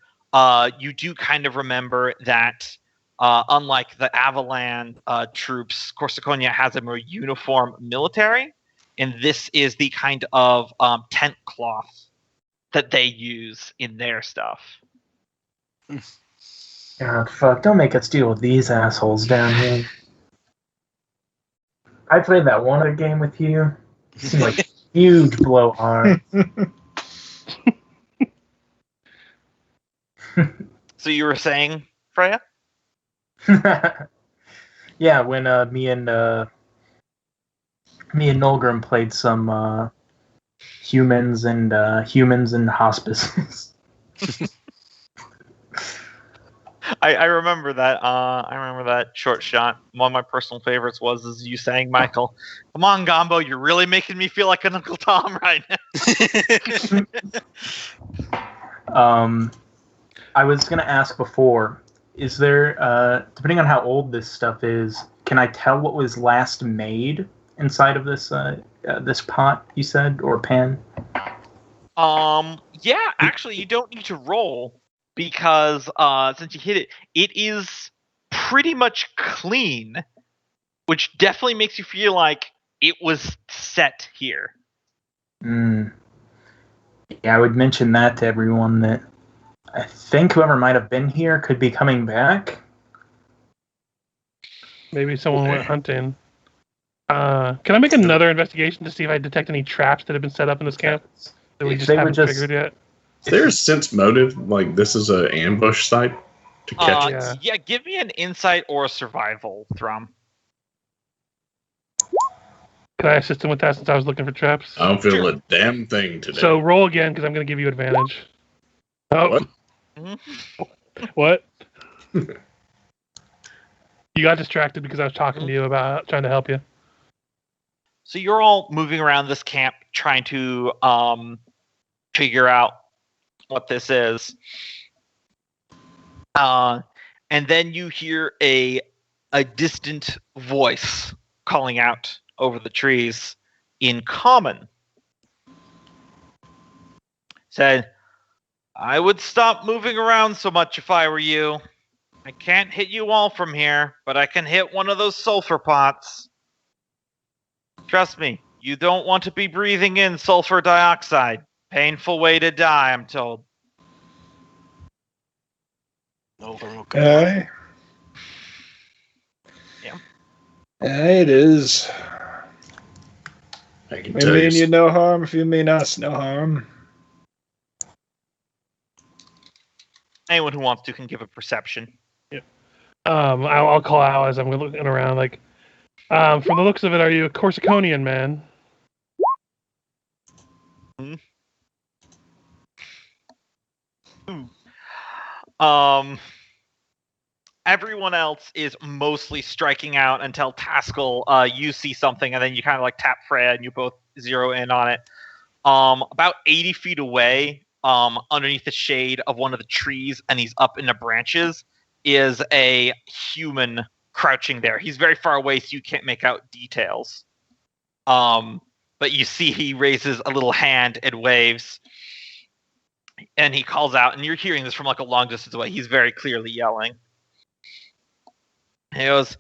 you do kind of remember that unlike the Avalan troops, Corsiconia has a more uniform military, and this is the kind of tent cloth that they use in their stuff. God, fuck, don't make us deal with these assholes down here. I played that one other game with you. It seemed like huge blowhard. So you were saying, Freya? Yeah, when me and Nolgrim played some humans and hospices. I remember that. I remember that short shot. One of my personal favorites was you saying, "Michael, come on, Gombo, you're really making me feel like an Uncle Tom right now." I was gonna ask before. Is there, depending on how old this stuff is, can I tell what was last made inside of this this pot? You said, or pan? Yeah, actually, you don't need to roll because since you hit it, it is pretty much clean, which definitely makes you feel like it was set here. Yeah, I would mention that to everyone that I think whoever might have been here could be coming back. Maybe someone went hunting. Can I make another investigation to see if I detect any traps that have been set up in this camp that we just haven't figured yet? Is there a sense motive, like this is an ambush site to catch it? Yeah, give me an insight or a survival, Thrum. Can I assist him with that since I was looking for traps? I don't feel a damn thing today. So roll again because I'm going to give you advantage. Oh. What? What? You got distracted because I was talking to you about trying to help you. So you're all moving around this camp trying to figure out what this is. And then you hear a distant voice calling out over the trees in common. Said, "I would stop moving around so much if I were you. I can't hit you all from here, but I can hit one of those sulfur pots. Trust me, you don't want to be breathing in sulfur dioxide. Painful way to die, I'm told." Okay. Yeah. It is. I can We tell mean you. you no harm if you mean us no harm. Anyone who wants to can give a perception. I'll call out as I'm looking around. Like, from the looks of it, are you a Corsiconian man? Everyone else is mostly striking out until Taskill, you see something, and then you kind of like tap Freya, and you both zero in on it. About 80 feet away, underneath the shade of one of the trees, and he's up in the branches, is a human crouching there. He's very far away, so you can't make out details. But you see he raises a little hand and waves, and he calls out, and you're hearing this from like a long distance away. He's very clearly yelling. He goes,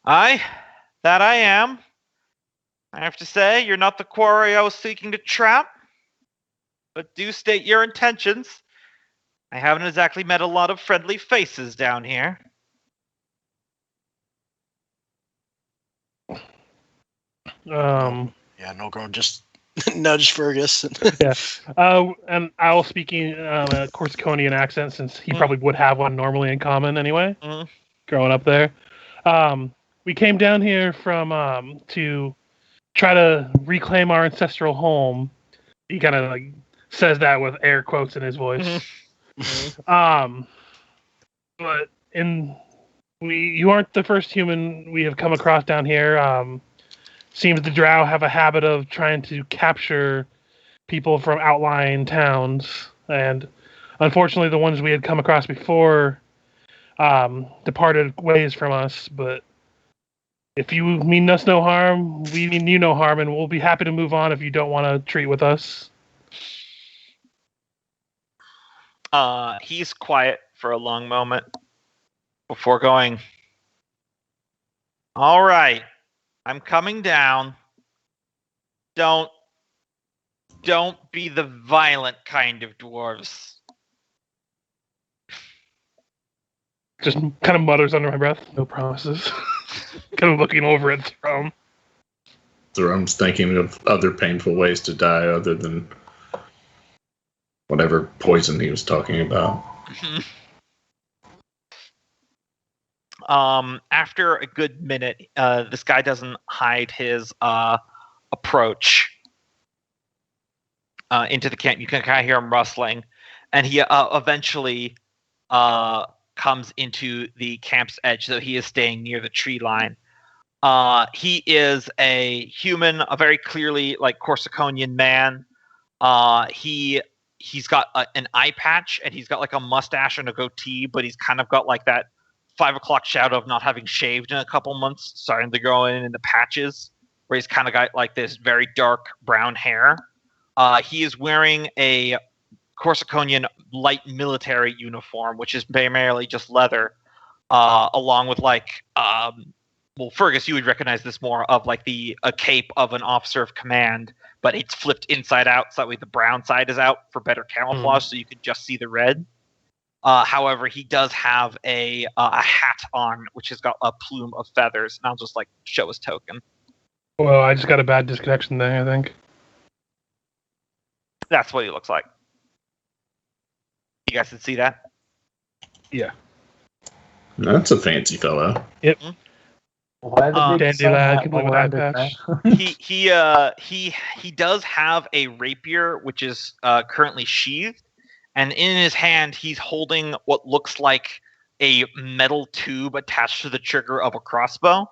"Aye, that I am. I have to say, you're not the quarry I was seeking to trap, but do state your intentions. I haven't exactly met a lot of friendly faces down here." Yeah, no girl, just nudge Fergus. And I'll speaking a Corsiconian accent since he probably would have one normally in common anyway, growing up there. We came down here from to try to reclaim our ancestral home. He kind of like says that with air quotes in his voice. But You aren't the first human we have come across down here. Seems the drow have a habit of trying to capture people from outlying towns, and unfortunately the ones we had come across before departed ways from us. But if you mean us no harm, we mean you no harm, and we'll be happy to move on if you don't want to treat with us. He's quiet for a long moment before going, all right, I'm coming down. Don't be the violent kind of dwarves. Just kind of mutters under my breath, no promises. Kind of looking over at Thrum. Thrum's thinking of other painful ways to die other than whatever poison he was talking about. After a good minute, this guy doesn't hide his approach into the camp. You can kind of hear him rustling, and he eventually comes into the camp's edge, so he is staying near the tree line. He is a human, a very clearly like Corsiconian man. He's got an eye patch, and he's got like a mustache and a goatee, but he's kind of got like that 5 o'clock shadow of not having shaved in a couple months, starting to grow in the patches, where he's kind of got like this very dark brown hair. He is wearing a Corsiconian light military uniform, which is primarily just leather, along with like, Fergis, you would recognize this more of like a cape of an officer of command, but it's flipped inside out, so that way the brown side is out for better camouflage, so you can just see the red. However, he does have a hat on, which has got a plume of feathers, and I'll just like show his token. Well, I just got a bad disconnection there, I think. That's what he looks like. You guys can see that? Yeah. That's a fancy fellow. Yep. Why the big Dandy sun lad, hat can move while an eye under patch. that? He does have a rapier, which is currently sheathed, and in his hand he's holding what looks like a metal tube attached to the trigger of a crossbow.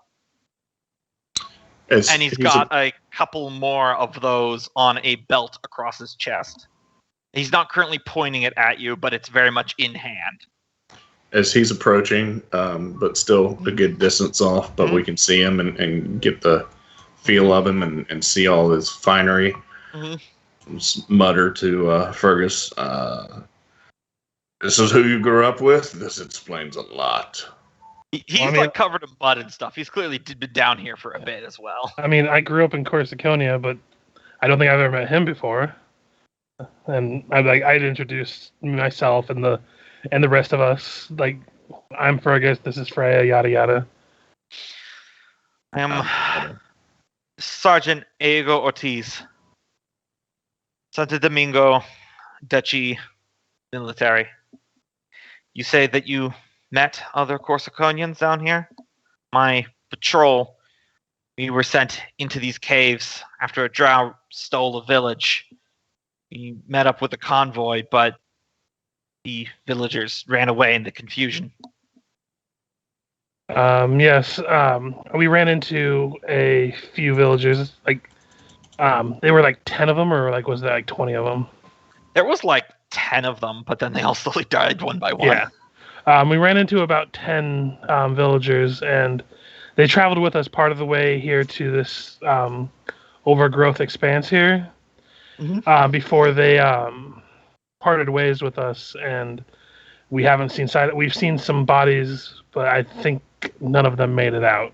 And he's got a couple more of those on a belt across his chest. He's not currently pointing it at you, but it's very much in hand. As he's approaching, but still a good distance off, but we can see him and get the feel of him and see all his finery. Just mutter to Fergus, this is who you grew up with? This explains a lot. He's like covered in mud and stuff. He's clearly been down here for a bit as well. I mean, I grew up in Corsiconia, but I don't think I've ever met him before. And I'd introduce myself and the rest of us. Like, I'm Fergus, this is Freya, yada yada. I am Sergeant Diego Ortiz, Santo Domingo Duchy military. You say that you met other Corsiconians down here? My patrol, we were sent into these caves after a drow stole a village. We met up with a convoy, but the villagers ran away in the confusion. Yes, we ran into a few villagers. Like, they were like 10 of them, or like was there like 20 of them? There was like 10 of them, but then they all slowly died one by one. Yeah. We ran into about 10 villagers, and they traveled with us part of the way here to this overgrowth expanse here before they parted ways with us, and we haven't seen sight. We've seen some bodies, but I think none of them made it out.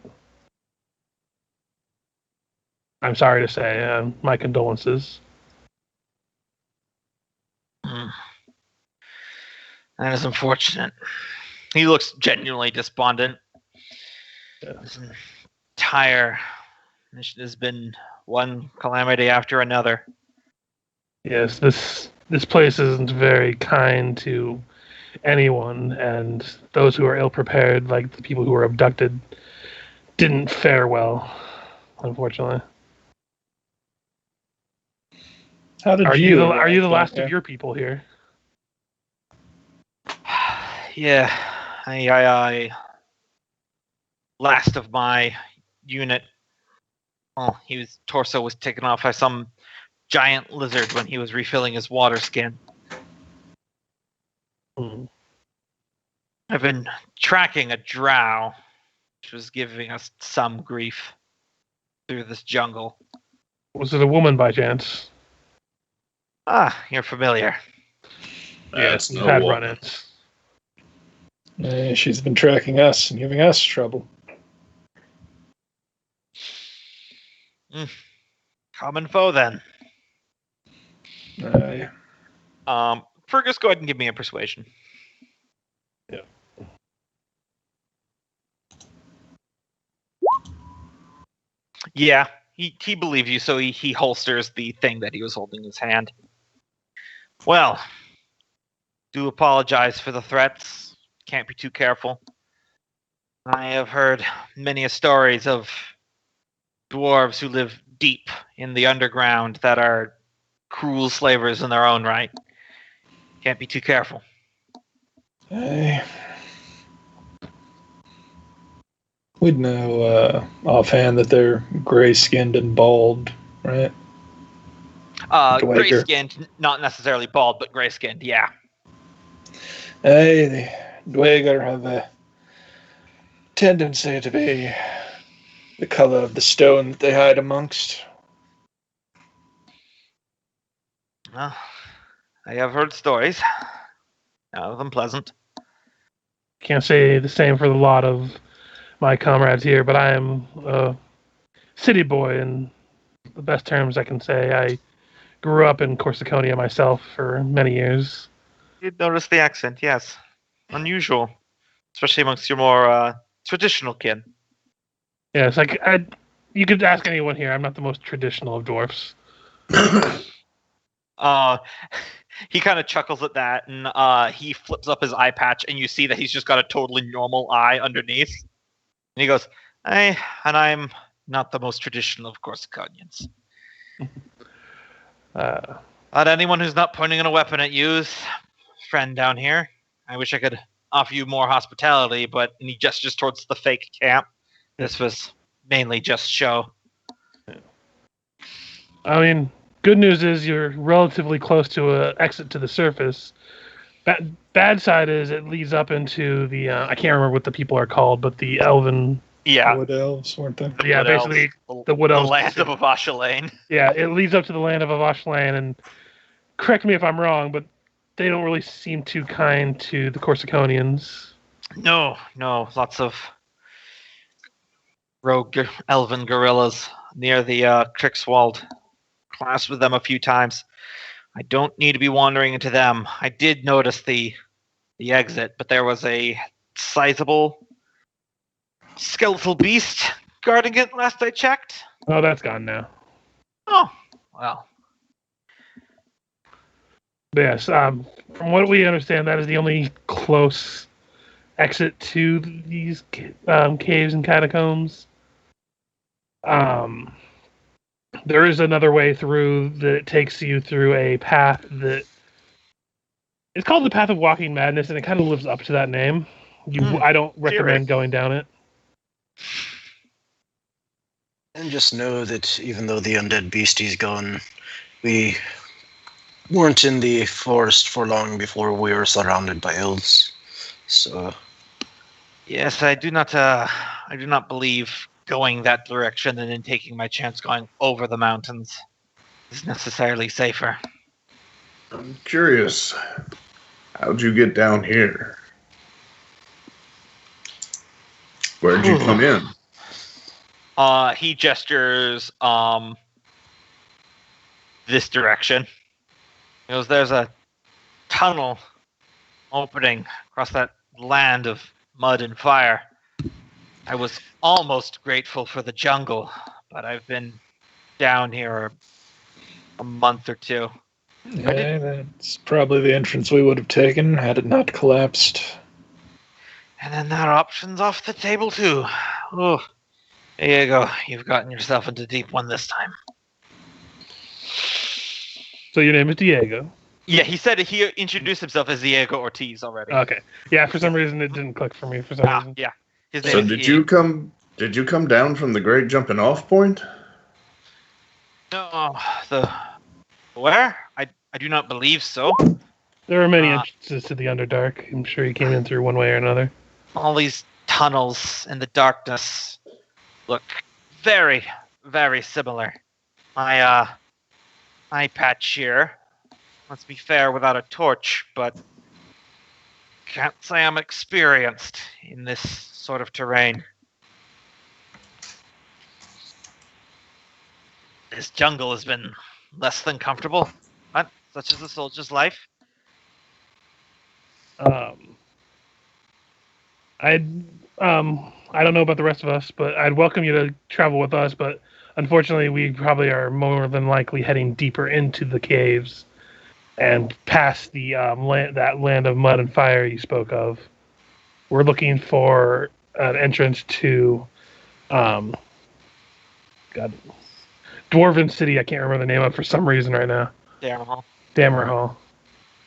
I'm sorry to say, my condolences. That is unfortunate. He looks genuinely despondent. Yeah. This entire mission has been one calamity after another. Yes, this place isn't very kind to anyone, and those who are ill prepared, like the people who were abducted, didn't fare well, unfortunately. How did Are you the arrive last there? of your people here? Yeah, I last of my unit. Well, his torso was taken off by some giant lizard when he was refilling his water skin. I've been tracking a drow, which was giving us some grief through this jungle. Was it a woman by chance? Ah, you're familiar. Yes, no we've had woman. run-ins. She's been tracking us and giving us trouble. Common foe, then. Yeah. Fergus, go ahead and give me a persuasion. Yeah. Yeah, he believes you, so he holsters the thing that he was holding in his hand. Well, do apologize for the threats. Can't be too careful. I have heard many stories of dwarves who live deep in the underground that are cruel slavers in their own right. Can't be too careful. We'd know offhand that they're gray-skinned and bald, right? Dweger. Gray-skinned, not necessarily bald, but gray-skinned, yeah. The Dweger have a tendency to be the color of the stone that they hide amongst. Well, I have heard stories. None of them pleasant. Can't say the same for a lot of my comrades here, but I am a city boy in the best terms I can say. I grew up in Corsiconia myself for many years. You'd notice the accent, yes. Unusual. Especially amongst your more traditional kin. Yes, you could ask anyone here. I'm not the most traditional of dwarfs. He kind of chuckles at that, and he flips up his eye patch, and you see that he's just got a totally normal eye underneath. And he goes, I'm not the most traditional of Corsicanians. But anyone who's not pointing a weapon at you is a friend down here. I wish I could offer you more hospitality, but and he gestures towards the fake camp. This was mainly just show. I mean, good news is you're relatively close to an exit to the surface. Bad side is it leads up into the I can't remember what the people are called, but the elven. Yeah. Wood elves, weren't they? Yeah, Wood elves. basically the wood elves. The land of Avashalane. Yeah, it leads up to the land of Avashalane, and correct me if I'm wrong, but they don't really seem too kind to the Corsiconians. No, lots of rogue elven guerrillas near the Crixwald. Classed with them a few times. I don't need to be wandering into them. I did notice the exit, but there was a sizable skeletal beast guarding it last I checked. Oh, that's gone now. Oh, well. But yes, from what we understand, that is the only close exit to these caves and catacombs. There is another way through that takes you through a path that it's called the Path of Walking Madness, and it kind of lives up to that name. I don't recommend going down it. And just know that even though the undead beastie's gone, we weren't in the forest for long before we were surrounded by elves. So Yes, I do not believe going that direction and then taking my chance going over the mountains is necessarily safer. I'm curious. How'd you get down here? Where'd you come in? He gestures this direction. He goes, there's a tunnel opening across that land of mud and fire. I was almost grateful for the jungle, but I've been down here a month or two. Yeah, that's probably the entrance we would have taken had it not collapsed. And then that option's off the table too. Oh, there you go. You've gotten yourself into a deep one this time. So your name is Diego. Yeah, he said he introduced himself as Diego Ortiz already. Okay. Yeah, for some reason it didn't click for me for some reason. Yeah. His So name is did you come down from the great jumping off point? No, where? I do not believe so. There are many entrances to the Underdark. I'm sure you came in through one way or another. All these tunnels in the darkness look very, very similar. My eye patch here, let's be fair, without a torch, but can't say I'm experienced in this sort of terrain. This jungle has been less than comfortable, but such is the soldier's life. I don't know about the rest of us, but I'd welcome you to travel with us. But unfortunately, we probably are more than likely heading deeper into the caves and past the that land of mud and fire you spoke of. We're looking for an entrance to, Dwarven City. I can't remember the name of it for some reason right now. Dammerhall.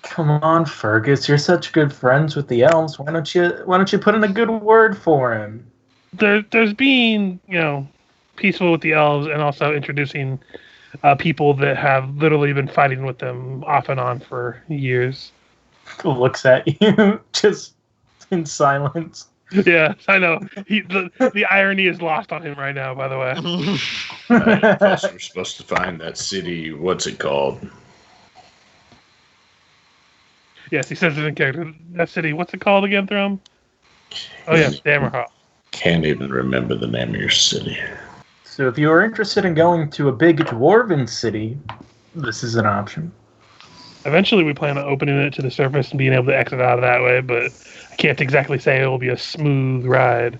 Come on, Fergus. You're such good friends with the elves. Why don't you put in a good word for him? There's being, peaceful with the elves and also introducing people that have literally been fighting with them off and on for years. Looks at you just in silence. Yeah, I know. The irony is lost on him right now, by the way. Plus, we're supposed to find that city. What's it called? Yes, he says it in character. That city, what's it called again, Thrum? Oh, yeah, Dammerhall. Can't even remember the name of your city. So if you are interested in going to a big dwarven city, this is an option. Eventually, we plan on opening it to the surface and being able to exit out of that way, but I can't exactly say it will be a smooth ride.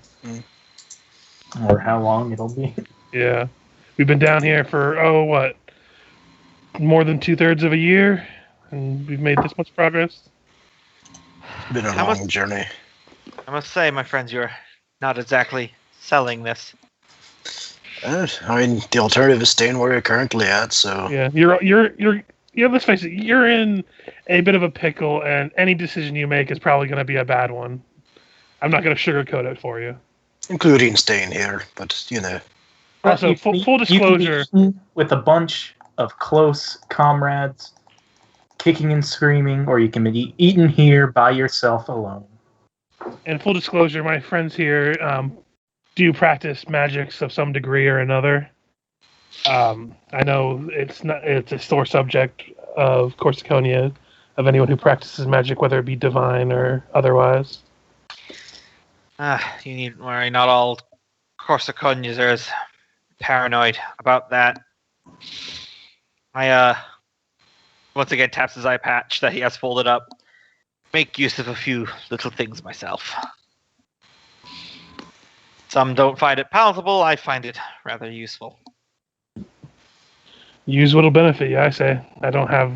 Or how long it'll be. Yeah. We've been down here for, more than 2/3 of a year, and we've made this much progress. It's been a long journey. I must say, my friends, you're not exactly selling this. The alternative is staying where you're currently at, so... Yeah, let's face it, you're in a bit of a pickle, and any decision you make is probably going to be a bad one. I'm not going to sugarcoat it for you. Including staying here, but, Also, full disclosure... You can be with a bunch of close comrades, kicking and screaming, or you can be eaten here by yourself alone. And full disclosure, my friends here do practice magics of some degree or another. I know it's a sore subject of Corsiconia, of anyone who practices magic, whether it be divine or otherwise. You need worry. Not all Corsiconians are as paranoid about that. I once again taps his eye patch that he has folded up. Make use of a few little things myself. Some don't find it palatable. I find it rather useful. Use what'll benefit you, I say. I don't have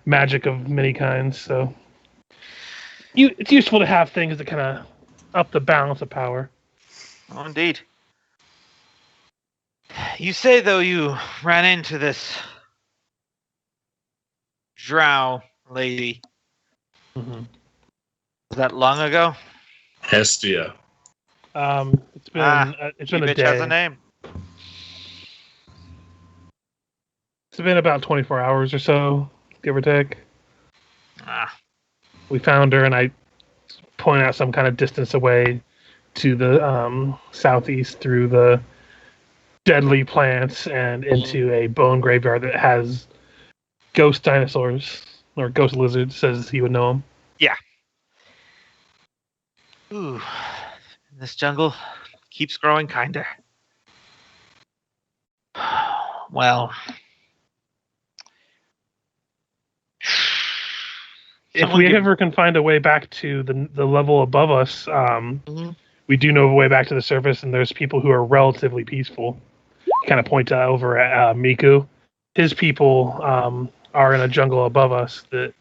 magic of many kinds, so it's useful to have things that kind of up the balance of power. Oh, indeed. You say, though, you ran into this drow lady. Mm-hmm. Was that long ago? Hestia. It's been a bitch day. Has a name. It's been about 24 hours or so, give or take. We found her, and I point out some kind of distance away to the southeast through the deadly plants and into a bone graveyard that has ghost dinosaurs, or ghost lizards, says he would know them. Yeah. Ooh. This jungle keeps growing kinder. Well... If we ever can find a way back to the level above us, we do know a way back to the surface, and there's people who are relatively peaceful. Kind of point over at Miku. His people are in a jungle above us that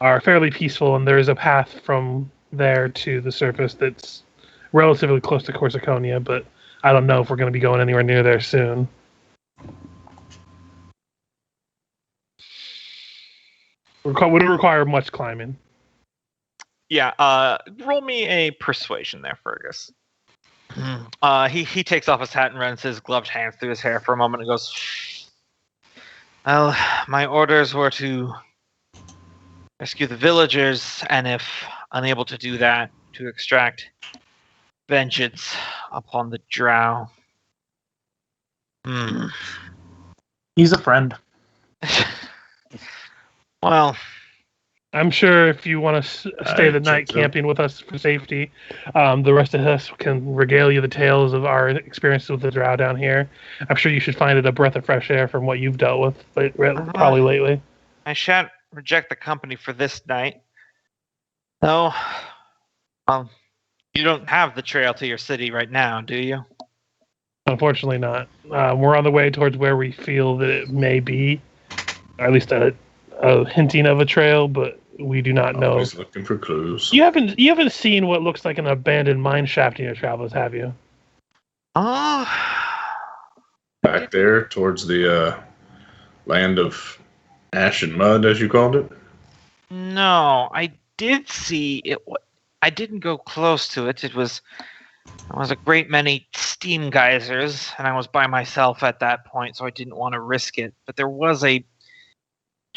are fairly peaceful, and there is a path from there to the surface that's relatively close to Corsiconia, but I don't know if we're going to be going anywhere near there soon. Would require much climbing. Yeah, roll me a persuasion there, Fergus. He takes off his hat and runs his gloved hands through his hair for a moment and goes, "Well, my orders were to rescue the villagers, and if unable to do that, to extract vengeance upon the Drow." He's a friend. Well, I'm sure if you want to stay the night camping with us for safety, the rest of us can regale you the tales of our experiences with the Drow down here. I'm sure you should find it a breath of fresh air from what you've dealt with probably lately. I shan't reject the company for this night. No. You don't have the trail to your city right now, do you? Unfortunately not. We're on the way towards where we feel that it may be, or at least a hinting of a trail, but we do not know. Always looking for clues. You haven't seen what looks like an abandoned mine shaft in your travels, have you? Back there towards the land of ash and mud, as you called it? No, I did see it. I didn't go close to it. There was a great many steam geysers, and I was by myself at that point, so I didn't want to risk it. But it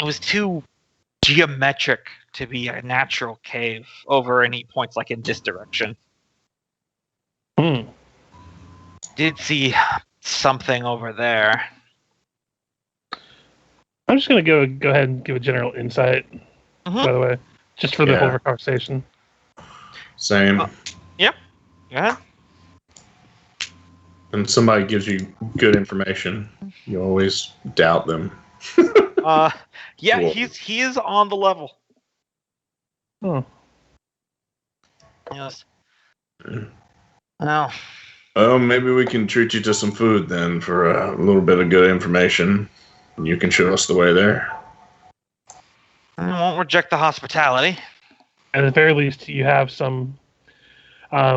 was too geometric to be a natural cave over any points like in this direction. Did see something over there. I'm just gonna go ahead and give a general insight. By the way, just for the whole conversation. Same. Yep. Yeah. When somebody gives you good information, you always doubt them. Yeah, Cool. he is on the level. Yes. Well, Oh, maybe we can treat you to some food then for a little bit of good information. You can show us the way there. I won't reject the hospitality. At the very least, you have some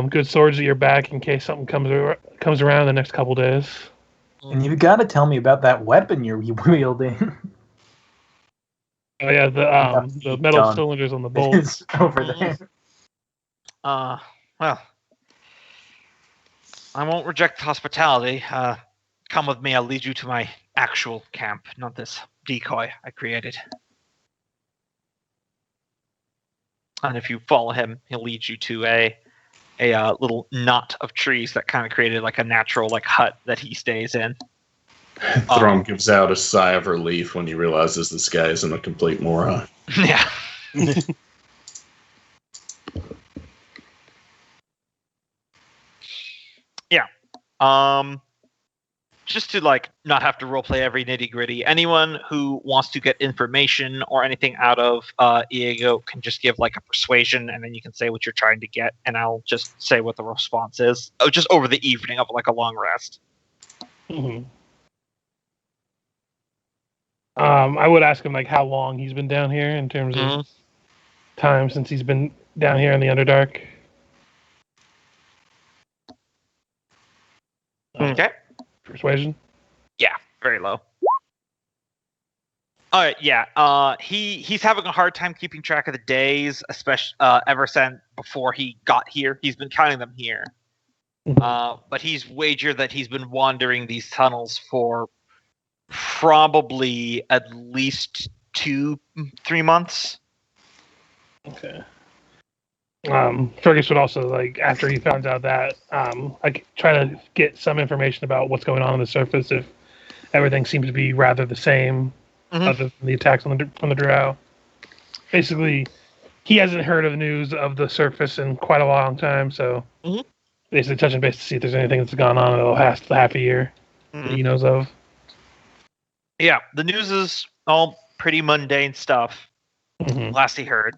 good swords at your back in case something comes around in the next couple days. And you got to tell me about that weapon you're wielding. Oh yeah, the metal cylinders on the bolts. It's over there. Well, I won't reject hospitality. Come with me. I'll lead you to my actual camp, not this decoy I created. And if you follow him, he'll lead you to a little knot of trees that kind of created like a natural like hut that he stays in. Thrum gives out a sigh of relief when he realizes this guy isn't a complete moron. Yeah. Yeah. Just to like not have to roleplay every nitty gritty. Anyone who wants to get information or anything out of Iago can just give like a persuasion, and then you can say what you're trying to get, and I'll just say what the response is. Oh, just over the evening of like a long rest. Mm-hmm. I would ask him like how long he's been down here in terms of time since he's been down here in the Underdark. Okay. Persuasion? Yeah, very low. All right, yeah. He's having a hard time keeping track of the days, especially ever since before he got here. He's been counting them here. But he's wagered that he's been wandering these tunnels for probably at least 2-3 months. Okay. Fergis would also, like, after he found out that, like, try to get some information about what's going on the surface if everything seems to be rather the same other than the attacks from the Drow. Basically, he hasn't heard of news of the surface in quite a long time, so basically touching base to see if there's anything that's gone on in the last half a year that he knows of. Yeah, the news is all pretty mundane stuff. Last he heard.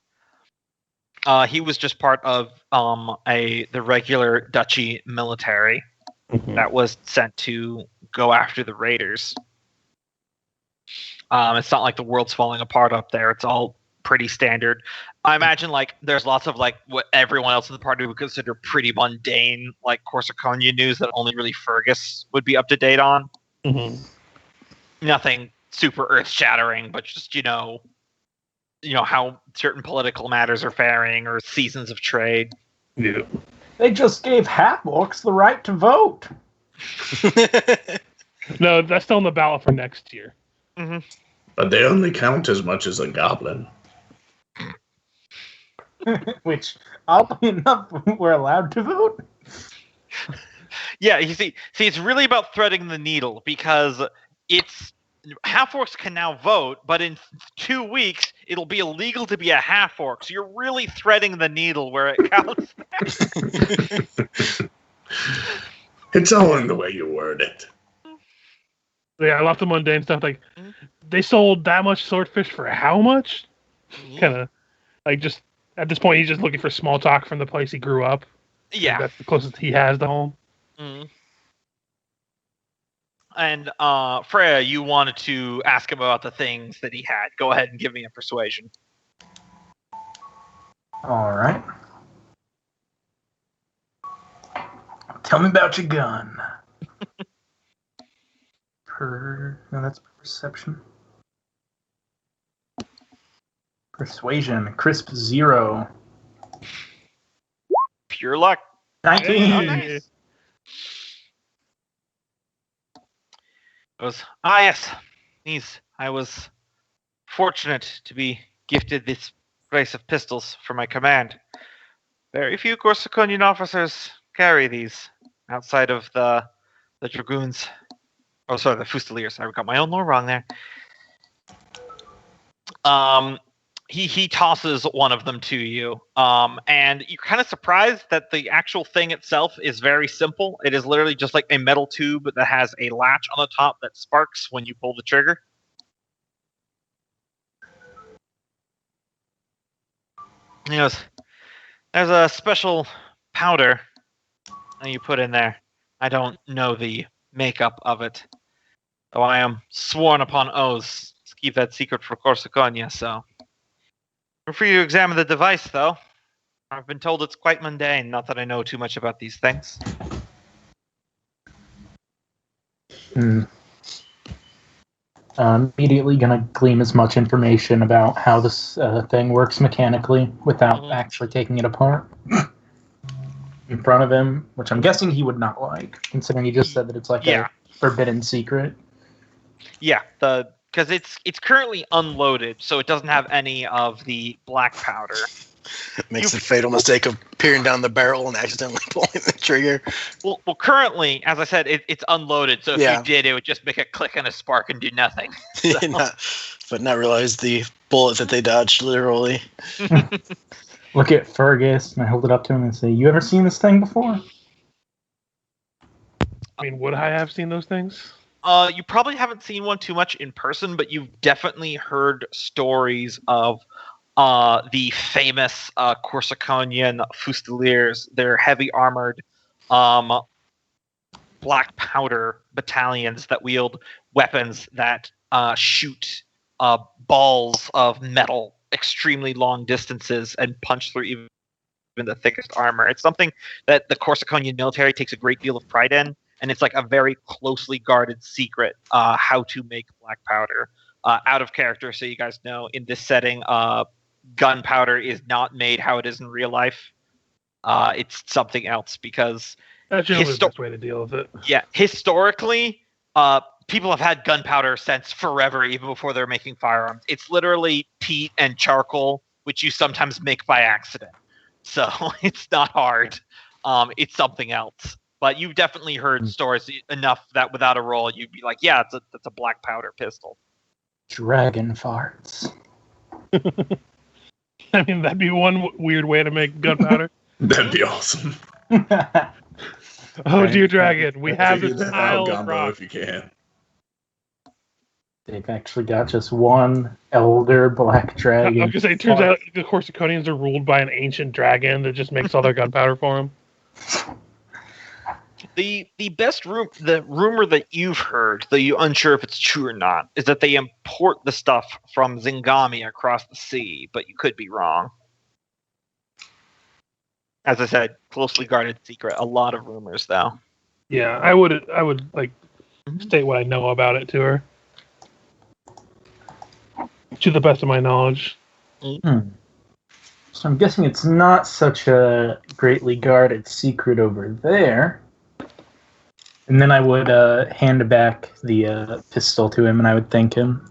He was just part of the regular duchy military that was sent to go after the raiders. It's not like the world's falling apart up there. It's all pretty standard. I imagine like there's lots of like what everyone else in the party would consider pretty mundane, like Corsiconia news that only really Fergis would be up to date on. Nothing super earth-shattering, but just you know how certain political matters are faring or seasons of trade. Yeah. They just gave half-orcs the right to vote. No, that's still on the ballot for next year. Mm-hmm. But they only count as much as a goblin. Which, oddly enough, we're allowed to vote. Yeah, you see, it's really about threading the needle because it's half-orcs can now vote, but in 2 weeks it'll be illegal to be a half-orc. So you're really threading the needle where it counts. It's all in the way you word it. Yeah, I love the mundane stuff. Like, they sold that much swordfish for how much? Kind of, like, just at this point, he's just looking for small talk from the place he grew up. Yeah, That's the closest he has to home. Mm. And Freya, you wanted to ask him about the things that he had. Go ahead and give me a persuasion. All right. Tell me about your gun. No, that's perception. Persuasion, crisp 0. Pure luck. 19. Oh, nice. Yes. I was fortunate to be gifted this brace of pistols for my command. Very few Corsiconian officers carry these outside of the dragoons. Oh, sorry, the Fusiliers. I got my own lore wrong there. He tosses one of them to you, and you're kind of surprised that the actual thing itself is very simple. It is literally just like a metal tube that has a latch on the top that sparks when you pull the trigger. He goes, there's a special powder that you put in there. I don't know the makeup of it, though I am sworn upon oaths to keep that secret for Corsiconia, so... Feel free to examine the device, though. I've been told it's quite mundane, not that I know too much about these things. Immediately gonna glean as much information about how this thing works mechanically without actually taking it apart in front of him, which I'm guessing he would not like, considering he just said that it's like a forbidden secret. Yeah, because it's currently unloaded, so it doesn't have any of the black powder. Makes the fatal mistake of peering down the barrel and accidentally pulling the trigger. Well, currently, as I said, it's unloaded, so if you did, it would just make a click and a spark and do nothing. So. But not realize the bullet that they dodged, literally. Look at Fergis, and I hold it up to him and say, you ever seen this thing before? I mean, would I have seen those things? You probably haven't seen one too much in person, but you've definitely heard stories of the famous Corsiconian Fusiliers. They're heavy armored black powder battalions that wield weapons that shoot balls of metal extremely long distances and punch through even the thickest armor. It's something that the Corsiconian military takes a great deal of pride in. And it's like a very closely guarded secret how to make black powder. Out of character, so you guys know, in this setting, gunpowder is not made how it is in real life. It's something else because... That's generally the best way to deal with it. Yeah, historically, people have had gunpowder since forever, even before they're making firearms. It's literally peat and charcoal, which you sometimes make by accident. So it's not hard. It's something else. But you've definitely heard stories enough that without a roll, you'd be like, yeah, it's a black powder pistol. Dragon farts. I mean, that'd be one weird way to make gunpowder. That'd be awesome. Oh, dear dragon, we have Figure this that pile out, of Gombo, rocks. if you can. They've actually got just one elder black dragon. I was going to say, it turns out the Corsiconians are ruled by an ancient dragon that just makes all their gunpowder for them. The best the rumor that you've heard, though you're unsure if it's true or not, is that they import the stuff from Zingami across the sea, but you could be wrong. As I said, closely guarded secret. A lot of rumors, though. Yeah, I would like state what I know about it to her, to the best of my knowledge. So I'm guessing it's not such a greatly guarded secret over there. And then I would hand back the pistol to him, and I would thank him.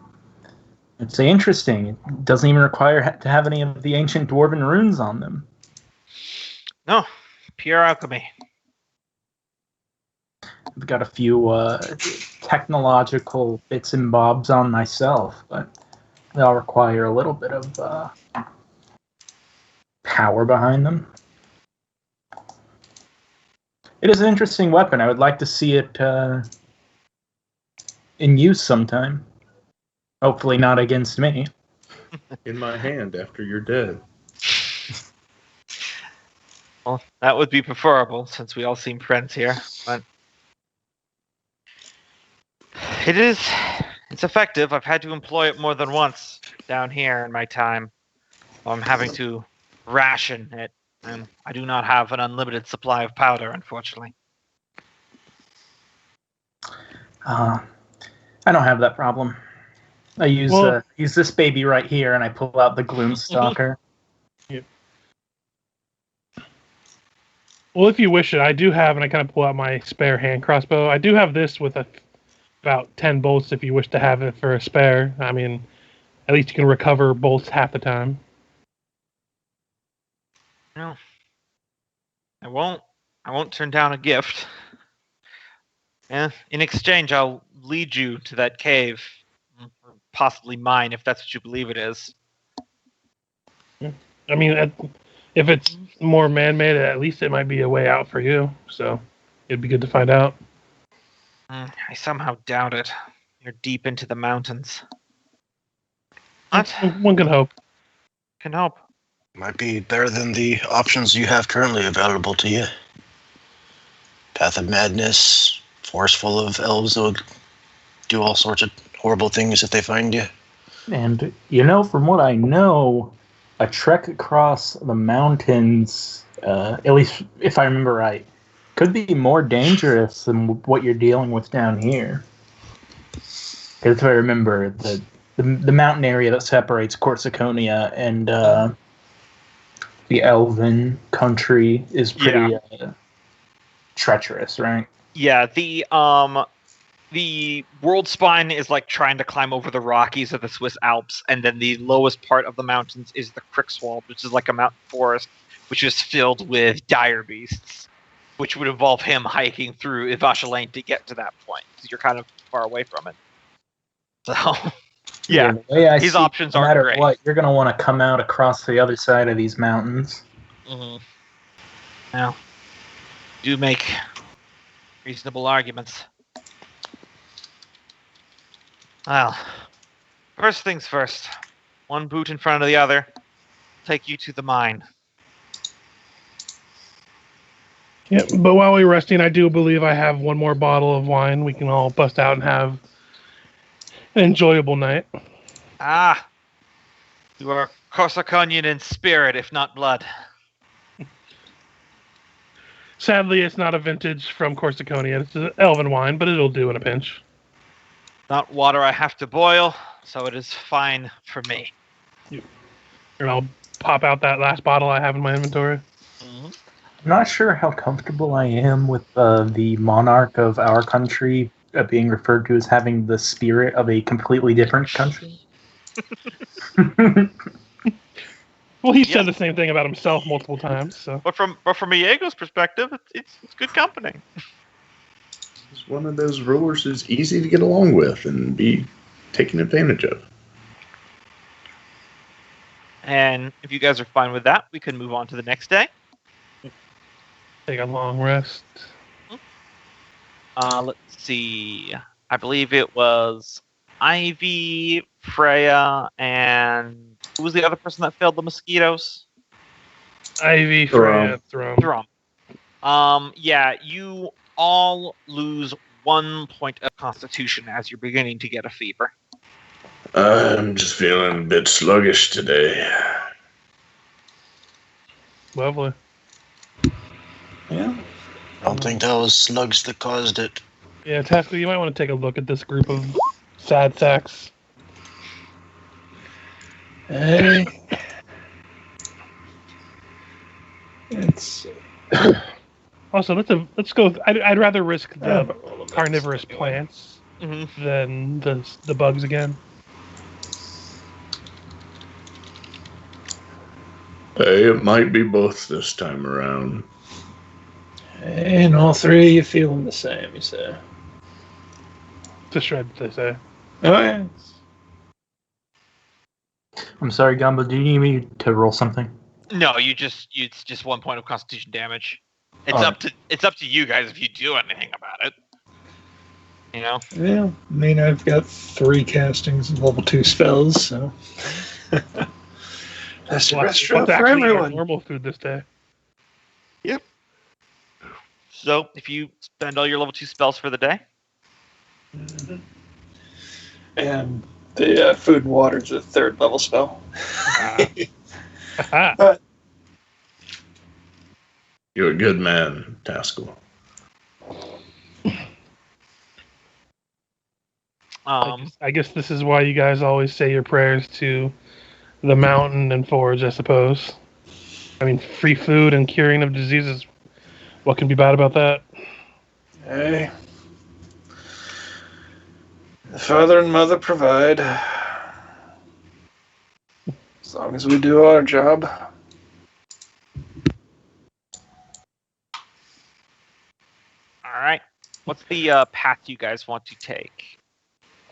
I'd say, interesting. It doesn't even require to have any of the ancient dwarven runes on them. No, pure alchemy. I've got a few technological bits and bobs on myself, but they all require a little bit of power behind them. It is an interesting weapon. I would like to see it in use sometime. Hopefully not against me. In my hand after you're dead. Well, that would be preferable, since we all seem friends here. But it's effective. I've had to employ it more than once down here in my time. I'm having to ration it, and I do not have an unlimited supply of powder, unfortunately. I don't have that problem. I use this baby right here, and I pull out the Gloomstalker. Yep. Well, if you wish it, I do have, and I kind of pull out my spare hand crossbow. I do have this with about 10 bolts if you wish to have it for a spare. I mean, at least you can recover bolts half the time. No. I won't turn down a gift. In exchange, I'll lead you to that cave. Possibly mine, if that's what you believe it is. I mean, if it's more man-made, at least it might be a way out for you. So it'd be good to find out. I somehow doubt it. You're deep into the mountains. What? One can hope. Can hope. Might be better than the options you have currently available to you. Path of Madness, forest full of elves that would do all sorts of horrible things if they find you. And, from what I know, a trek across the mountains, at least if I remember right, could be more dangerous than what you're dealing with down here. Because if I remember, the mountain area that separates Corsiconia and the Elven country is pretty treacherous, right? Yeah, the world spine is like trying to climb over the Rockies of the Swiss Alps, and then the lowest part of the mountains is the Crickswald, which is like a mountain forest, which is filled with dire beasts, which would involve him hiking through Ivashalain to get to that point, because you're kind of far away from it. So, yeah, his options aren't great. No matter what, you're going to want to come out across the other side of these mountains. Mm-hmm. Now, do make reasonable arguments. Well, first things first. One boot in front of the other. Take you to the mine. Yeah, but while we're resting, I do believe I have one more bottle of wine. We can all bust out and have an enjoyable night. Ah! You are Corsiconian in spirit, if not blood. Sadly, it's not a vintage from Corsiconia. It's an elven wine, but it'll do in a pinch. Not water I have to boil, so it is fine for me. And I'll pop out that last bottle I have in my inventory. Mm-hmm. I'm not sure how comfortable I am with the monarch of our country being referred to as having the spirit of a completely different country. Well, he said the same thing about himself multiple times. So, but from Iego's perspective, it's good company. He's one of those rulers who's easy to get along with and be taken advantage of. And if you guys are fine with that, we can move on to the next day. Take a long rest. Let's see. I believe it was Ivy, Freya, and who was the other person that failed the mosquitoes? Ivy, Freya, Thrum. Yeah, you all lose 1 point of constitution as you're beginning to get a fever. I'm just feeling a bit sluggish today. Lovely. Yeah. I don't think that was slugs that caused it. Yeah, Taskill, you might want to take a look at this group of sad sacks. Hey. It's Also, let's go. I'd rather risk Yeah, the but all of that's carnivorous anyway. plants Mm-hmm. than the bugs again. Hey, it might be both this time around. And all three of you feeling the same, you say. To shred, they say. Oh, yeah. I'm sorry, Gombo. Do you need me to roll something? No, it's just 1 point of Constitution damage. It's Alright. up to you guys if you do anything about it. You know. Yeah, I mean, I've got 3 castings of level 2 spells, so. That's the What's restaurant for actually our everyone. normal food this day? So if you spend all your level 2 spells for the day, Mhm. And the food and water is a 3rd level spell. Aha. You're a good man, Taskill. I guess this is why you guys always say your prayers to the mountain and forge, I suppose. I mean, free food and curing of diseases. What can be bad about that? Hey. The father and mother provide. As long as we do our job. all right. What's the path you guys want to take?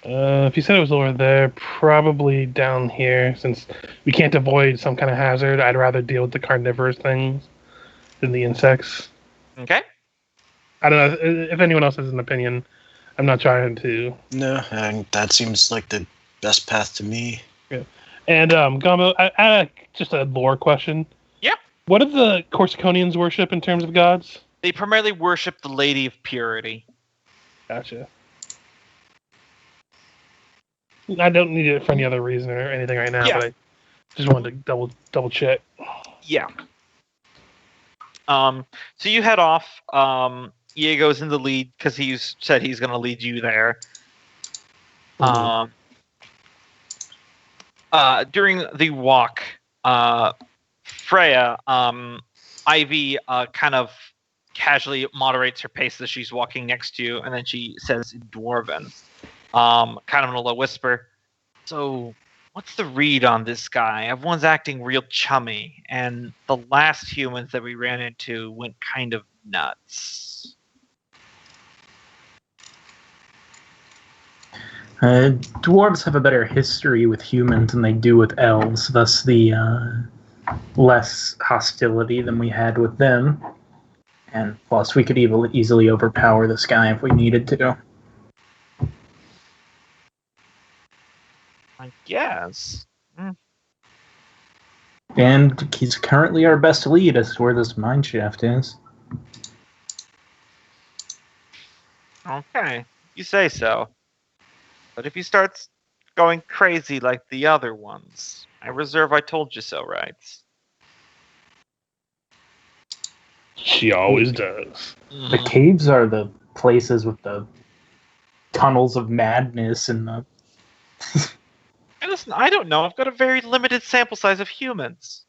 If you said it was over there, probably down here. Since we can't avoid some kind of hazard, I'd rather deal with the carnivorous things than the insects. Okay. I don't know if anyone else has an opinion. I'm not trying to. No, and that seems like the best path to me. And Gombo, just a lore question. Yeah. What do the Corsiconians worship in terms of gods? They primarily worship the Lady of Purity. Gotcha. I don't need it for any other reason or anything right now, Yeah. but I just wanted to double check. Yeah. So you head off. Iego's in the lead because he's said he's going to lead you there. During the walk, Freya, Ivy, kind of casually moderates her pace as she's walking next to you, and then she says in Dwarven, kind of in a low whisper, "So, what's the read on this guy? Everyone's acting real chummy, and the last humans that we ran into went kind of nuts." Dwarves have a better history with humans than they do with elves, thus the less hostility than we had with them. And plus, we could easily overpower this guy if we needed to. I guess. And he's currently our best lead as to where this mine shaft is. Okay, you say so. But if he starts going crazy like the other ones, I reserve I told you so rights. She always does. The caves are the places with the tunnels of madness and the... And listen, I don't know. I've got a very limited sample size of humans.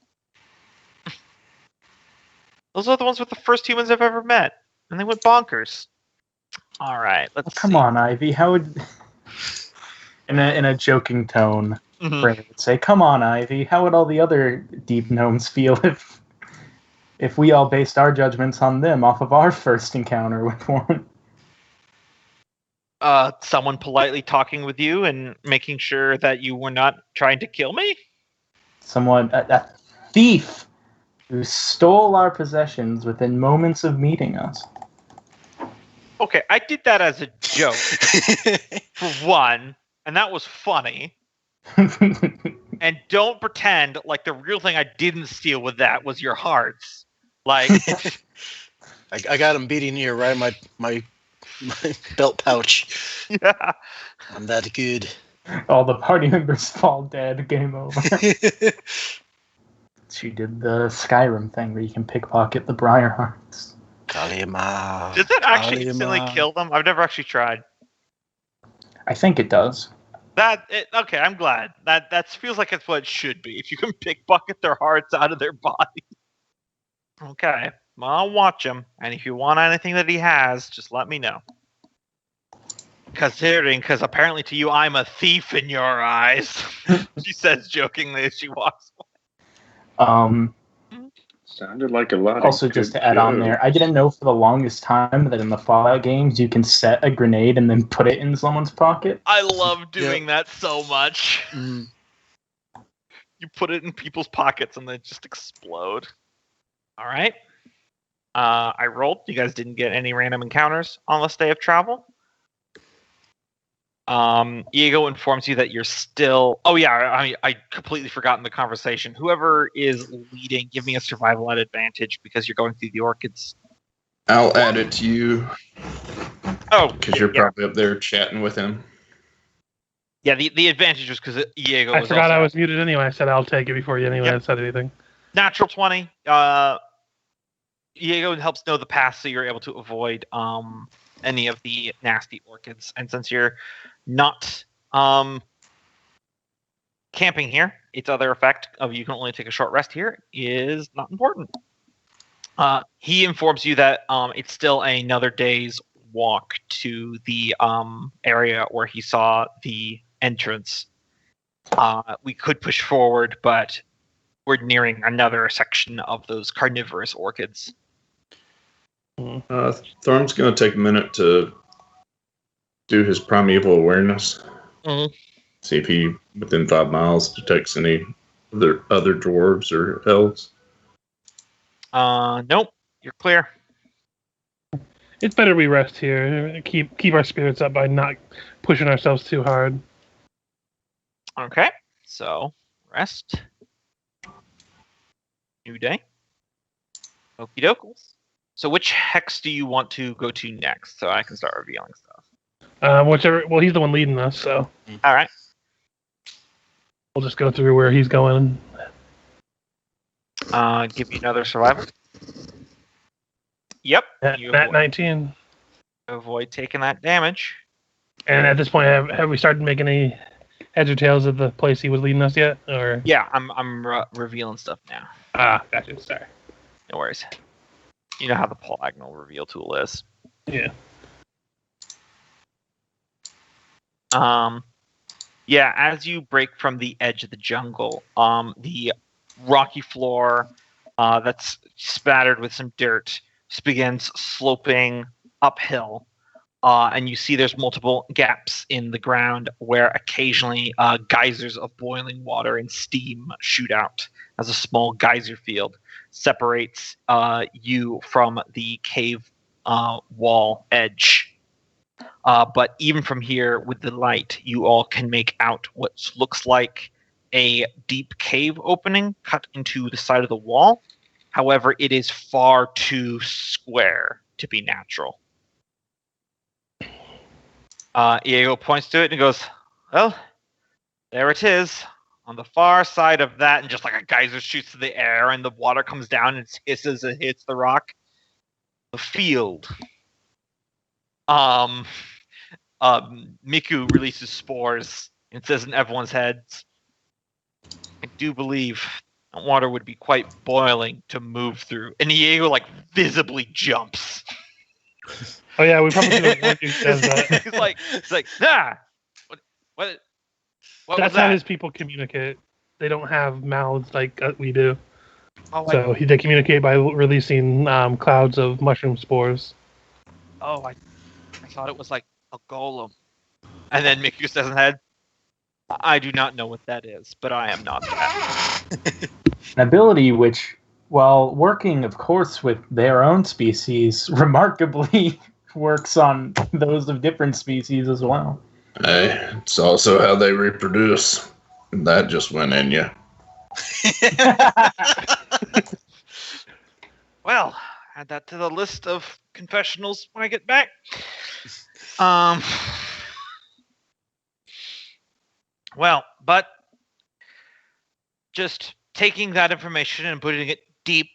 Those are the ones with the first humans I've ever met, and they went bonkers. All right, let's Come see. on, Ivy. How would... In a joking tone, Freya would say, "Come on, Ivy. How would all the other deep gnomes feel if we all based our judgments on them off of our first encounter with one?" Someone politely talking with you and making sure that you were not trying to kill me? Someone, a thief who stole our possessions within moments of meeting us. Okay, I did that as a joke, for one, and that was funny. And don't pretend like the real thing I didn't steal with that was your hearts. Like, I got him beating you right in my belt pouch. yeah. I'm that good. All the party members fall dead. Game over. She did the Skyrim thing where you can pickpocket the Briar hearts. Kalima. Does that actually Kalima. instantly kill them? I've never actually tried. I think it does. Okay, I'm glad. That feels like it's what it should be. If you can pickpocket their hearts out of their body. Okay. Well, I'll watch him, and if you want anything that he has, just let me know. Because apparently to you, I'm a thief in your eyes. She says jokingly as she walks away. Sounded like a lot. Also, of just good to add on there, I didn't know for the longest time that in the Fallout games you can set a grenade and then put it in someone's pocket. I love doing that so much. Mm. You put it in people's pockets and they just explode. All right. I rolled. You guys didn't get any random encounters on this day of travel. Iego informs you that you're still... Oh, yeah, I completely forgot the conversation. Whoever is leading, give me a survival at advantage because you're going through the orchids. I'll add it to you. Oh, because you're probably up there chatting with him. Yeah, the advantage was because Iego I was forgot also... I was muted anyway. I said I'll take it before you had said anything. Natural 20. Iego helps know the path so you're able to avoid any of the nasty orchids. And since you're not camping here, its other effect of you can only take a short rest here is not important. He informs you that it's still another day's walk to the area where he saw the entrance. We could push forward, but we're nearing another section of those carnivorous orchids. Thrum's going to take a minute to do his primeval awareness. Mm-hmm. See if he, within 5 miles, detects any other dwarves or elves. Nope. You're clear. It's better we rest here. Keep our spirits up by not pushing ourselves too hard. Okay. So, rest. New day. Okie dokes. So which hex do you want to go to next so I can start revealing stuff? Whichever. Well, he's the one leading us, so. All right. We'll just go through where he's going. Give you another survivor. Yep. Nat 19. Avoid taking that damage. And at this point, have we started making any heads or tails of the place he was leading us yet? Or yeah, I'm revealing stuff now. Gotcha. Sorry. No worries. You know how the polygonal reveal tool is. Yeah. Yeah, as you break from the edge of the jungle, the rocky floor that's spattered with some dirt begins sloping uphill, and you see there's multiple gaps in the ground where occasionally geysers of boiling water and steam shoot out as a small geyser field separates you from the cave wall edge. But even from here, with the light, you all can make out what looks like a deep cave opening cut into the side of the wall. However, it is far too square to be natural. Iego points to it and goes, well, there it is. On the far side of that, and just like a geyser shoots to the air, and the water comes down and hisses and hits the rock. The field. Miku releases spores and says in everyone's heads, I do believe that water would be quite boiling to move through. And Iego visibly jumps. Oh yeah, we probably should have says that. He's like, nah. What That's how his people communicate. They don't have mouths like we do. Oh, they communicate by releasing clouds of mushroom spores. Oh, I thought it was like a golem. And then Miku says in head, I do not know what that is, but I am not that. An ability which, while working, of course, with their own species, remarkably works on those of different species as well. Hey, it's also how they reproduce. That just went in you. Well, add that to the list of confessionals when I get back. Well, but just taking that information and putting it deep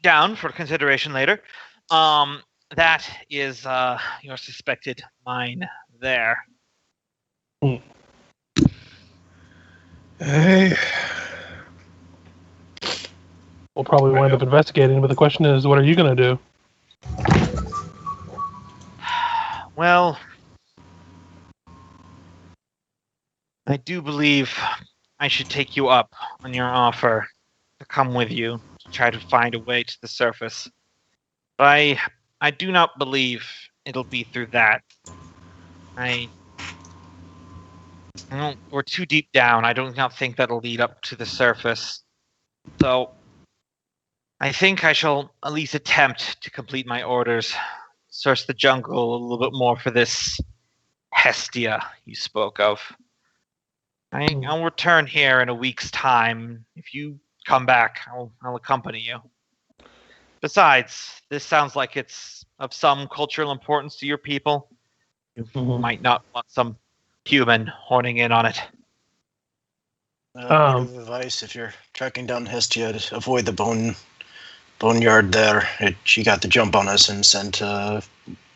down for consideration later, that is your suspected mine there. Hey. We'll probably wind up investigating, but the question is, what are you going to do? Well, I do believe I should take you up on your offer to come with you to try to find a way to the surface. But I do not believe it'll be through that. I don't, we're too deep down. I do not think that'll lead up to the surface. So I think I shall at least attempt to complete my orders. Search the jungle a little bit more for this Hestia you spoke of. I'll return here in a week's time. If you come back, I'll accompany you. Besides, this sounds like it's of some cultural importance to your people. You might not want some human horning in on it. Word of advice: if you're tracking down Hestia, to avoid the boneyard there. She got the jump on us and sent about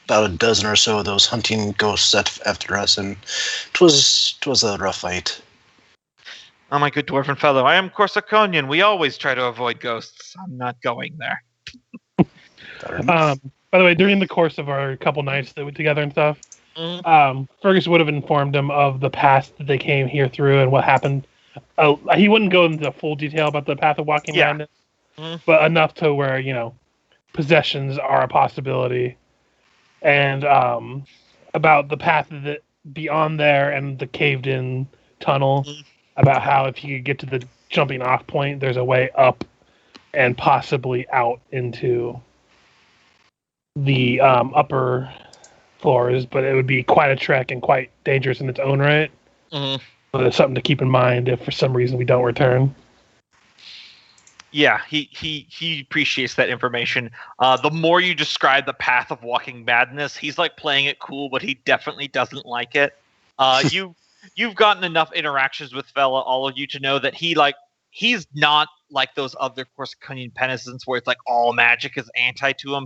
a dozen or so of those hunting ghosts after us, and it was a rough fight. Oh, my good dwarven fellow, I am Corsiconian. We always try to avoid ghosts. I'm not going there. By the way, during the course of our couple nights that we together and stuff, Fergus would have informed him of the path that they came here through and what happened. He wouldn't go into full detail about the path of walking madness, but enough to where, possessions are a possibility. And about the path that beyond there and the caved-in tunnel, about how if you could get to the jumping off point, there's a way up and possibly out into the upper floors, but it would be quite a trek and quite dangerous in its own right. But it's something to keep in mind if for some reason we don't return. Yeah, he appreciates that information. The more you describe the path of walking madness, he's like playing it cool, but he definitely doesn't like it. You've gotten enough interactions with Fella, all of you, to know that he's not like those other Corsiconian penitents where it's like all magic is anti to him.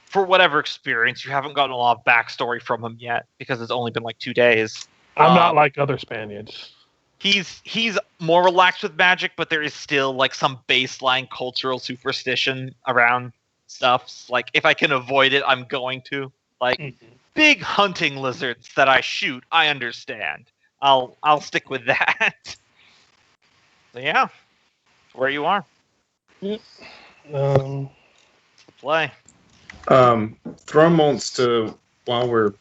For whatever experience, you haven't gotten a lot of backstory from him yet because it's only been like 2 days. I'm not like other Spaniards. He's more relaxed with magic, but there is still like some baseline cultural superstition around stuff. Like, if I can avoid it, I'm going to. Like, big hunting lizards that I shoot, I understand. I'll stick with that. So yeah, where you are. Play. Thrum wants to, while we're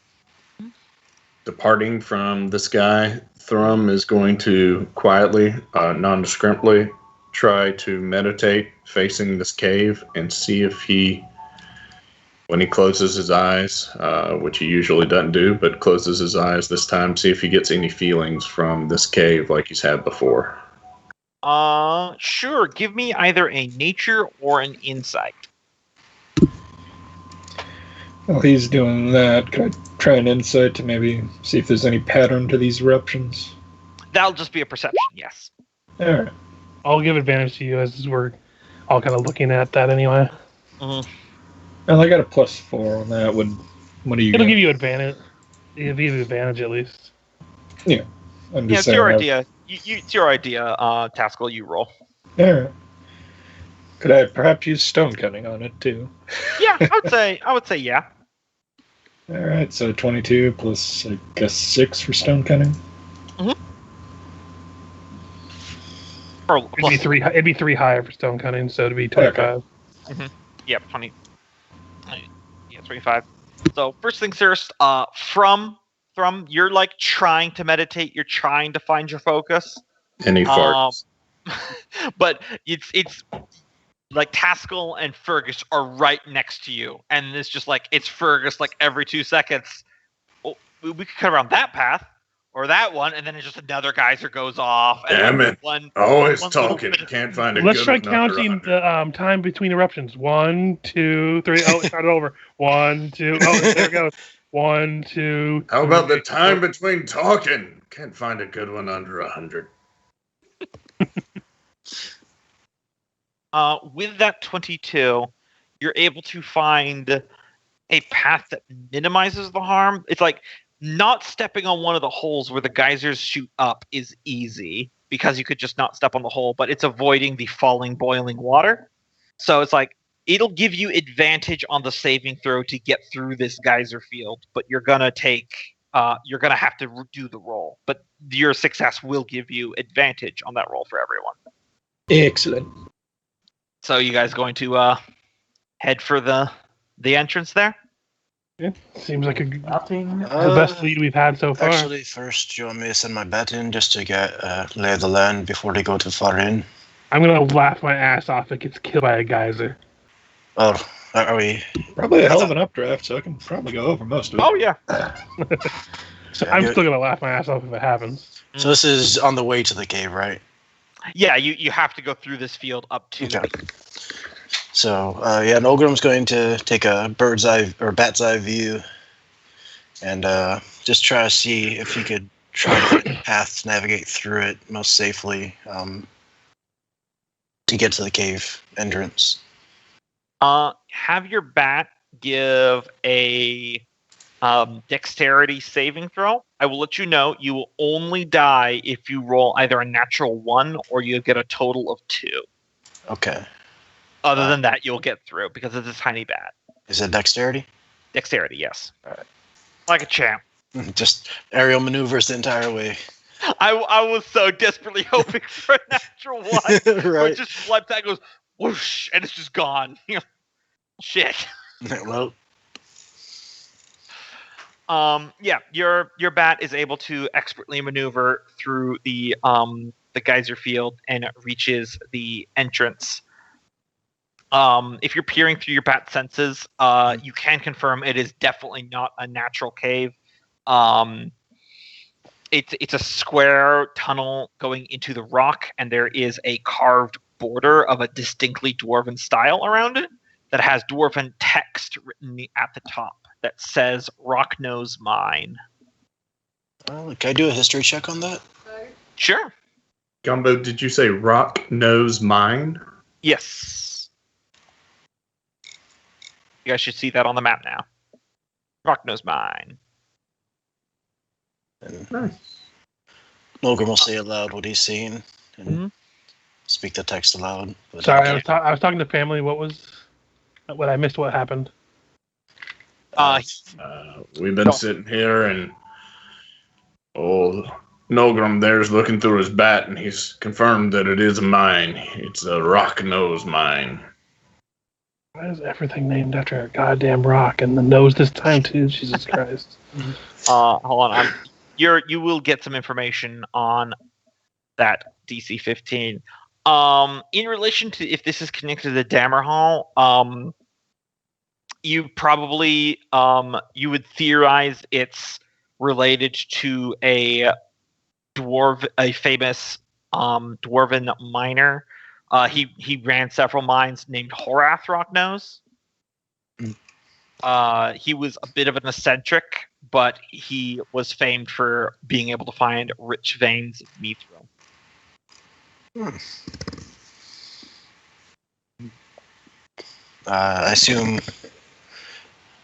departing from this guy, Thrum is going to quietly, nondescriptly, try to meditate facing this cave and see if he, when he closes his eyes, which he usually doesn't do, but closes his eyes this time, see if he gets any feelings from this cave like he's had before. Sure. Give me either a nature or an insight. While he's doing that, could I try an insight to maybe see if there's any pattern to these eruptions? That'll just be a perception, yes. Alright. I'll give advantage to you as we're all kind of looking at that anyway. Well, I got a +4 on that. What do you It'll got? give you advantage. It'll give you advantage at least. Yeah. I'm just It's your saying idea. It's your idea, Taskill, you roll. Alright. Could I perhaps use stone cutting on it too? Yeah, I would say yeah. Alright, so 22 plus, I guess, 6 for stone cutting. It'd be 3 higher for stone cutting, so it'd be 25. Okay. Yep, 20. Yeah, 25. So first things first, Thrum, you're like trying to meditate. You're trying to find your focus. And he farts. But it's like Taskill and Fergis are right next to you, and it's just like it's Fergis like every 2 seconds. Oh, we could cut around that path or that one, and then it's just another geyser goes off. And Damn it! Always one talking. Can't find a Let's good try counting the time between eruptions. 1, 2, 3. Oh, start it over. 1, 2. Oh, there it goes. 1, 2. How about the time between talking? Can't find a good one under 100. With that 22, you're able to find a path that minimizes the harm. It's like not stepping on one of the holes where the geysers shoot up is easy. because you could just not step on the hole, but it's avoiding the falling boiling water. So it's like it'll give you advantage on the saving throw to get through this geyser field, but you're gonna have to do the roll. But your success will give you advantage on that roll for everyone. Excellent. So you guys going to head for the entrance there? Yeah, seems like the Nothing. best lead we've had so far. Actually, first, do you want me to send my bat in just to get lay of the land before they go too far in? I'm gonna laugh my ass off if it gets killed by a geyser. Oh, are we? Probably a hell of an updraft, so I can probably go over most of it. Oh yeah. So Yeah, I'm you- still gonna laugh my ass off if it happens. So this is on the way to the cave, right? Yeah, you have to go through this field up to. Okay. So Nolgrim's going to take a bird's eye or bat's eye view, and just try to see if he could try to find a path to navigate through it most safely to get to the cave entrance. Have your bat give a dexterity saving throw. I will let you know you will only die if you roll either a natural 1 or you get a total of 2. Okay. Other than that, you'll get through because it's a tiny bat. Is it dexterity? Dexterity, yes. Alright. Like a champ. Just aerial maneuvers the entire way. I was so desperately hoping for a natural 1. Where it Right. just flips that goes whoosh and it's just gone. Shit. Well, Yeah, your bat is able to expertly maneuver through the geyser field and it reaches the entrance. If you're peering through your bat senses, you can confirm it is definitely not a natural cave. It's a square tunnel going into the rock, and there is a carved border of a distinctly dwarven style around it that has dwarven text written at the top that says "Rock Knows Mine." can I do a history check on that? Sure. Gombo, did you say rock knows mine? Yes. You guys should see that on the map now. Rock Knows Mine. And Nice. Nolgrim will say aloud what he's seeing and Mhm. speak the text aloud. But Sorry, I was talking to family. What I missed? What happened? We've been sitting here, and old Nolgrim there's looking through his bat, and he's confirmed that it is a mine. It's a rock nose mine. Why is everything named after a goddamn rock and the nose this time too? Jesus Christ! Hold on. You will get some information on that DC 15. In relation to if this is connected to the Dammerhall, you probably you would theorize it's related to a famous dwarven miner. He ran several mines named Horath Rocknose. He was a bit of an eccentric, but he was famed for being able to find rich veins of mithril. I assume.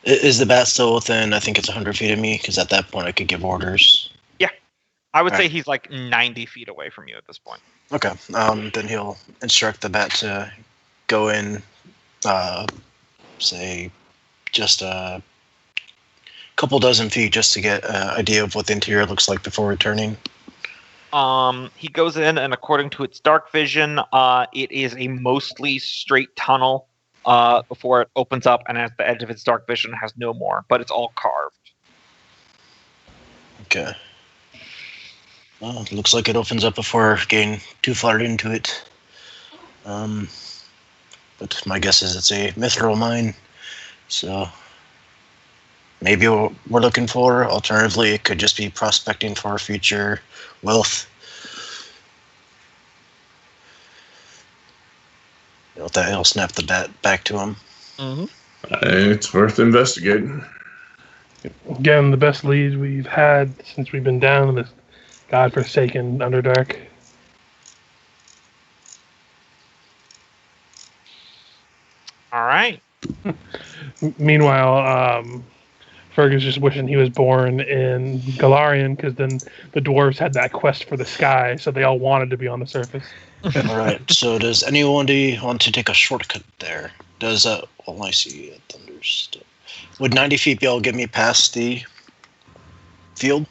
Is the bat still within? I think it's 100 feet of me, because at that point I could give orders. I would say Alright. he's like 90 feet away from you at this point. Okay. Then he'll instruct the bat to go in, say, just a couple dozen feet, just to get an idea of what the interior looks like before returning. He goes in, and according to its dark vision, it is a mostly straight tunnel before it opens up, and at the edge of its dark vision has no more, but it's all carved. Okay. Well, it looks like it opens up before getting too far into it. But my guess is it's a mithril mine, so maybe what we're looking for. Alternatively, it could just be prospecting for future wealth. With that, he'll snap the bat back to him. Mm-hmm. It's worth investigating. Again, the best lead we've had since we've been down in this godforsaken Underdark. All right. Meanwhile, Fergus just wishing he was born in Galarian, because then the dwarves had that quest for the sky, so they all wanted to be on the surface. All right. So does anybody want to take a shortcut there? Does well, I see a thunderstep. Would 90 feet be able to get me past the field?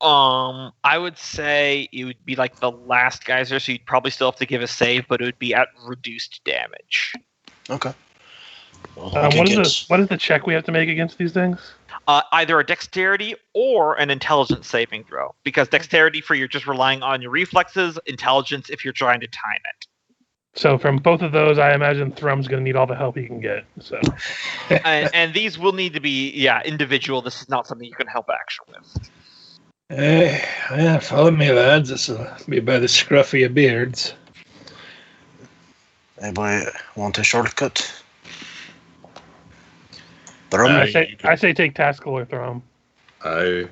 I would say it would be like the last geyser, so you'd probably still have to give a save, but it would be at reduced damage. Okay. Well, What is the check we have to make against these things? Either a dexterity or an intelligence saving throw. Because dexterity for you're just relying on your reflexes, intelligence if you're trying to time it. So from both of those, I imagine Thrum's going to need all the help he can get. So, and these will need to be individual. This is not something you can help action with. Follow me, lads. This will be by the scruff of your beards. Anybody want a shortcut? I say take Taskill or Thrum. I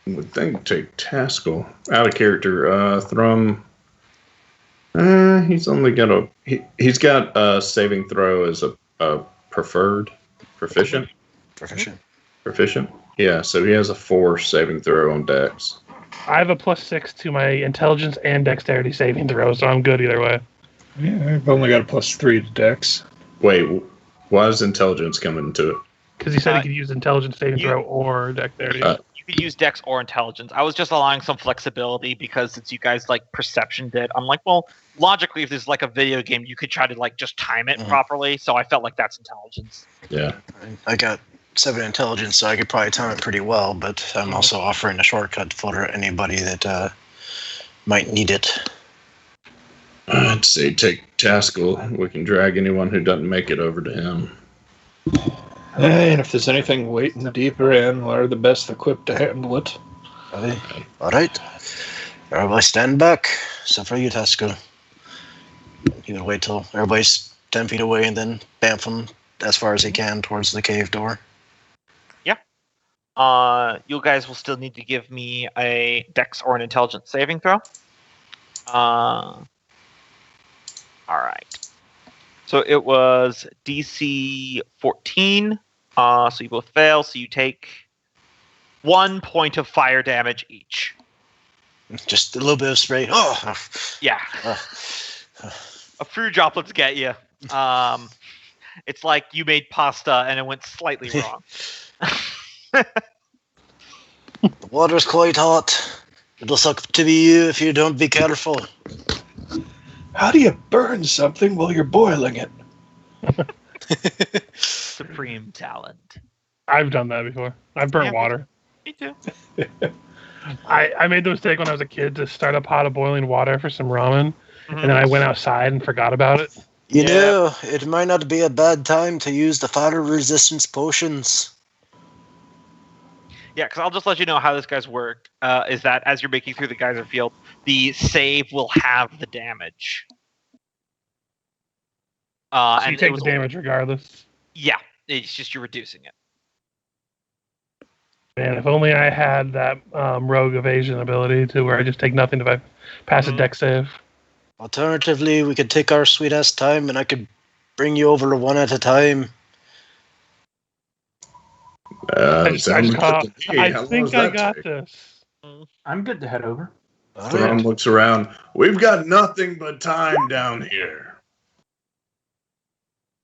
would think take Taskill. Out of character. Thrum. He's only got he's got a saving throw as a preferred. Proficient? Proficient? Yeah, so he has a 4 saving throw on Dex. I have a +6 to my intelligence and dexterity saving throw, so I'm good either way. Yeah, I've only got a +3 to Dex. Wait, why does intelligence come into it? Because he said he could use intelligence saving throw or dexterity. You could use dex or intelligence. I was just allowing some flexibility because since you guys perceptioned it, I'm like, well, logically, if there's a video game, you could try to just time it properly. So I felt like that's intelligence. Yeah. I got 7 intelligence, so I could probably time it pretty well, but I'm also offering a shortcut for anybody that might need it. I'd say take Taskill. We can drag anyone who doesn't make it over to him. And if there's anything waiting deeper in, we're the best equipped to handle it. All right. Everybody stand back. Except for you, Taskill. You can wait till everybody's 10 feet away and then bamf him as far as he can towards the cave door. Yeah. You guys will still need to give me a dex or an intelligence saving throw. All right. So it was DC 14. So you both fail. So you take 1 point of fire damage each. Just a little bit of spray. Oh, yeah. A few droplets get you. It's like you made pasta and it went slightly wrong. The water's quite hot. It'll suck to be you if you don't be careful. How do you burn something while you're boiling it? Supreme talent. I've done that before. I've burnt water. Me too. I made the mistake when I was a kid to start a pot of boiling water for some ramen, and then I went outside and forgot about it. You know, it might not be a bad time to use the fire resistance potions. Yeah, because I'll just let you know how this guy's worked. Is that as you're making through the geyser field, the save will have the damage. So you take the damage regardless. Yeah, it's just you're reducing it. Man, if only I had that rogue evasion ability to where I just take nothing if I pass a dex save. Alternatively, we could take our sweet-ass time and I could bring you over one at a time. I think I got this. I'm good to head over. Thrum looks around. We've got nothing but time down here.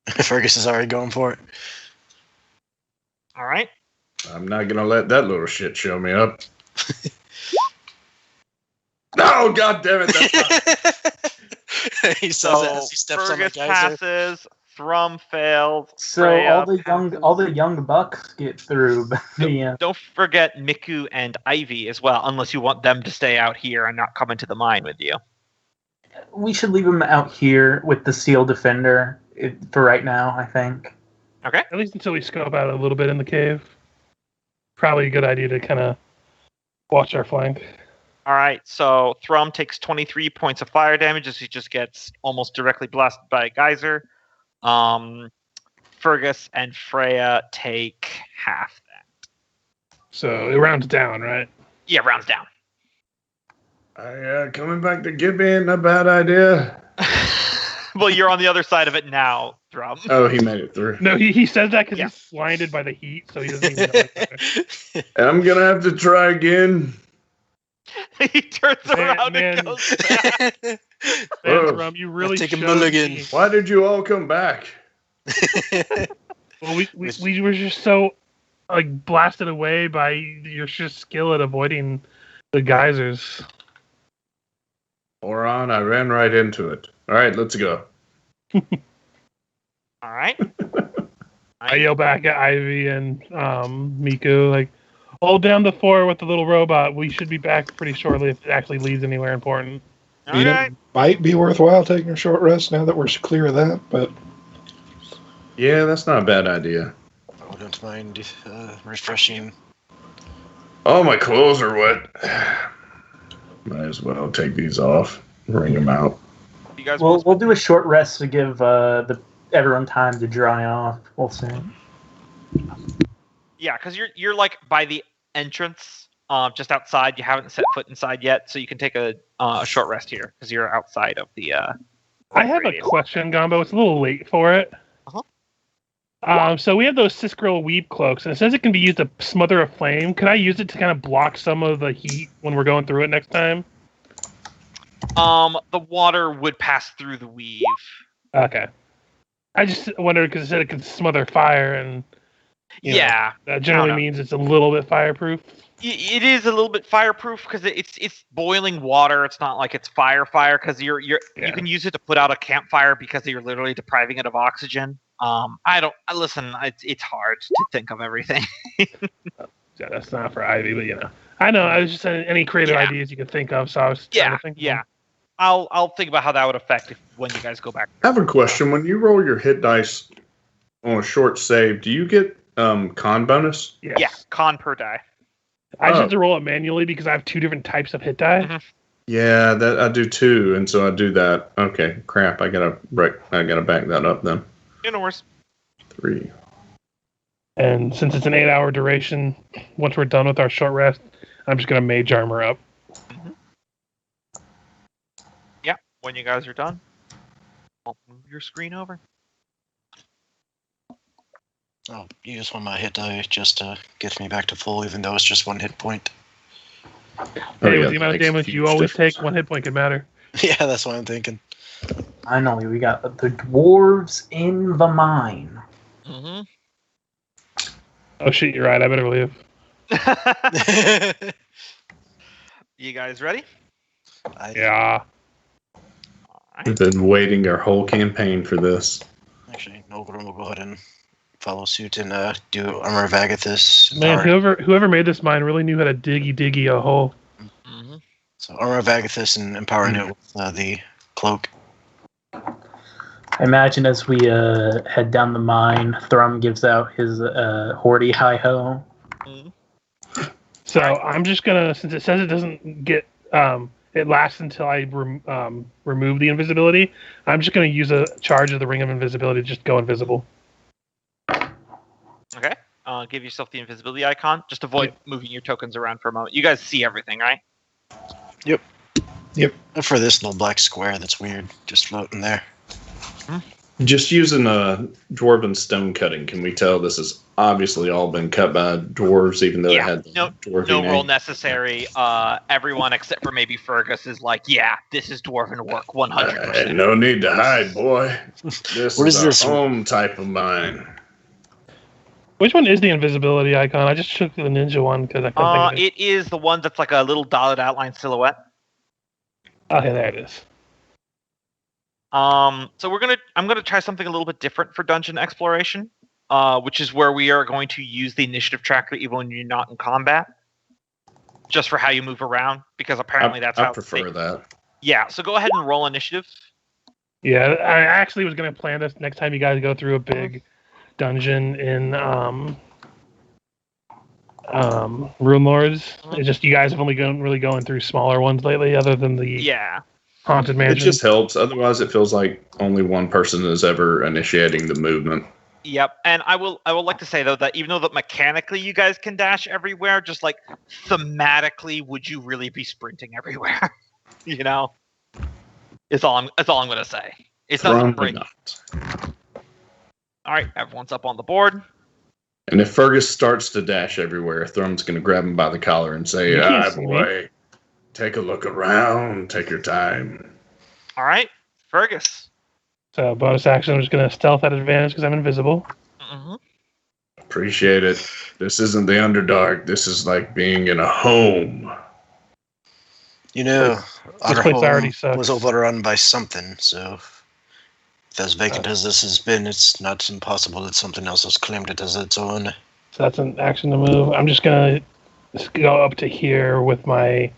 Fergus is already going for it. All right. I'm not going to let that little shit show me up. No, God damn it. That's not... He says it as he steps on the Fergus geyser. passes. Thrum fails. So Freya all the young bucks get through. But don't forget Miku and Ivy as well, unless you want them to stay out here and not come into the mine with you. We should leave them out here with the Seal Defender for right now, I think. Okay. At least until we scope out a little bit in the cave. Probably a good idea to kind of watch our flank. All right, so Thrum takes 23 points of fire damage as he just gets almost directly blasted by a geyser. Fergus and Freya take half that. So it rounds down, right? Yeah, rounds down. Coming back to Gibby ain't a bad idea. Well, you're on the other side of it now, Thrum. Oh, he made it through. No, he says that because Yeah. he's blinded by the heat, so he doesn't even know. I'm gonna have to try again. He turns around man. and goes back. Man, Oh. Thrum, you really Take a showed mulligan. me. Why did you all come back? Well, we were just so like blasted away by your sheer skill at avoiding the geysers. Oron, I ran right into it. All right, let's go. All right. I yell back at Ivy and Miku, like, hold down the 4 with the little robot. We should be back pretty shortly if it actually leads anywhere important. All You know, right. might be worthwhile taking a short rest now that we're clear of that, but Yeah, that's not a bad idea. I don't mind refreshing. Oh, my clothes are wet. Might as well take these off, wring them out. You guys We'll do a short rest to give everyone time to dry off. We'll see. Yeah, because you're like by the entrance, just outside. You haven't set foot inside yet, so you can take a short rest here because you're outside of the. I have a radius. question, Gombo. It's a little late for it. So we have those Cisgirl weave cloaks, and it says it can be used to smother a flame. Could I use it to kind of block some of the heat when we're going through it next time? The water would pass through the weave. Okay. I just wondered because it said it could smother fire, and you know, Yeah, that generally know. means it's a little bit fireproof. It is a little bit fireproof because it's boiling water. It's not like it's fire because you can use it to put out a campfire because you're literally depriving it of oxygen. Listen. It's hard to think of everything. Yeah, that's not for Ivy, but you know, I know. I was just saying any creative Yeah. ideas you could think of. So I was trying to think. of them. I'll think about how that would affect when you guys go back. I have a question. When you roll your hit dice on a short save, do you get con bonus? Yes. Yeah, con per die. I just have to roll it manually because I have 2 different types of hit die. Mhm. Yeah, that I do too, and so I do that. Okay, crap. I gotta back that up then. No worries. 3. And since it's an 8-hour duration, once we're done with our short rest, I'm just gonna mage armor up. Yeah, when you guys are done, I'll move your screen over. I'll use one of my hit die just to get me back to full, even though it's just 1 hit point. Hey, yeah, with the amount of that makes a damage you huge always difference. take, 1 hit point can matter. Yeah, that's what I'm thinking. Finally, we got the dwarves in the mine. Mm-hmm. Oh shit, you're right. I better leave. You guys ready? Yeah. We've been waiting our whole campaign for this. Actually, Nolgrim will go ahead and follow suit and do Armor of Agathis. Man, Power. whoever made this mine really knew how to diggy a hole. Mm-hmm. So Armor of Agathis and empowering it with the cloak. I imagine as we head down the mine, Thrum gives out his hoardy hi-ho. So I'm just gonna, since it says it doesn't get, it lasts until I remove the invisibility. I'm just gonna use a charge of the Ring of Invisibility to just go invisible. Okay. Give yourself the invisibility icon. Just avoid moving your tokens around for a moment. You guys see everything, right? Yep. For this little black square that's weird, just floating there. Just using a dwarven stone cutting, can we tell this has obviously all been cut by dwarves, even though it had the dwarven No name? roll necessary. Everyone except for maybe Fergus is like, yeah, this is dwarven work, 100%. No need to hide, boy. This What is is our this? home type of mine. Which one is the invisibility icon? I just took the ninja one because I couldn't think of it. It is the one that's like a little dotted outline silhouette. Okay, there it is. So I'm gonna try something a little bit different for dungeon exploration, which is where we are going to use the initiative tracker even when you're not in combat, just for how you move around, because apparently that's how I prefer that. Yeah, so go ahead and roll initiative. Yeah, I actually was going to plan this next time you guys go through a big dungeon in Rune Lords. It's just you guys have only really going through smaller ones lately, other than the Haunted It Mansion. just helps. Otherwise, it feels like only one person is ever initiating the movement. Yep, and I will like to say though that even though that mechanically you guys can dash everywhere, just like thematically, would you really be sprinting everywhere? You know, it's all I'm gonna say. It's not Thrum break. not. All right, everyone's up on the board. And if Fergus starts to dash everywhere, Thrum's going to grab him by the collar and say, You can't "Ah, see me." boy, take a look around. Take your time." All right, Fergus. So bonus action, I'm just going to stealth at advantage because I'm invisible. Mm-hmm. Appreciate it. This isn't the Underdark. This is like being in a home. You know, our place home already sucks. was overrun by something, so if as vacant as this has been, it's not impossible that something else has claimed it as its own. So that's an action to move. I'm just going to go up to here with my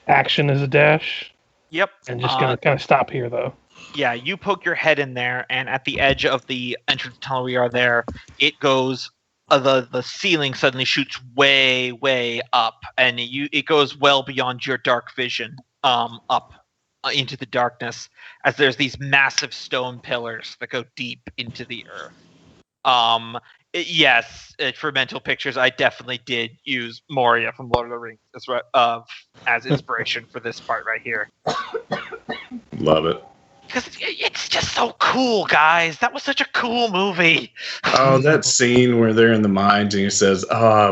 action as a dash. Yep. And just going to kind of stop here, though. Yeah, you poke your head in there, and at the edge of the entrance tunnel we are there, it goes. The ceiling suddenly shoots way up, and it goes well beyond your dark vision, up into the darkness, as there's these massive stone pillars that go deep into the earth. Yes, for mental pictures, I definitely did use Moria from Lord of the Rings as inspiration for this part right here. Love it. Because it's just so cool, guys. That was such a cool movie. Oh, that scene where they're in the mines and he says,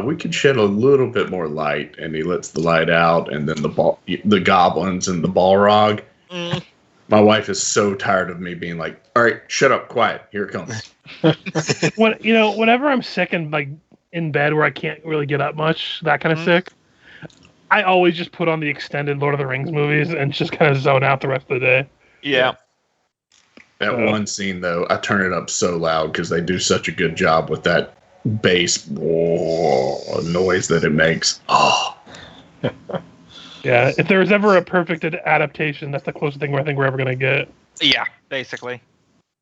we could shed a little bit more light, and he lets the light out, and then the goblins and the Balrog. Mm. My wife is so tired of me being like, "All right, shut up, quiet. Here it comes." Whenever I'm sick and like in bed where I can't really get up much, that kind of sick, I always just put on the extended Lord of the Rings movies and just kind of zone out the rest of the day. Yeah. That one scene, though, I turn it up so loud because they do such a good job with that bass noise that it makes. Oh. Yeah, if there was ever a perfect adaptation, that's the closest thing I think we're ever going to get. Yeah, basically.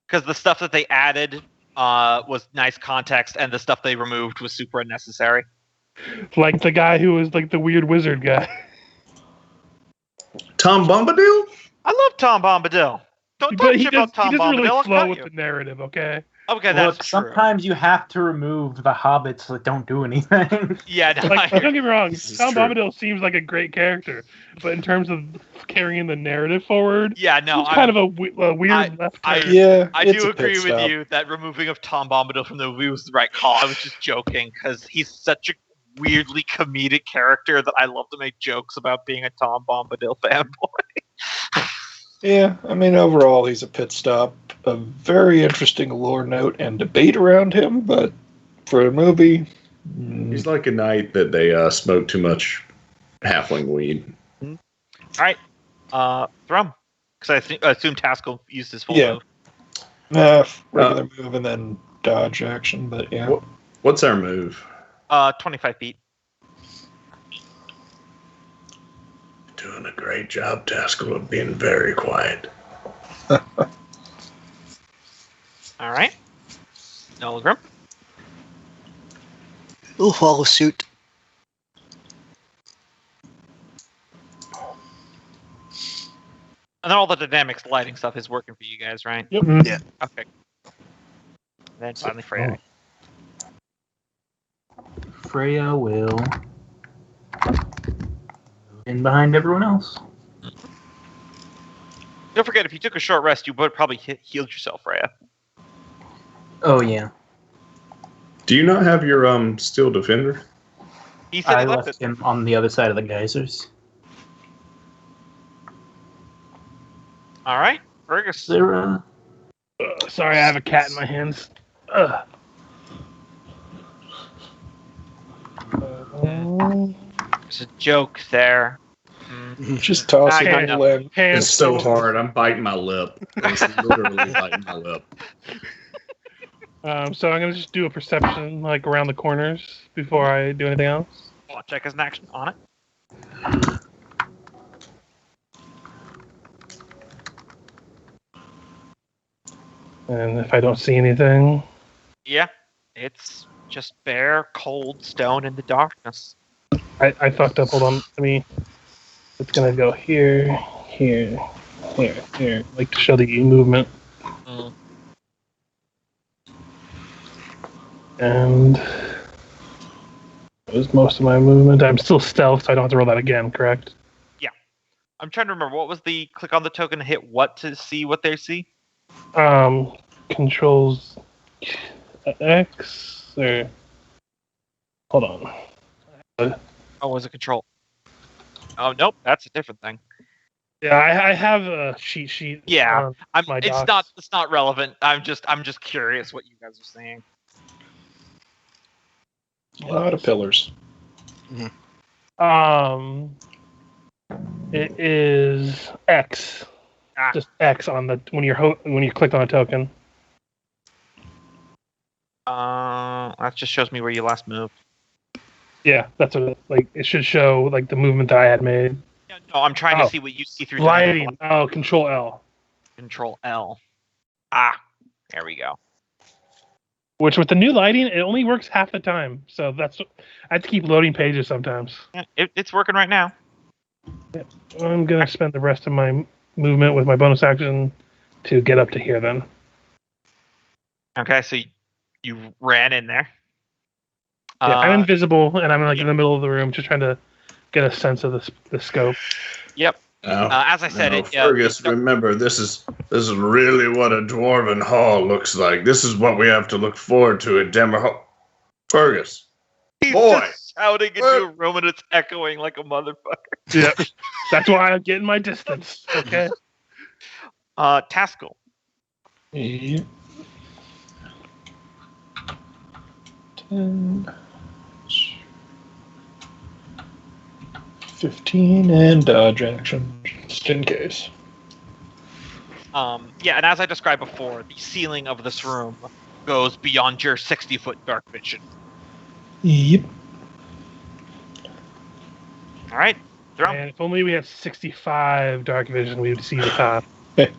Because the stuff that they added was nice context, and the stuff they removed was super unnecessary. Like the guy who was like the weird wizard guy. Tom Bombadil? I love Tom Bombadil. Don't But talk shit about Tom he doesn't Bombadil. really I'll flow cut with you. the narrative, okay? Okay, Look, that's true. sometimes you have to remove the hobbits that don't do anything. Yeah, no, Like, don't get me wrong, This is Tom true. Bombadil seems like a great character, but in terms of carrying the narrative forward, yeah, no. he's kind of a weird left turn. Yeah, I it's do a pit agree with stop. you that removing of Tom Bombadil from the movie was the right call. I was just joking because he's such a weirdly comedic character that I love to make jokes about being a Tom Bombadil fanboy. Yeah, I mean, overall, he's a pit stop. A very interesting lore note and debate around him, but for a movie, He's like a knight that they smoke too much halfling weed. All right, Thrum, because I assume Taskill used his full Yeah. move. Regular move and then dodge action, but yeah. What's our move? 25 feet. Doing a great job, Taskill, of being very quiet. All right, Nolgrim. Ooh, follow suit. And then all the dynamics lighting stuff is working for you guys, right? Yep. Yeah. Okay. Then finally Freya. Freya will in behind everyone else. Don't forget, if you took a short rest, you would probably healed yourself, Freya. Oh yeah, Do you not have your steel defender? He said I he left left it. him on the other side of the geysers. All right, Fergus. There, Sorry, I have a cat in my hands. Ugh. There's a joke there. Just tossing I him got away. Hands It's so hard. I'm biting my lip. It's literally biting my lip. So I'm gonna just do a perception like around the corners before I do anything else. I'll check as an action on it. And if I don't see anything, Yeah, it's just bare, cold stone in the darkness. I fucked up. Hold on. It's gonna go here, here, here. Like to show the movement. Mm. And that was most of my movement. I'm still stealth, so I don't have to roll that again, correct? I'm trying to remember, what was the click on the token to hit what to see what they see? Controls X or hold on. Oh, was it control? Oh, nope, that's a different thing. Yeah, I have a cheat sheet. Yeah, on my docs. It's not relevant. I'm just curious what you guys are saying. A lot of pillars. It is X. Just X on the when you clicked on a token. That just shows me where you last moved. Yeah, that's what it should show like the movement that I had made. Yeah, no, I'm trying to see what you see through lighting. Oh, Control L. Control L. There we go. Which with the new lighting, it only works half the time. So I have to keep loading pages sometimes. Yeah, it's working right now. Yeah, I'm gonna spend the rest of my movement with my bonus action to get up to here. Then. Okay, so you ran in there. Yeah, I'm invisible, and I'm in the middle of the room, just trying to get a sense of the scope. Yep. As I said, Fergus, remember this is really what a dwarven hall looks like. This is what we have to look forward to at Dammerhall. Fergus, he's boy, just shouting into a room and it's echoing like a motherfucker. Yeah, that's why I'm getting my distance. Okay. Taskill. Yeah. 10, 15, and dodge action, just in case. Yeah, and as I described before, the ceiling of this room goes beyond your 60-foot dark vision. Yep. All right, Thrum. And if only we had 65 dark vision, we would see the top. And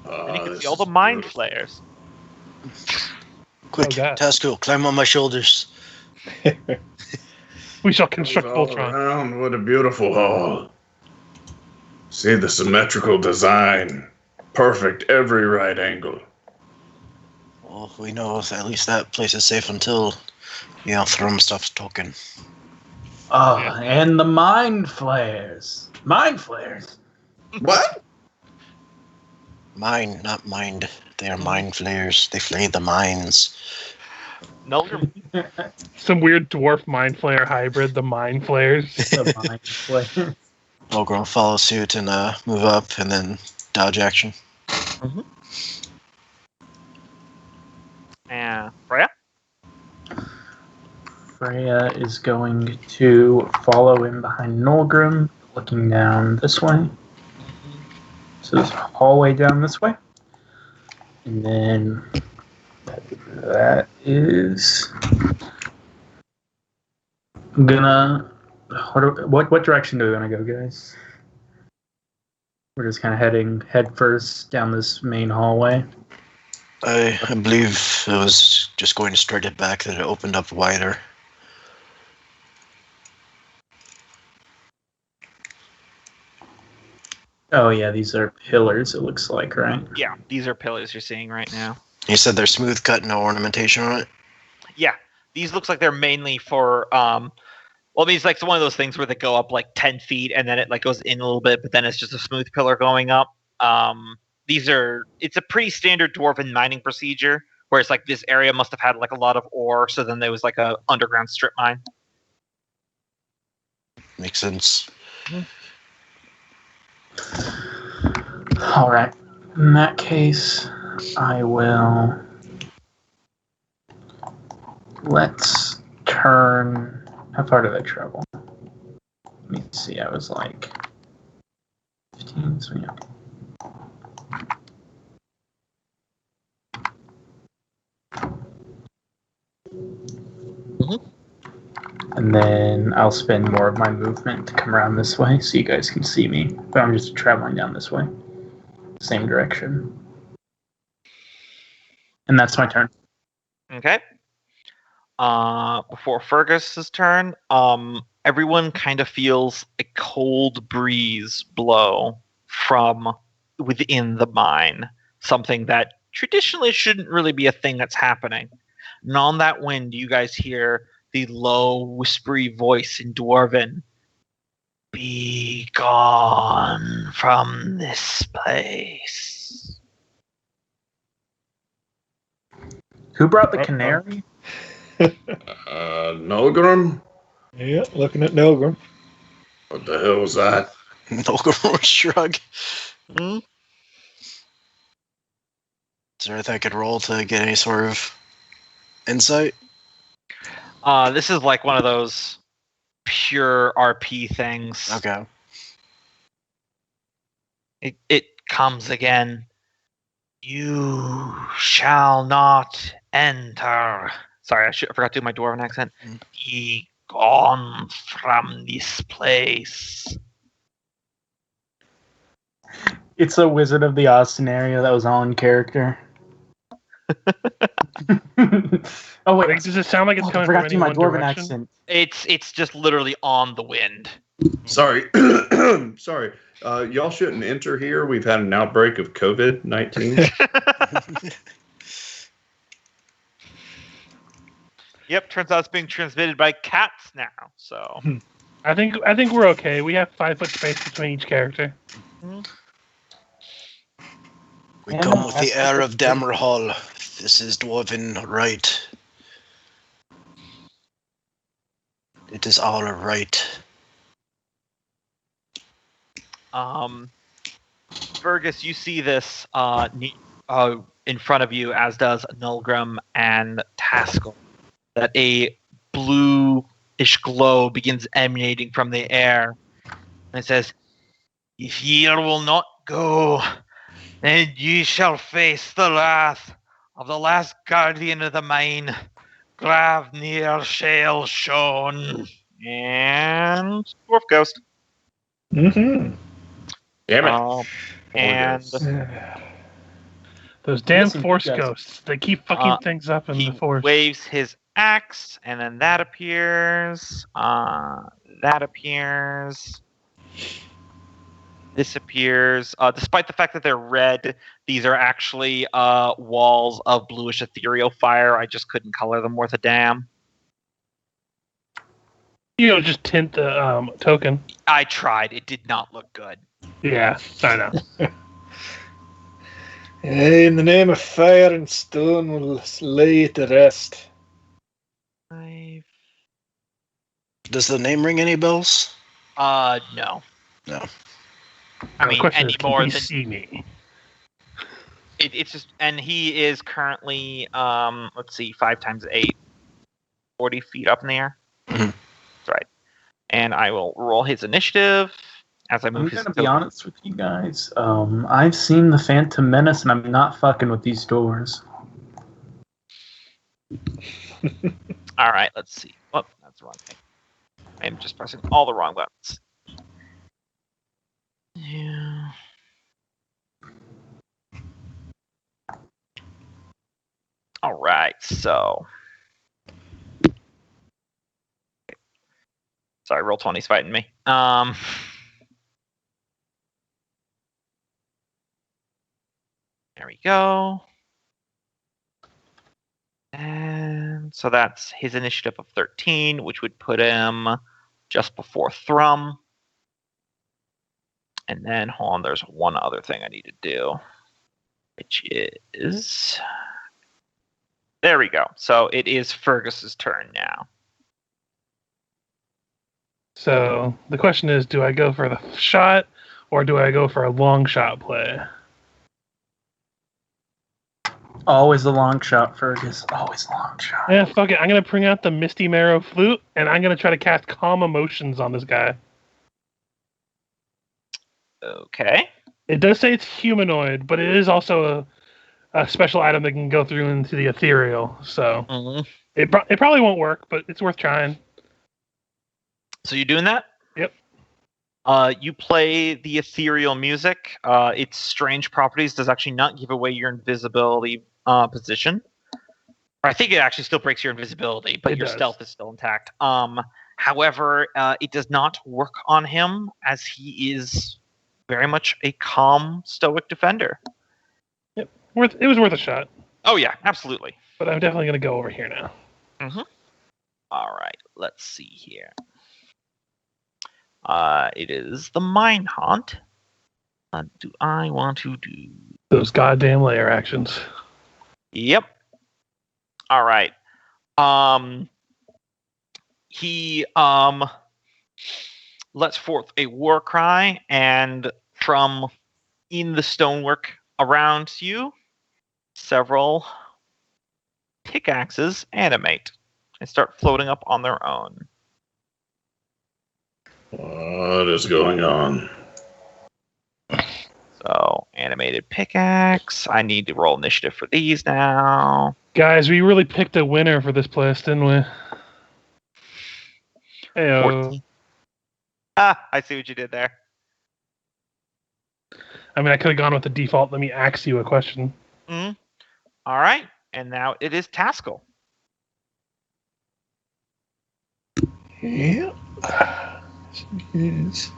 you can see all the mind flayers. Quick, God. Taskill, climb on my shoulders. We shall construct all Voltron. around, what a beautiful hall. See the symmetrical design. Perfect every right angle. Well, we know at least that place is safe until, Thrum stops talking. Oh, and the mind flares. Mind flares. What? Mine, not mind. They are mind flayers. They flay the minds. Nolgrim. Some weird dwarf mind flayer hybrid, the mind flayers. The mind flares. Nolgrim follow suit and move up and then dodge action. Mm-hmm. And Freya? Freya is going to follow in behind Nolgrim, looking down this way. So there's a hallway down this way. And then that is... I'm gonna... What direction do we want to go, guys? We're just kind of head first down this main hallway. I believe it was just going straight it back that it opened up wider. Oh yeah, these are pillars, it looks like, right? Yeah, these are pillars you're seeing right now. You said they're smooth cut, no ornamentation on it? Yeah, these looks like they're mainly for well, these like one of those things where they go up like 10 feet and then it like goes in a little bit, but then it's just a smooth pillar going up. It's a pretty standard dwarven mining procedure where it's like this area must have had like a lot of ore, so then there was like a underground strip mine. Makes sense. All right. In that case, I will. Let's turn. How far did I travel? Let me see. I was like 15. So yeah. And then I'll spend more of my movement to come around this way so you guys can see me. But I'm just traveling down this way. Same direction. And that's my turn. Okay. Before Fergus's turn, everyone kind of feels a cold breeze blow from within the mine. Something that traditionally shouldn't really be a thing that's happening. And on that wind, you guys hear the low, whispery voice in Dwarven. Be gone from this place. Who brought the canary? Nolgrim? Yeah, looking at Nolgrim. What the hell was that? Nolgrim will shrug. Hmm? Is there anything I could roll to get any sort of insight? This is like one of those pure RP things. Okay. It comes again. You shall not enter. Sorry, I forgot to do my dwarven accent. Be gone from this place. It's a Wizard of the Oz scenario that was all in character. Oh wait, Does it sound like it's I coming forgot from to do any my one dwarven direction? accent. It's just literally on the wind. Sorry. Sorry. Y'all shouldn't enter here. We've had an outbreak of COVID-19. Yep, turns out it's being transmitted by cats now. So I think we're okay. We have 5 foot space between each character. We Yeah, come no, with the that's heir like of Dammerhall. This is dwarven right. It is all right. Fergis, you see this in front of you, as does Nolgrim and Taskill. That a bluish glow begins emanating from the air, and it says, "If ye will not go, then ye shall face the wrath of the last guardian of the mine, Gravnir Shale Shone." And Dwarf Ghost. Mm-hmm. Damn it. And Those damn Listen, force you guys- ghosts. They keep fucking things up in he the force. waves his axe, and then that appears. That appears. This appears. Despite the fact that they're red, these are actually walls of bluish ethereal fire. I just couldn't color them worth a damn. Just tint the token. I tried. It did not look good. Yeah, I know. Hey, in the name of fire and stone, we'll lay it to rest. Does the name ring any bells? No. No. I The mean, question any is, can more he than see me? it's just. And he is currently, let's see, 5 times 8, 40 feet up in the air. Mhm. That's right. And I will roll his initiative as I move I'm his. gonna be honest with you guys. I've seen the Phantom Menace, and I'm not fucking with these doors. All right, let's see. Oh, that's the wrong thing. I'm just pressing all the wrong buttons. Yeah. All right, so. Sorry, roll 20's fighting me. There we go. And so that's his initiative of 13, which would put him just before Thrum. And then, hold on, there's one other thing I need to do, which is... There we go. So it is Fergus's turn now. So the question is, do I go for the shot or do I go for a long shot play? Always a long shot, Fergus. Always a long shot. Yeah, fuck it. I'm gonna bring out the Misty Marrow flute and I'm gonna try to cast Calm Emotions on this guy. Okay. It does say it's humanoid, but it is also a special item that can go through into the ethereal. So it probably won't work, but it's worth trying. So you doing that? Yep. You play the ethereal music. Its strange properties does actually not give away your invisibility position. Or I think it actually still breaks your invisibility, but your stealth is still intact. However, it does not work on him, as he is very much a calm, stoic defender. Yep. It was worth a shot. Oh yeah, absolutely. But I'm definitely going to go over here now. All right, let's see here. It is the Mine Haunt. What do I want to do? Those goddamn layer actions. Yep. All right. He lets forth a war cry, and from in the stonework around you, several pickaxes animate and start floating up on their own. What is going on? So, animated pickaxe. I need to roll initiative for these now. Guys, we really picked a winner for this place, didn't we? Hey, 14. Ah, I see what you did there. I mean, I could have gone with the default. Let me ask you a question. All right, and now it is Taskill. Yeah. Is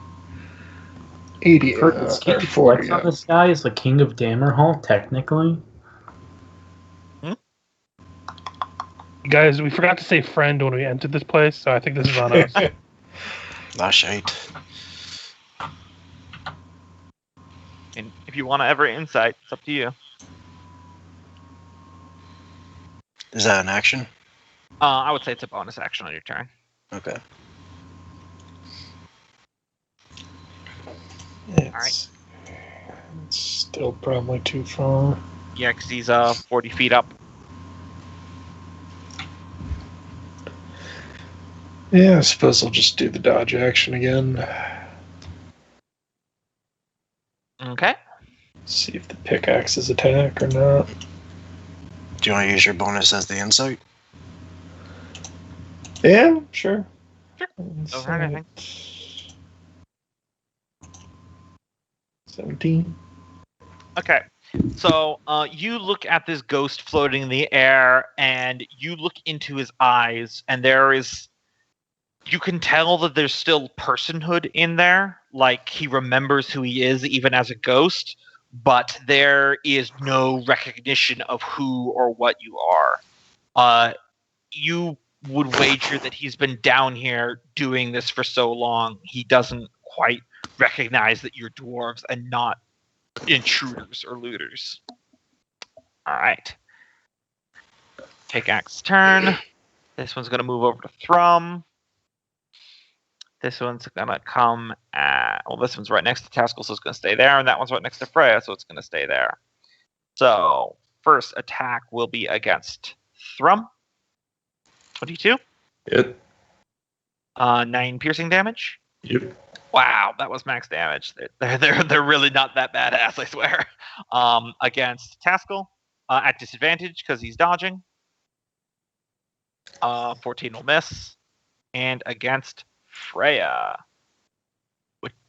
80 Fergis, or can't you 40. flex on this guy as the king of Dammerhall, technically? Guys, we forgot to say friend when we entered this place, so I think this is on us. Ah, shite. And if you want to ever insight, it's up to you. Is that an action? I would say it's a bonus action on your turn. Okay. It's still probably too far. Yeah, because he's 40 feet up. Yeah, I suppose I'll just do the dodge action again. Okay. See if the pickaxes attack or not. Do you want to use your bonus as the insight? Yeah, sure. Sure. Don't hurt anything. 17. Okay. So you look at this ghost floating in the air, and you look into his eyes, and you can tell that there's still personhood in there. Like, he remembers who he is, even as a ghost, but there is no recognition of who or what you are. You would wager that he's been down here doing this for so long, he doesn't quite recognize that you're dwarves and not intruders or looters. All right. Pickaxe turn. This one's going to move over to Thrum. This one's going to come at... Well, this one's right next to Taskill, so it's going to stay there. And that one's right next to Freya, so it's going to stay there. So, first attack will be against Thrum. 22. Hit. 9 piercing damage. Yep. Wow, that was max damage. They're really not that badass, I swear. Against Taskill, at disadvantage because he's dodging. 14 will miss. And against Freya,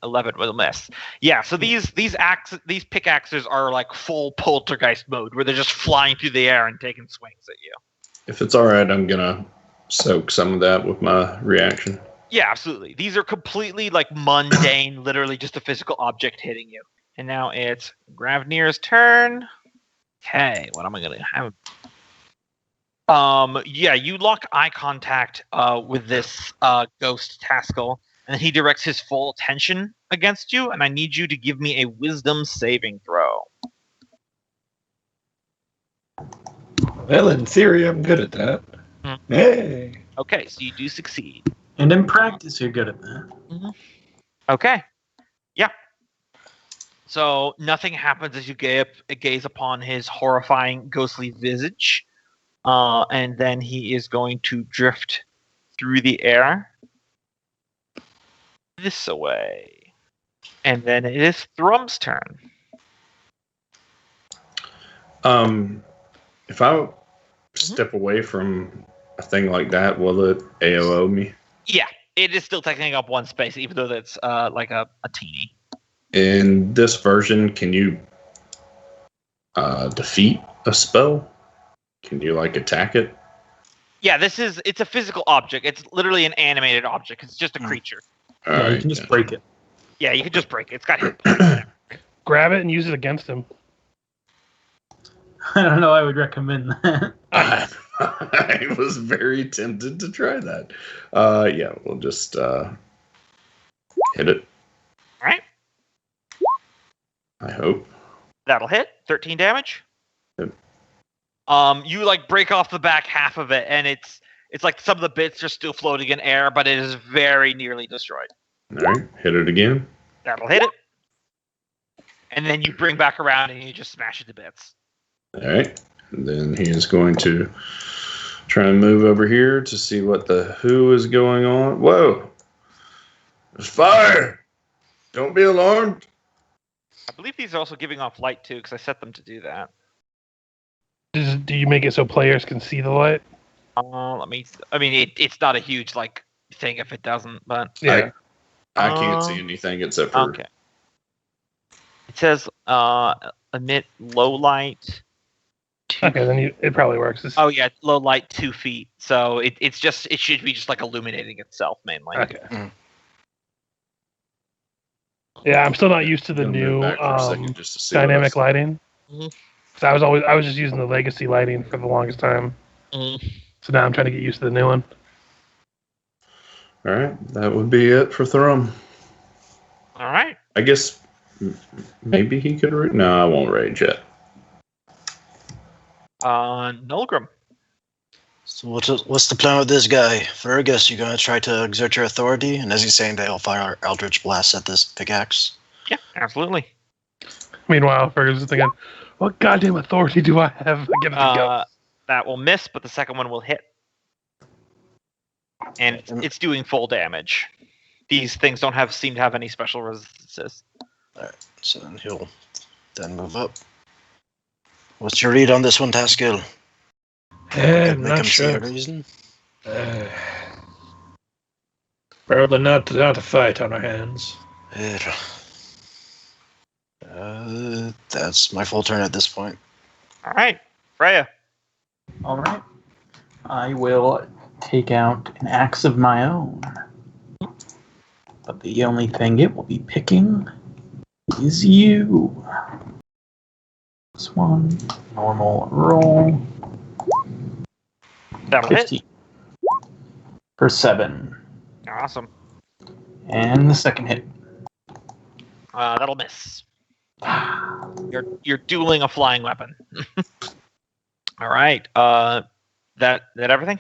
11 will miss. Yeah, so these pickaxes are like full poltergeist mode, where they're just flying through the air and taking swings at you. If it's all right, I'm gonna soak some of that with my reaction. Yeah, absolutely. These are completely like mundane, literally just a physical object hitting you. And now it's Gravnir's turn. Okay, what am I gonna have? Yeah, you lock eye contact with this ghost Taskill, and he directs his full attention against you, and I need you to give me a wisdom saving throw. Well, in theory, I'm good at that. Hey. Okay, so you do succeed. And in practice, you're good at that. Okay. Yeah. So nothing happens as you gaze upon his horrifying, ghostly visage. And then he is going to drift through the air this way. And then it is Thrum's turn. If I step away from a thing like that, will it AOO me? Yeah, it is still taking up one space, even though that's like a teeny. In this version, can you defeat a spell? Can you like attack it? Yeah, it's a physical object. It's literally an animated object. It's just a creature. Yeah, you can just break it. Yeah, you can just break it. It's got hit points. Grab it and use it against him. I don't know. I would recommend that. I was very tempted to try that. Yeah, we'll just hit it. All right. I hope. That'll hit. 13 damage. Yep. You like break off the back half of it, and it's like some of the bits are still floating in air, but it is very nearly destroyed. All right, hit it again. That'll hit it. And then you bring back around and you just smash it to bits. All right. And then he is going to try and move over here to see what the who is going on. Whoa! There's fire! Don't be alarmed. I believe these are also giving off light too, because I set them to do that. Do you make it so players can see the light? It's not a huge like thing if it doesn't, but Yeah. I can't see anything except for. okay. It says emit low light. Okay, then it probably works. Oh yeah, low light 2 feet. So it should be just like illuminating itself mainly. Okay. Mm. Yeah, I'm still not used to the Gonna new move back for a second just to see what dynamic I see. lighting. Mhm. So I was just using the legacy lighting for the longest time. Mhm. So now I'm trying to get used to the new one. All right, that would be it for Thrum. All right. I guess maybe he could. No, I won't rage yet. Nolgrim. So what's the plan with this guy? Fergus, you gonna try to exert your authority? And as he's saying, they'll fire Eldritch Blast at this pickaxe. Yeah, absolutely. Meanwhile, Fergus is thinking, what goddamn authority do I have against the ghost? That will miss, but the second one will hit. And it's doing full damage. These things don't seem to have any special resistances. Alright, so then he'll then move up. What's your read on this one, Taskill? I'm Make not him see a sure. reason? Probably not a fight on our hands. That's my full turn at this point. All right, Freya. All right. I will take out an axe of my own. But the only thing it will be picking is you. This one, normal roll. That'll hit. 50 for 7. Awesome. And the second hit. That'll miss. You're dueling a flying weapon. All right. That everything?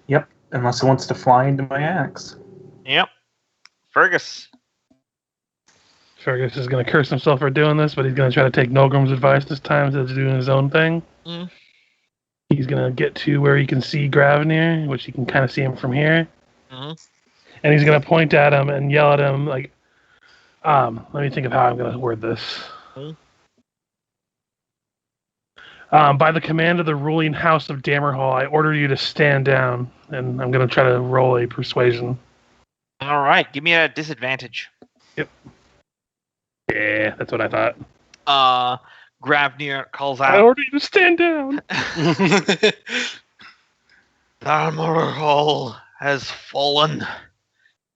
Yep, unless it wants to fly into my axe. Yep. Fergus. Fergus is going to curse himself for doing this, but he's going to try to take Nolgrim's advice this time instead of doing his own thing. Mm. He's going to get to where he can see Gravnir, which you can kind of see him from here. Mm-hmm. And he's going to point at him and yell at him like, let me think of how I'm going to word this. By the command of the ruling house of Dammerhall, I order you to stand down, and I'm going to try to roll a persuasion. All right. Give me a disadvantage. Yep. Yeah, that's what I thought. Gravnir calls I out. order you to stand down. Dammerhall has fallen.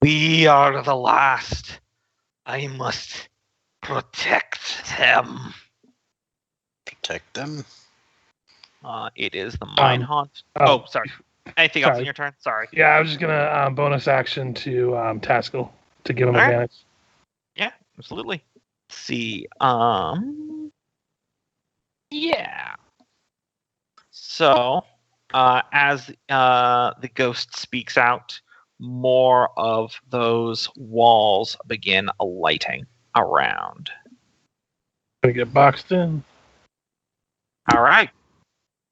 We are the last. I must protect them. Protect them? It is the mine haunt. Oh, sorry. Anything else in your turn? Sorry. Yeah, I was just going to bonus action to Taskill to give him All right. advantage. Yeah, absolutely. Let's see. Yeah. So, as the ghost speaks out, more of those walls begin alighting around. Gonna get boxed in. All right.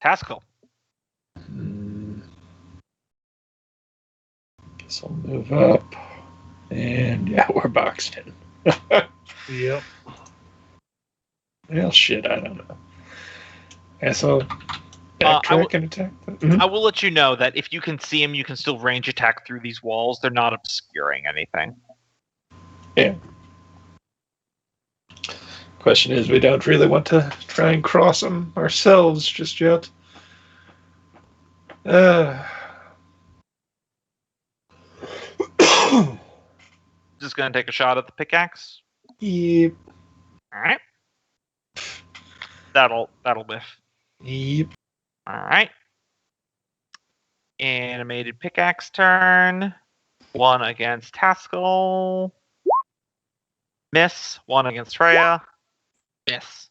Taskill. Guess I'll move up. And yeah, we're boxed in. Yep. Well, shit, I don't know. Guess I'll backtrack and attack. I will let you know that if you can see them, you can still range attack through these walls. They're not obscuring anything. Yeah. Question is, we don't really want to try and cross them ourselves just yet. Just gonna take a shot at the pickaxe. Yep. All right. That'll whiff. Yep. All right. Animated pickaxe turn. 1 against Taskill. Miss. 1 against Freya. Miss.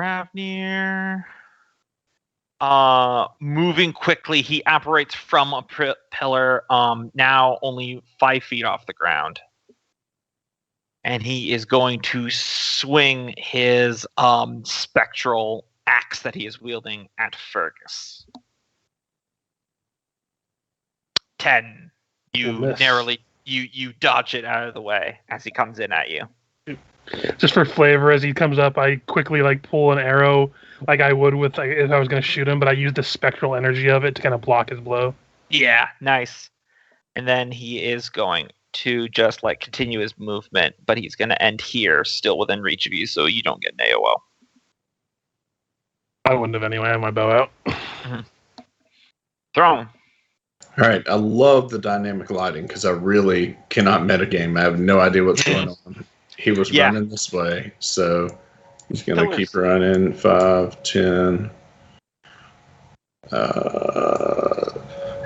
Ravnir. Moving quickly, he operates from a pillar, now only 5 feet off the ground. And he is going to swing his spectral axe that he is wielding at Fergis. 10. You miss. narrowly you dodge it out of the way as he comes in at you. Just for flavor, as he comes up, I quickly pull an arrow like I would with if I was going to shoot him, but I use the spectral energy of it to kind of block his blow. Yeah, nice. And then he is going to just continue his movement, but he's going to end here, still within reach of you, so you don't get an AOO. I wouldn't have anyway. I had my bow out. Thrum. All right, I love the dynamic lighting because I really cannot metagame. I have no idea what's going on. He was running this way, so he's going to keep running. 5, 10.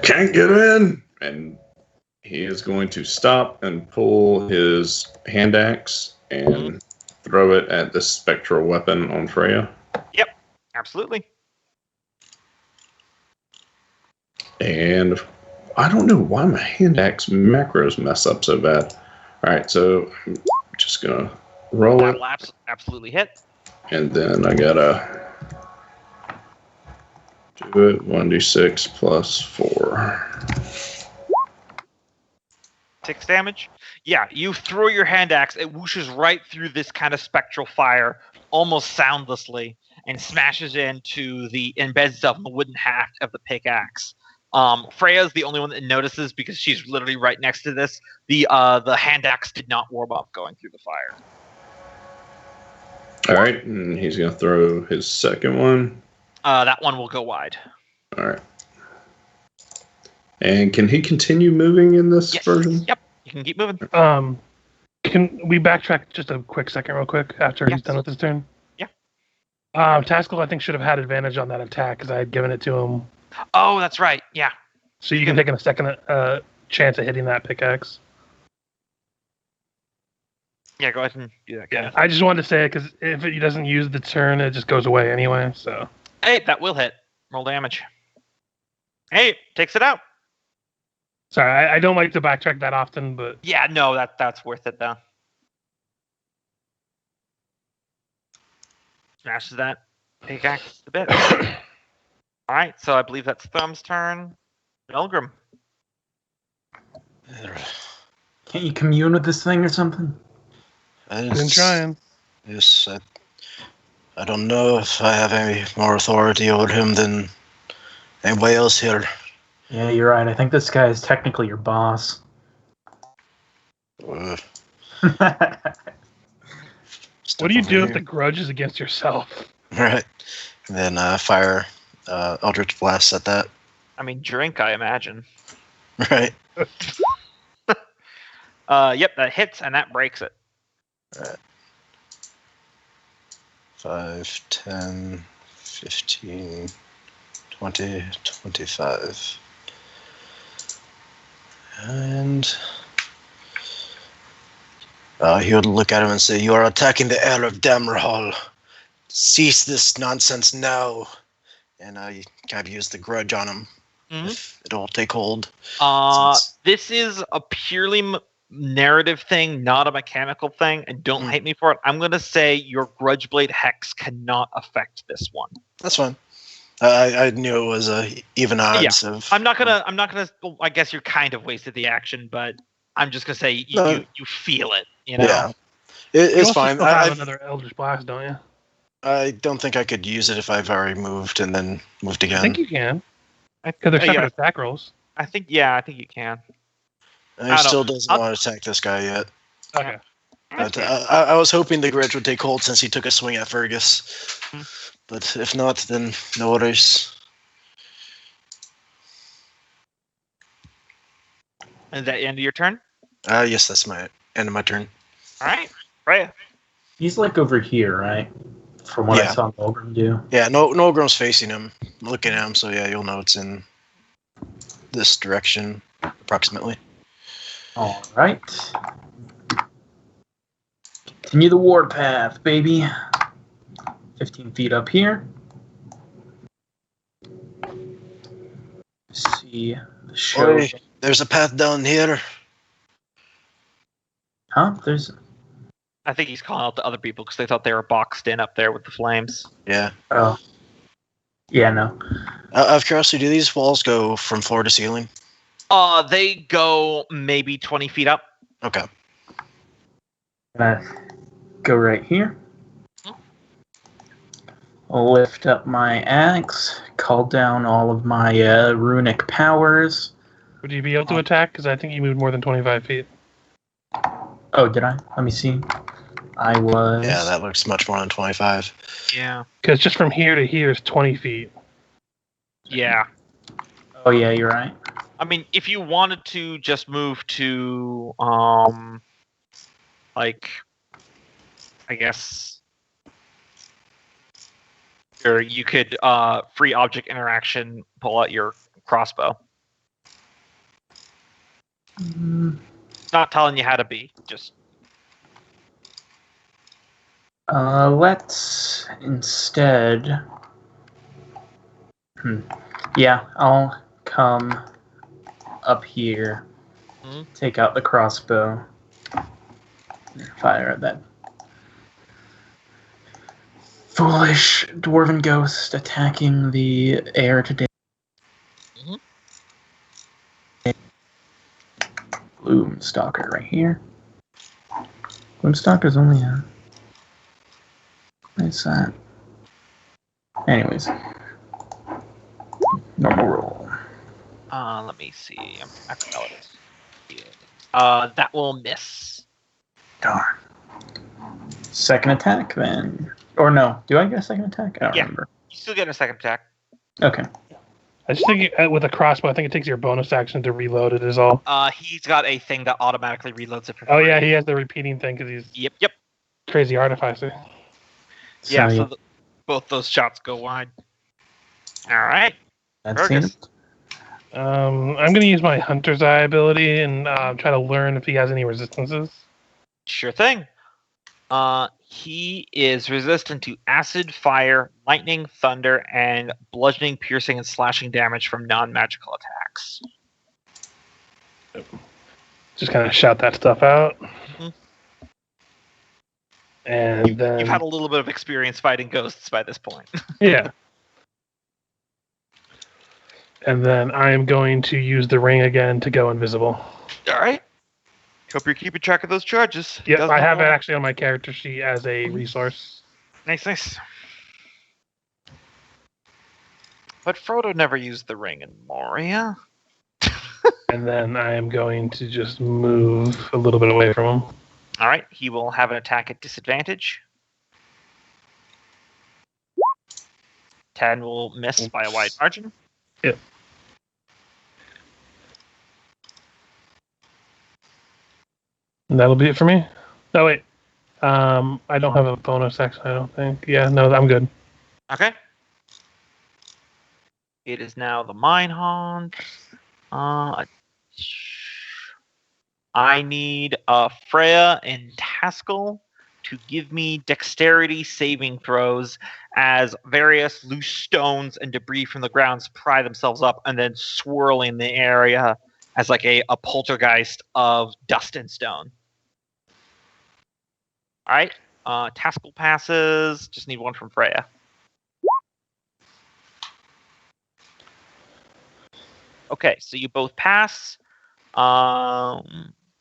Can't get in! And he is going to stop and pull his hand axe and throw it at the spectral weapon on Freya. Yep, absolutely. And I don't know why my hand axe macros mess up so bad. All right, so I'm just going to roll it. That'll absolutely hit. And then I got to do it 1d6 plus 4. 6 damage? Yeah, you throw your hand axe, it whooshes right through this kind of spectral fire, almost soundlessly, and smashes into embeds itself in the wooden haft of the pickaxe. Freya's the only one that notices because she's literally right next to this. The hand axe did not warm up going through the fire. All right, and he's going to throw his second one. That one will go wide. All right. And can he continue moving in this version? Yep, you can keep moving. Can we backtrack just a quick second real quick after he's done with his turn? Yeah. Taskill, I think, should have had advantage on that attack because I had given it to him. Oh, that's right. Yeah. So you can take a second chance at hitting that pickaxe. Yeah, go ahead and do that. Yeah, I just wanted to say it because if he doesn't use the turn, it just goes away anyway. So. Hey, that will hit. Roll damage. Hey, takes it out. Sorry, I don't like to backtrack that often, but yeah, no, that's worth it though. Smashes that pickaxe a bit. All right, so I believe that's Thrum's turn. Nolgrim. Can't you commune with this thing or something? Been trying. Yes, I don't know if I have any more authority over him than anybody else here. Yeah, you're right. I think this guy is technically your boss. Uh, What do you do if the grudge is against yourself? Right. And then fire Eldritch Blast at that. I mean, drink, I imagine. Right. Yep, that hits and that breaks it. Right. 5, 10, 15, 20, 25. And he would look at him and say, "You are attacking the heir of Dammerhall. Cease this nonsense now." And you kind of use the grudge on him. If it'll take hold. This is a purely narrative thing, not a mechanical thing, and don't hate me for it. I'm going to say your Grudge Blade Hex cannot affect this one. That's fine. I knew it was even odds of. I'm not gonna. I guess you kind of wasted the action, but I'm just gonna say you feel it. You know. Yeah, it's fine. I have another Eldritch Blast, don't you? I don't think I could use it if I've already moved and then moved again. I think you can. Because they're separate attack rolls. I think you can. He still doesn't want to attack this guy yet. Okay. But I was hoping the grudge would take hold since he took a swing at Fergus. But if not, then no worries. Is that the end of your turn? Yes, that's my end of my turn. All right, Freya. He's over here, right? From what I saw Nolgrim do. Yeah, Nolgrim's facing him, looking at him, so yeah, you'll know it's in this direction, approximately. All right. Continue the warpath, baby. 15 feet up here. See the show. Oi, there's a path down here. Huh? There's. I think he's calling out to other people because they thought they were boxed in up there with the flames. Yeah. Oh. Yeah, no. Out of curiosity, do these walls go from floor to ceiling? They go maybe 20 feet up. Okay. Go right here. I'll lift up my axe, call down all of my runic powers. Would you be able to attack? Because I think you moved more than 25 feet. Oh, did I? Let me see. I was. Yeah, that looks much more than 25. Yeah. Because just from here to here is 20 feet. Yeah. Oh, yeah, you're right. I mean, if you wanted to just move to, like, I guess, or you could free object interaction, pull out your crossbow. Not telling you how to be, just. Let's instead. Yeah, I'll come up here, take out the crossbow, and fire at that foolish dwarven ghost attacking the heir today. Gloomstalker right here. Gloomstalker's only a. What's that? Anyways. Normal roll. Let me see. I forgot what it is. That will miss. Darn. Second attack then. Or no. Do I get a second attack? I don't remember. You still get a second attack. Okay. I just think with a crossbow, I think it takes your bonus action to reload it is all. He's got a thing that automatically reloads it for Oh free. yeah, he has the repeating thing because he's Yep. crazy artificer. Yeah, So, so both those shots go wide. Alright. that's Fergus. it. I'm going to use my Hunter's Eye ability and try to learn if he has any resistances. Sure thing. He is resistant to acid, fire, lightning, thunder, and bludgeoning, piercing, and slashing damage from non-magical attacks. Just kind of shout that stuff out. And then... You've had a little bit of experience fighting ghosts by this point. Yeah. And then I am going to use the ring again to go invisible. Alright. Hope you're keeping track of those charges. Yep, Doesn't I have it matter. actually on my character sheet as a resource. Nice. But Frodo never used the ring in Moria. And then I am going to just move a little bit away from him. Alright, he will have an attack at disadvantage. 10 will miss by a wide margin. Yep. And that'll be it for me. No, wait. I don't have a bonus action, I don't think. Yeah, no, I'm good. Okay. It is now the Mine Haunt. I need Freya and Taskill to give me dexterity saving throws as various loose stones and debris from the grounds pry themselves up and then swirl in the area as like a poltergeist of dust and stone. Alright, Taskill passes. Just need one from Freya. Okay, so you both pass.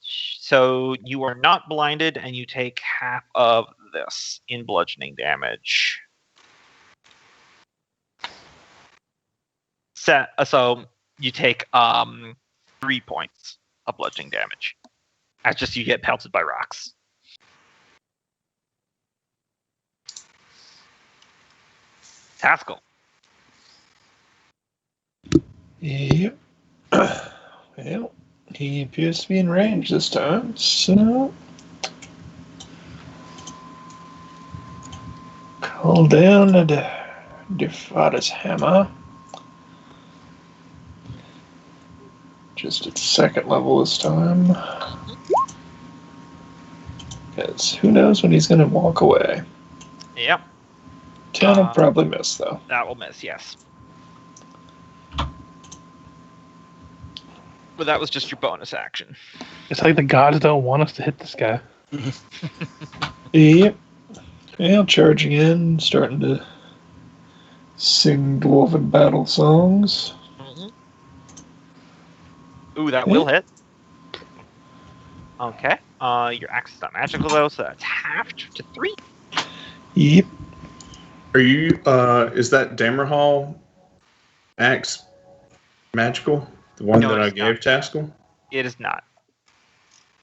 So you are not blinded, and you take half of this in bludgeoning damage. So you take 3 points of bludgeoning damage. That's just you get pelted by rocks. Taskill. Yep. Well, he appears to be in range this time, so call down the Defada's hammer. Just at second level this time. Because who knows when he's going to walk away. Yep. 10 will probably miss, though. That will miss, yes. But that was just your bonus action. It's like the gods don't want us to hit this guy. Yep. Yeah, charging in, starting to sing dwarven battle songs. Ooh, that will hit. Okay. Your axe is not magical though, so that's halved to 3. Yep. Are you? Is that Dammerhall axe magical? The one that I gave Taskill? It is not.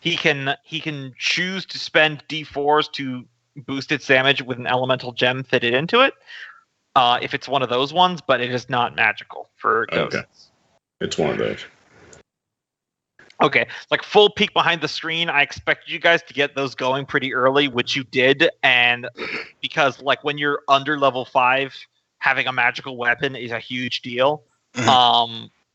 He can choose to spend D4s to boost its damage with an elemental gem fitted into it. If it's one of those ones, but it is not magical for ghosts. Okay. It's one of those. Okay, like full peek behind the screen, I expected you guys to get those going pretty early, which you did, and because like when you're under level 5, having a magical weapon is a huge deal.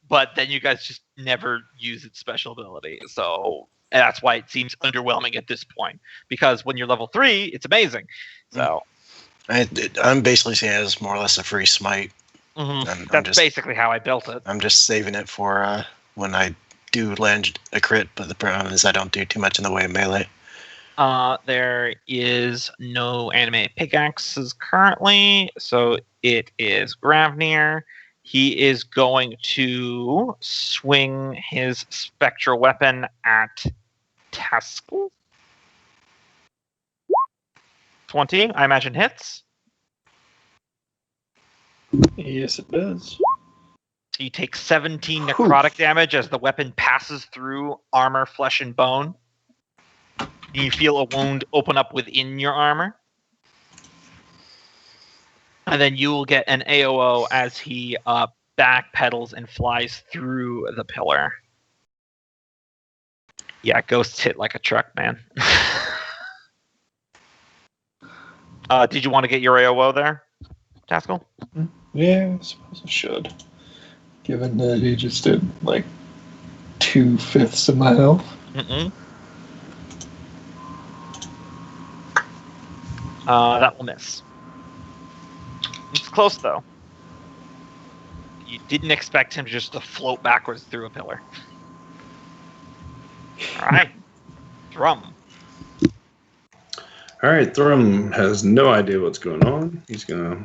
But then you guys just never use its special ability, so that's why it seems underwhelming at this point. Because when you're level 3, it's amazing. So I'm basically saying it as more or less a free smite. That's basically how I built it. I'm just saving it for when I do land a crit, but the problem is I don't do too much in the way of melee. There is no anime pickaxes currently, so it is Gravnir. He is going to swing his spectral weapon at Taskill. 20, I imagine, hits. Yes, it does. So you take 17 necrotic damage as the weapon passes through armor, flesh, and bone. You feel a wound open up within your armor. And then you will get an AOO as he backpedals and flies through the pillar. Yeah, ghosts hit like a truck, man. Did you want to get your AOO there, Taskill? Yeah, I suppose I should. Given that he just did like 2/5 of my health. That will miss. It's close though. You didn't expect him just to float backwards through a pillar. Alright. Thrum. Alright, Thrum has no idea what's going on. He's going to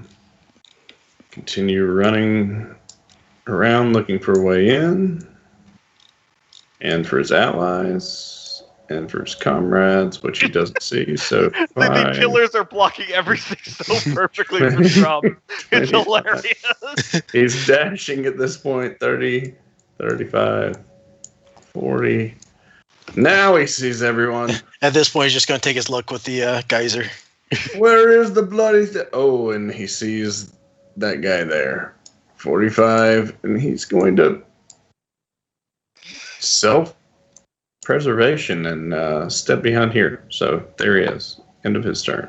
continue running around looking for a way in, and for his allies, and for his comrades, which he doesn't see. So the pillars are blocking everything so perfectly for Thrum. It's hilarious. He's dashing at this point. 30, 35, 40. Now he sees everyone. At this point, he's just going to take his luck with the geyser. Where is the bloody oh, and he sees that guy there. 45, and he's going to self-preservation and step behind here. So there he is. End of his turn.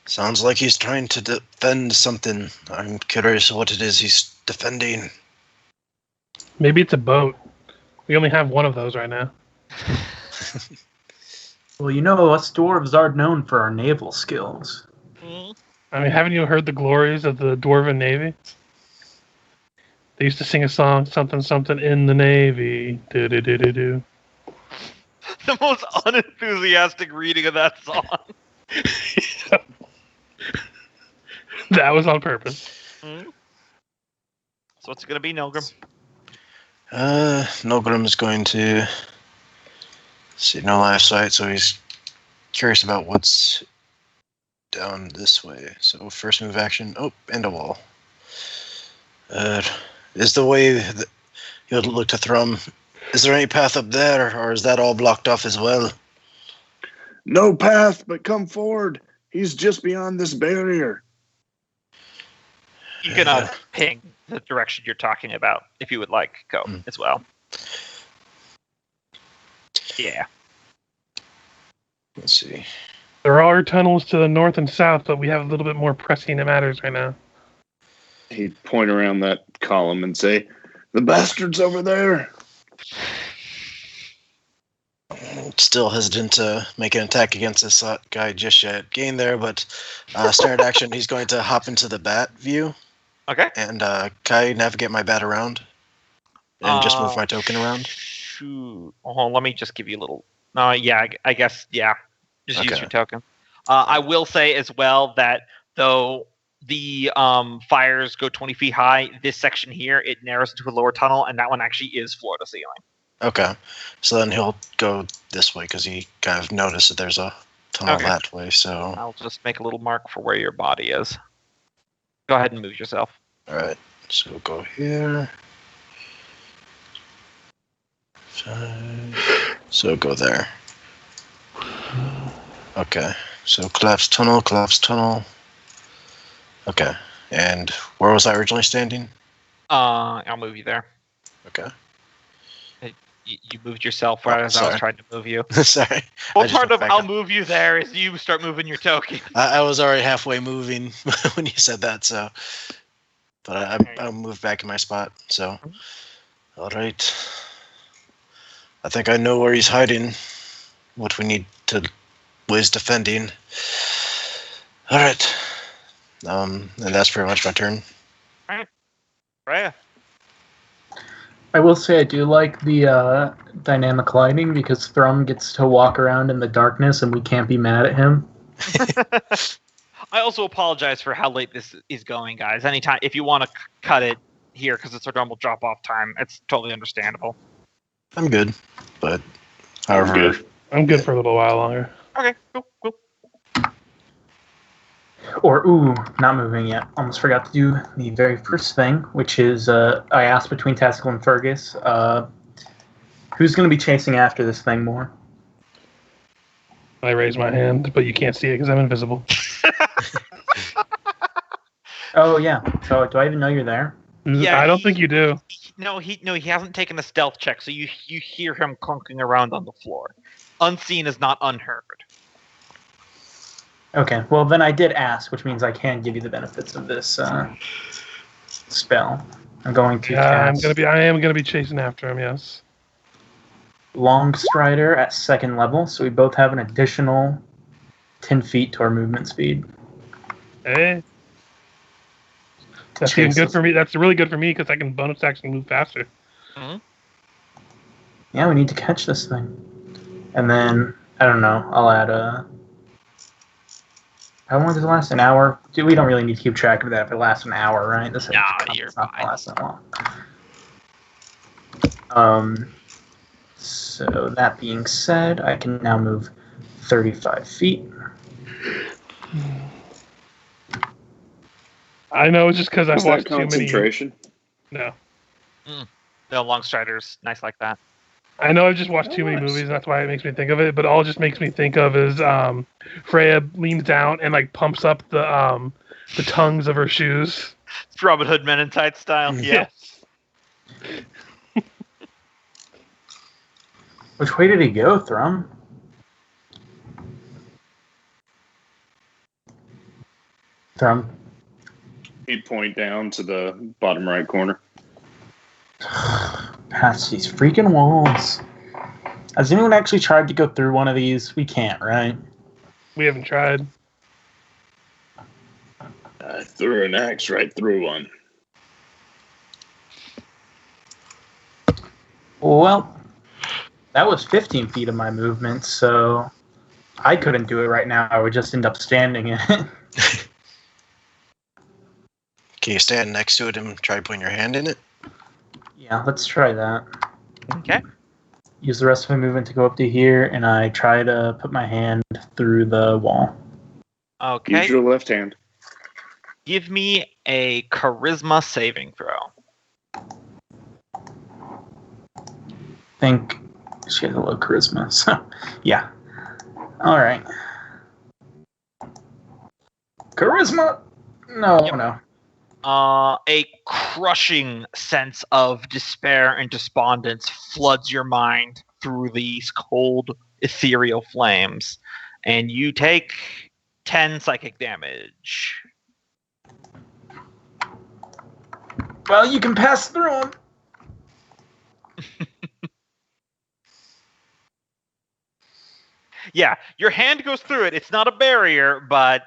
Sounds like he's trying to defend something. I'm curious what it is he's defending. Maybe it's a boat. We only have one of those right now. Well, you know, us dwarves are known for our naval skills. I mean, haven't you heard the glories of the Dwarven Navy? They used to sing a song, something, something in the Navy. Do-do-do-do-do. The most unenthusiastic reading of that song. That was on purpose. So what's it going to be, Nolgrim? Nolgrim is going to see no line of sight, so he's curious about what's down this way. So first move action. Oh, and a wall. Is the way that you'll look to Thrum? Is there any path up there, or is that all blocked off as well? No path, but come forward. He's just beyond this barrier. You can ping the direction you're talking about if you would like go as well. Yeah. Let's see. There are tunnels to the north and south, but we have a little bit more pressing matters right now. He'd point around that column and say, "The bastard's over there." still hesitant to make an attack against this guy just yet. Getting there, but standard action, he's going to hop into the bat view. Okay. And can I navigate my bat around? And just move my token around? Shoot. Oh, let me just give you a little... yeah, I guess, yeah. Just use Okay. your token. I will say as well that though the fires go 20 feet high, this section here, it narrows into a lower tunnel, and that one actually is floor to ceiling. Okay. So then he'll go this way because he kind of noticed that there's a tunnel Okay. that way. So, I'll just make a little mark for where your body is. Go ahead and move yourself. all right. So we'll go here. 5. So go there. Okay. So collapse tunnel. Okay. And where was I originally standing? I'll move you there. Okay. You moved yourself right as I was sorry. trying to move you. Sorry. Well, I just part went of back I'll up. move you there is you start moving your token. I was already halfway moving when you said that, so. But I moved back in my spot, so. All right. I think I know where he's hiding. What we need to Wiz defending. All right. And that's pretty much my turn. Freya. I will say I do like the dynamic lighting because Thrum gets to walk around in the darkness and we can't be mad at him. I also apologize for how late this is going, guys. Anytime, if you want to cut it here because it's our normal drop-off time, it's totally understandable. I'm good, but however, I'm good for a little while longer. Okay, cool. Or, not moving yet. Almost forgot to do the very first thing, which is I asked between Taskill and Fergis, who's going to be chasing after this thing more? I raise my hand, but you can't see it because I'm invisible. Oh, yeah. So, do I even know you're there? Yeah, I don't think you do. No, he hasn't taken a stealth check, so you hear him clunking around on the floor. Unseen is not unheard. Okay, well, then I did ask, which means I can give you the benefits of this spell. I'm going to cast I am gonna be chasing after him. Yes. Long Strider at 2nd level, so we both have an additional 10 feet to our movement speed. Hey. That's even good for me. That's really good for me because I can bonus action move faster. Mm-hmm. Yeah, we need to catch this thing. And then, I don't know, I'll add how long does it last? An hour? Dude, we don't really need to keep track of that if it lasts an hour, right? This you're it's not fine. gonna last that long. So that being said, I can now move 35 feet. I know it's just because I've Is that watched too many. concentration? No. The long striders, nice like that. I know I've just watched too many movies, and that's why it makes me think of it. But all it just makes me think of is Freya leans down and like pumps up the tongues of her shoes. It's Robin Hood Men in Tights style. Yeah. Yes. Which way did he go, Thrum? Thrum. He'd point down to the bottom right corner. Past these freaking walls. Has anyone actually tried to go through one of these? We can't, right? We haven't tried. I threw an axe right through one. Well, that was 15 feet of my movement, so I couldn't do it right now. I would just end up standing in it. can you stand next to it and try putting your hand in it? Yeah, let's try that. Okay. Use the rest of my movement to go up to here, and I try to put my hand through the wall. Okay. Use your left hand. Give me a charisma saving throw. Think she has a low charisma, so yeah. All right. Charisma? No, Yep. no. A crushing sense of despair and despondence floods your mind through these cold, ethereal flames, and you take 10 psychic damage. Well, you can pass through them. Yeah, your hand goes through it. It's not a barrier, but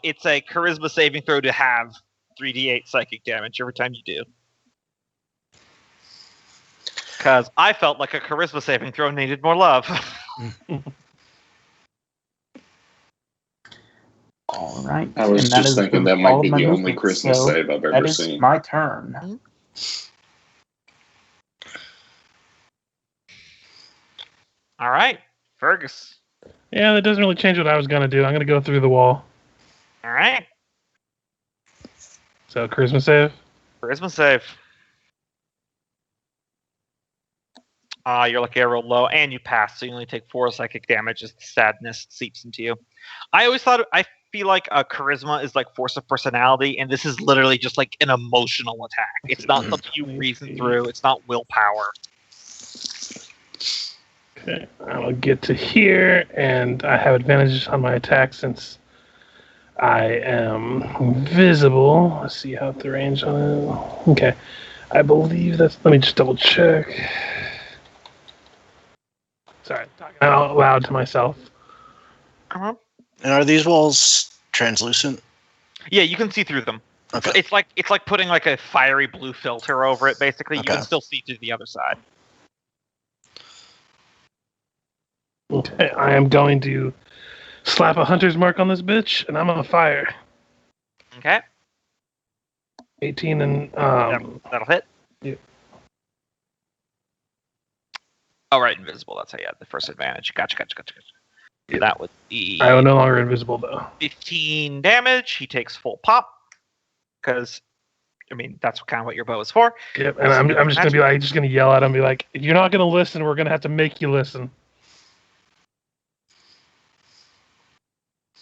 it's a charisma saving throw to have 3d8 psychic damage every time you do. Because I felt like a charisma saving throw needed more love. All right. I was and that just is thinking that all might of be my the only movements, Christmas so save I've that ever is seen. my turn. All right, Fergus. Yeah, that doesn't really change what I was gonna do. I'm gonna go through the wall. All right, So charisma save. charisma save. You're lucky I rolled low, and you passed, so you only take 4 psychic damage as the sadness seeps into you. I feel like a charisma is like force of personality, and this is literally just like an emotional attack. It's not something you reason through. It's not willpower. Okay, I'll get to here, and I have advantage on my attack since I am visible. Let's see how the range on it. Okay, I believe that's. Let me just double check. Sorry, I'm talking out loud to myself. Uh-huh. And are these walls translucent? Yeah, you can see through them. Okay. It's like putting like a fiery blue filter over it. Basically, you Okay. can still see through the other side. Okay, I am going to slap a hunter's mark on this bitch, and I'm on fire. Okay, 18 and that'll hit. Yeah. Oh, right, invisible. That's how you had the first advantage. Gotcha. Yeah. That would be I am no longer invisible though. 15 damage. He takes full pop because, I mean, that's kind of what your bow is for. Yep, and I'm just gonna be like, gonna yell at him, be like, if you're not gonna listen, we're gonna have to make you listen.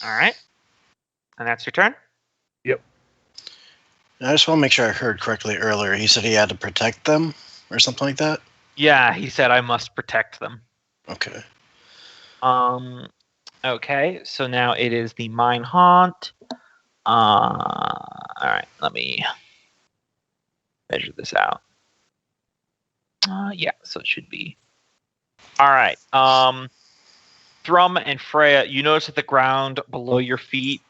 All right, and that's your turn. Yep. I just want to make sure I heard correctly earlier. He said he had to protect them or something like that? Yeah, he said I must protect them. Okay. Okay, so now it is the Mine Haunt. All right, let me measure this out. Yeah, so it should be. All right. Thrum and Freya, you notice that the ground below your feet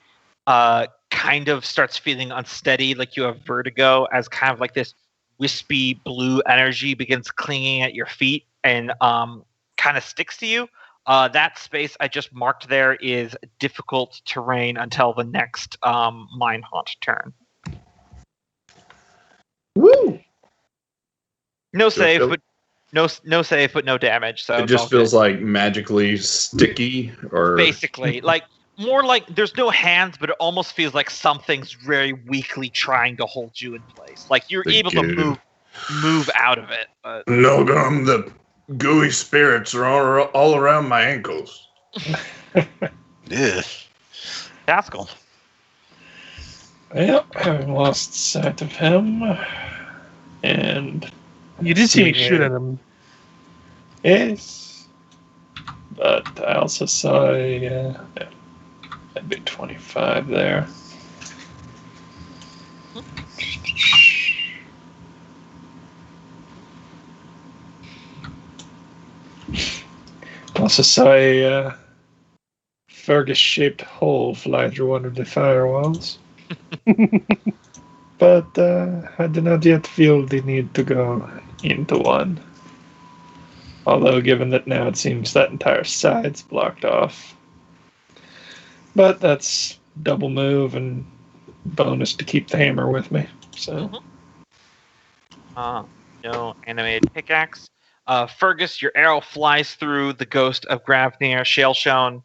kind of starts feeling unsteady, like you have vertigo, as kind of like this wispy blue energy begins clinging at your feet and kind of sticks to you. That space I just marked there is difficult terrain until the next Mine Haunt turn. Woo! No So save, feel- but no save, but no damage. So It it's all just feels good. like magically sticky, or Basically, like more like there's no hands, but it almost feels like something's very weakly trying to hold you in place. Like you're The able to goo. move out of it. But Nolgrim, the gooey spirits are all around my ankles. Yeah. Taskill. Well, having lost sight of him, and You did see me seeing shoot it- at him. Yes, but I also saw that'd be 25 there. Also saw a Fergus-shaped hole fly through one of the firewalls. But I do not yet feel the need to go into one. Although, given that now it seems that entire side's blocked off. But that's double move and bonus to keep the hammer with me. So No animated pickaxe. Fergus, your arrow flies through the ghost of Gravnir, Shaleshone,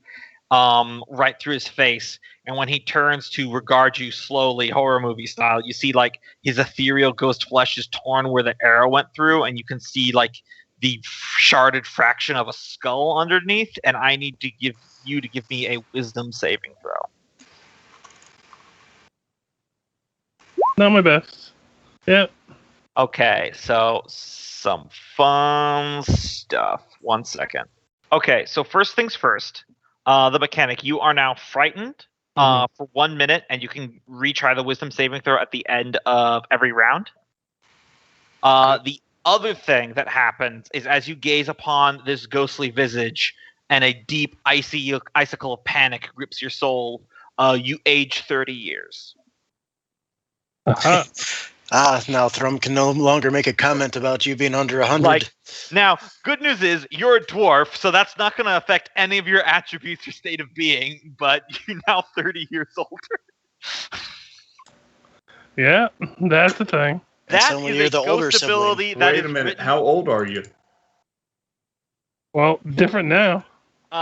right through his face. And when he turns to regard you slowly, horror movie style, you see like his ethereal ghost flesh is torn where the arrow went through, and you can see like the sharded fraction of a skull underneath. And I need to give me a wisdom saving throw. Not my best. Yep. Okay, so some fun stuff. 1 second. Okay, so first things first. The mechanic, you are now frightened for 1 minute, and you can retry the wisdom saving throw at the end of every round. The other thing that happens is as you gaze upon this ghostly visage, and a deep icicle of panic grips your soul. You age 30 years. Uh-huh. Now Thrum can no longer make a comment about you being under 100. Like, now, good news is you're a dwarf, so that's not going to affect any of your attributes or state of being, but you're now 30 years older. Yeah, that's the thing. And That so when is you're a the older ghost sibling- ability that Wait a is minute. written- How old are you? Well, different now.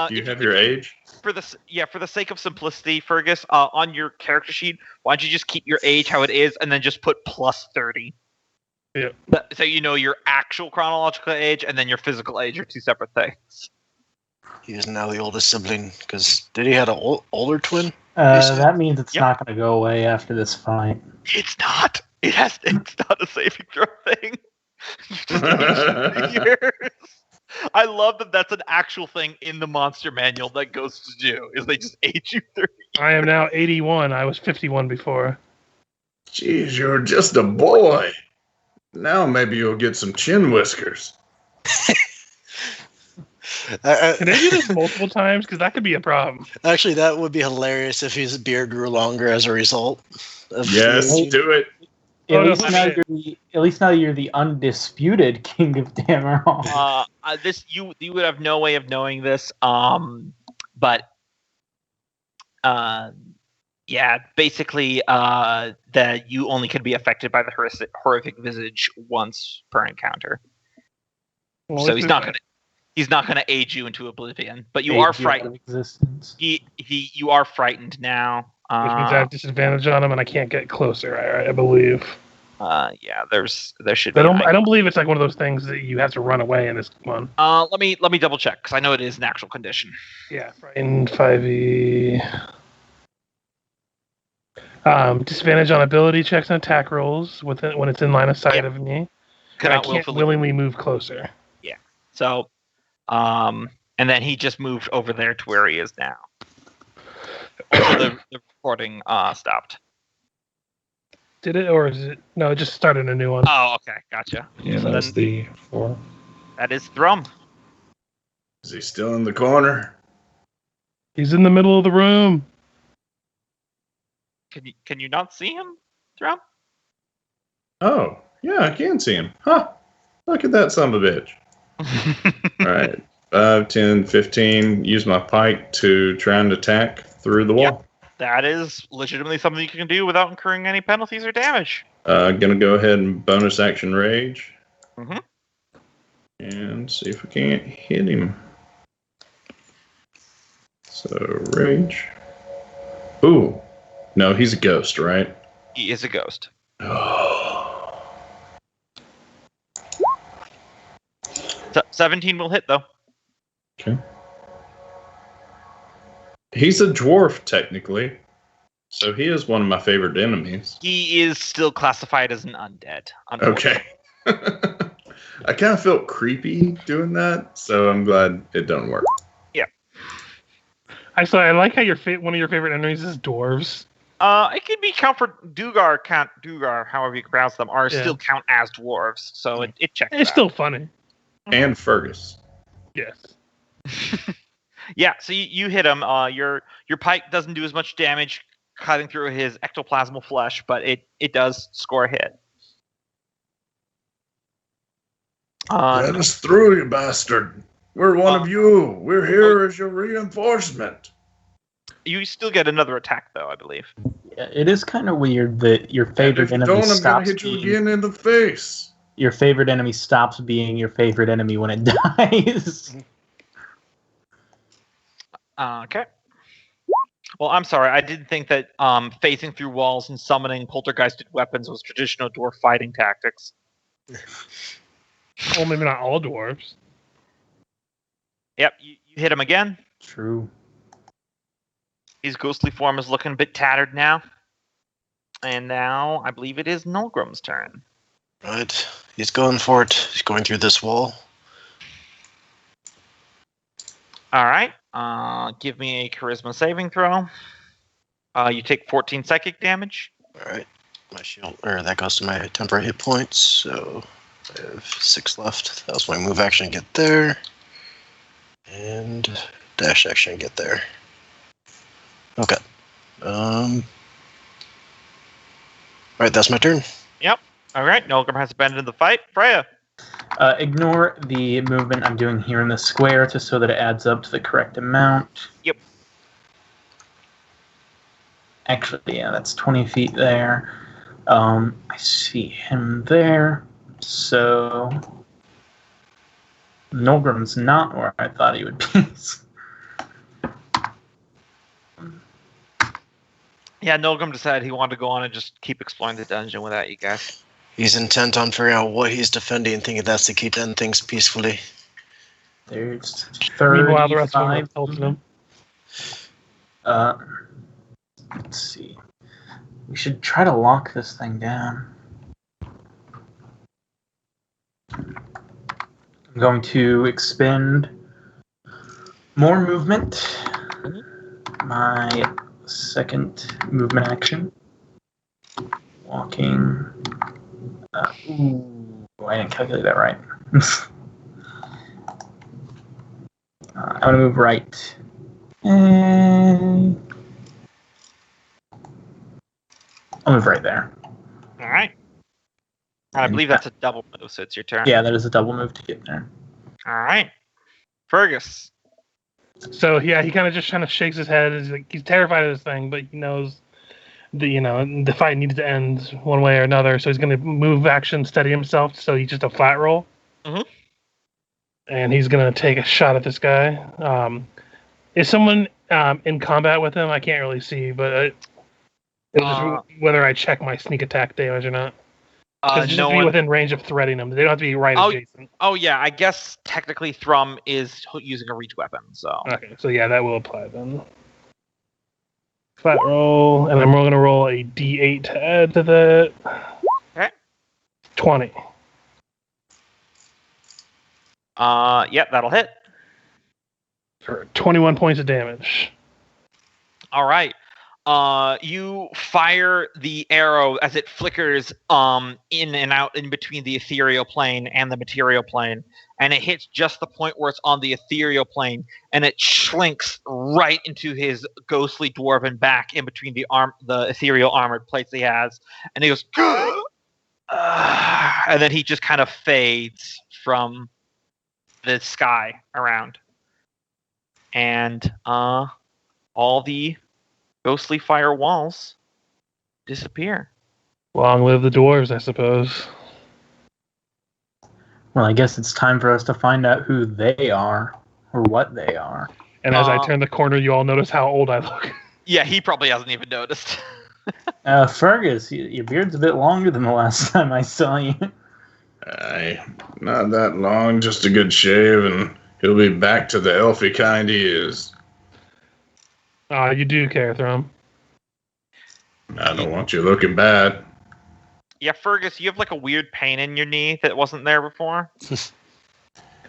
Do you if have your age? For the sake of simplicity, Fergus, on your character sheet, why don't you just keep your age how it is, and then just put plus 30. Yeah. So you know your actual chronological age and then your physical age are two separate things. He is now the oldest sibling, because did he have an older twin? That means it's Yep. not going to go away after this fight. It's not. It's not a saving throw thing. You just aged 30 years. I love that that's an actual thing in the monster manual that ghosts do, is they just age you 30. I am now 81. I was 51 before. Jeez, you're just a boy. Now maybe you'll get some chin whiskers. Can I do this multiple times? Because that could be a problem. Actually, that would be hilarious if his beard grew longer as a result. Yes, do it. At no, least, I now mean- at least now you're the undisputed king of Dammerhall. This you would have no way of knowing this. But yeah, basically, that you only can be affected by the horrific visage once per encounter. Well, So let's he's not gonna age you into oblivion. But you Age are you out of frightened. Existence. You are frightened now. which means I have disadvantage on him, and I can't get closer. I believe. Yeah, there should I be. don't. I don't believe it's like one of those things that you have to run away in this one. Let me double check because I know it is an actual condition. Yeah, in 5e. Disadvantage on ability checks and attack rolls when it's in line of sight Yep. of me. And I Cannot can't willfully. willingly move closer. So, and then he just moved over there to where he is now. Also, the recording stopped. Did it, or is it? No, it just started a new one. Oh, okay, gotcha. Yeah, So that's the 4. That is Thrum. Is he still in the corner? He's in the middle of the room. Can you not see him, Thrum? Oh, yeah, I can see him. Huh. Look at that son of a bitch. All right. 5, 10, 15. Use my pike to try and attack through the wall. That is legitimately something you can do without incurring any penalties or damage. Gonna go ahead and bonus action rage. Mhm. And see if we can't hit him. So, rage. Ooh. No, he's a ghost, right? He is a ghost. Oh. 17 will hit though. Okay. He's a dwarf, technically. So he is one of my favorite enemies. He is still classified as an undead. Unfortunately. Okay. I kind of felt creepy doing that, so I'm glad it don't work. I like how one of your favorite enemies is dwarves. It could be count Dugar, however you pronounce them, are Yeah. still count as dwarves. So it checks. It's out. still funny. And Fergus. Yes. Yeah, so you hit him. Your pike doesn't do as much damage cutting through his ectoplasmal flesh, but it does score a hit. Let us through, you bastard. We're one of you. We're here as your reinforcement. You still get another attack, though, I believe. Yeah, it is kind of weird that your And favorite if you enemy don't, I'm gonna stops hit you being again in the face. your favorite enemy stops being your favorite enemy when it dies. Okay. Well, I'm sorry. I didn't think that phasing through walls and summoning poltergeisted weapons was traditional dwarf fighting tactics. Well, maybe not all dwarves. Yep, you hit him again. True. His ghostly form is looking a bit tattered now. And now, I believe it is Nolgrim's turn. Right. He's going for it. He's going through this wall. All right. Give me a charisma saving throw. You take 14 psychic damage. All right. My shield, or that goes to my temporary hit points. So I have 6 left. That was my move action to get there. And dash action, get there. Okay. Alright, that's my turn. Yep. All right. Nolgrim has abandoned the fight. Freya. Ignore the movement I'm doing here in the square just so that it adds up to the correct amount. Yep. Actually, yeah, that's 20 feet there. I see him there. So Nolgrim's not where I thought he would be. Yeah, Nolgrim decided he wanted to go on and just keep exploring the dungeon without you guys. He's intent on figuring out what he's defending, thinking that's the key to end things peacefully. There's Meanwhile, the rest of them 35. are helping him. Let's see. We should try to lock this thing down. I'm going to expend more movement. My second movement action. Walking. Ooh, I didn't calculate that right. I'm going to move right. And I'll move right there. All right. And I believe that's a double move, so it's your turn. Yeah, that is a double move to get there. All right. Fergus. So yeah, he kind of just shakes his head. He's terrified of this thing, but he knows the fight needs to end one way or another. So he's going to move action, steady himself. So he's just a flat roll, and he's going to take a shot at this guy. Is someone in combat with him? I can't really see, but it's just whether I check my sneak attack damage or not. Because just be within range of threading them. They don't have to be right adjacent. Oh yeah, I guess technically Thrum is using a reach weapon. So okay, so yeah, that will apply then. Flat roll, and then we're going to roll a d8 to add to that. Okay. 20. Yep, that'll hit. For 21 points of damage. All right. You fire the arrow as it flickers in and out in between the ethereal plane and the material plane, and it hits just the point where it's on the ethereal plane, and it slinks right into his ghostly dwarven back in between the ethereal armored plates he has, and he goes, and then he just kind of fades from the sky around, and all the ghostly fire walls disappear. Long live the dwarves, I suppose. Well, I guess it's time for us to find out who they are, or what they are. And as I turn the corner, you all notice how old I look. Yeah, he probably hasn't even noticed. Fergus, your beard's a bit longer than the last time I saw you. Not that long, just a good shave, and he'll be back to the elfy kind he is. You do care, Thrum. I don't want you looking bad. Yeah, Fergus, you have like a weird pain in your knee that wasn't there before.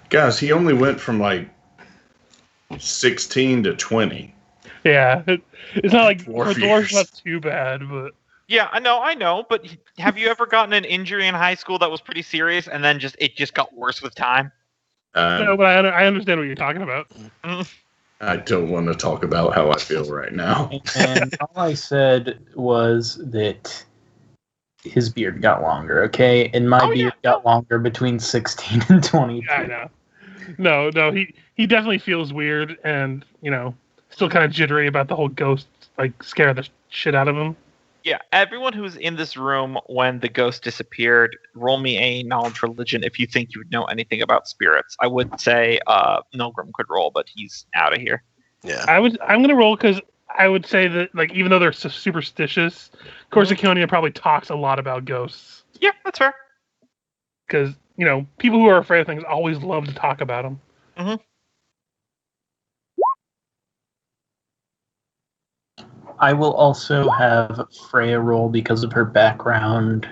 Guys, he only went from like 16 to 20. Yeah, it's not like for 4 dwarves, years. not too bad, but Yeah, I know, but have you ever gotten an injury in high school that was pretty serious and then it just got worse with time? no, but I understand what you're talking about. I don't want to talk about how I feel right now. And all I said was that his beard got longer, okay? And my beard got longer between 16 and 22. Yeah, I know. No, he definitely feels weird and, still kind of jittery about the whole ghost, scare the shit out of him. Yeah, everyone who's in this room when the ghost disappeared, roll me a knowledge religion if you think you would know anything about spirits. I would say Nolgrim could roll, but he's out of here. Yeah. I'm gonna roll because I would say that even though they're so superstitious, Corsiconia probably talks a lot about ghosts. Yeah, that's fair. Because people who are afraid of things always love to talk about them. Mm-hmm. I will also have Freya roll because of her background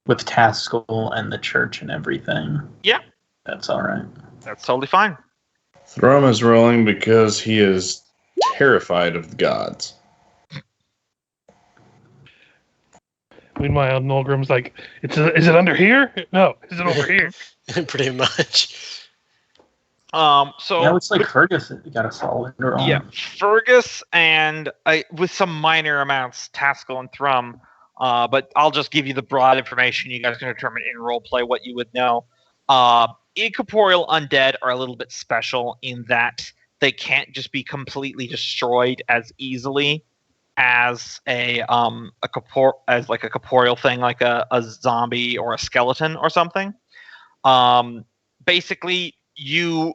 with Taskill and the church and everything. Yeah. That's all right. That's totally fine. Thrum is rolling because he is terrified of the gods. Meanwhile, Nolgrim's like, is it under here? No, is it over here? Pretty much. So Yeah, it looks like Fergis got a solid roll. yeah, Fergus and with some minor amounts, Taskill and Thrum. But I'll just give you the broad information. You guys can determine in roleplay what you would know. Incorporeal undead are a little bit special in that they can't just be completely destroyed as easily as a corporeal thing, like a zombie or a skeleton or something. Basically, you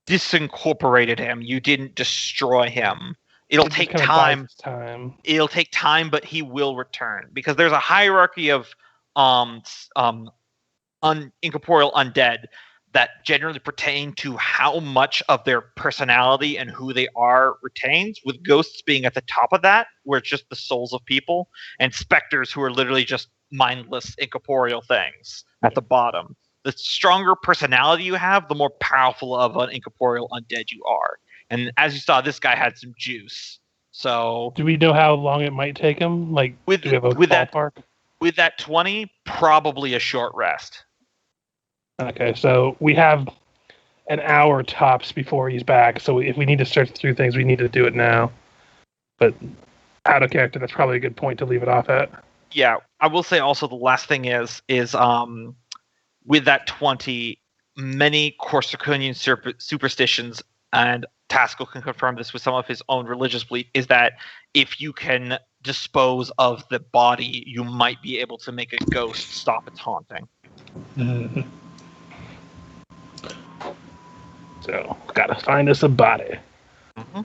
disincorporated him. You didn't destroy him. It'll take time. It'll take time, but he will return because there's a hierarchy of incorporeal undead that generally pertain to how much of their personality and who they are retains, with ghosts being at the top of that, where it's just the souls of people, and specters who are literally just mindless incorporeal things at the bottom. The stronger personality you have, the more powerful of an incorporeal undead you are. And as you saw, this guy had some juice. So, do we know how long it might take him? Like, do we have a ballpark? With that 20, probably a short rest. Okay, so we have an hour tops before he's back. So if we need to search through things, we need to do it now. But out of character, that's probably a good point to leave it off at. Yeah, I will say also the last thing is with that 20, many Corsicanian superstitions, and Taskill can confirm this with some of his own religious belief, is that if you can dispose of the body, you might be able to make a ghost stop its haunting. Mm-hmm. So, gotta find us a body. Mm-hmm.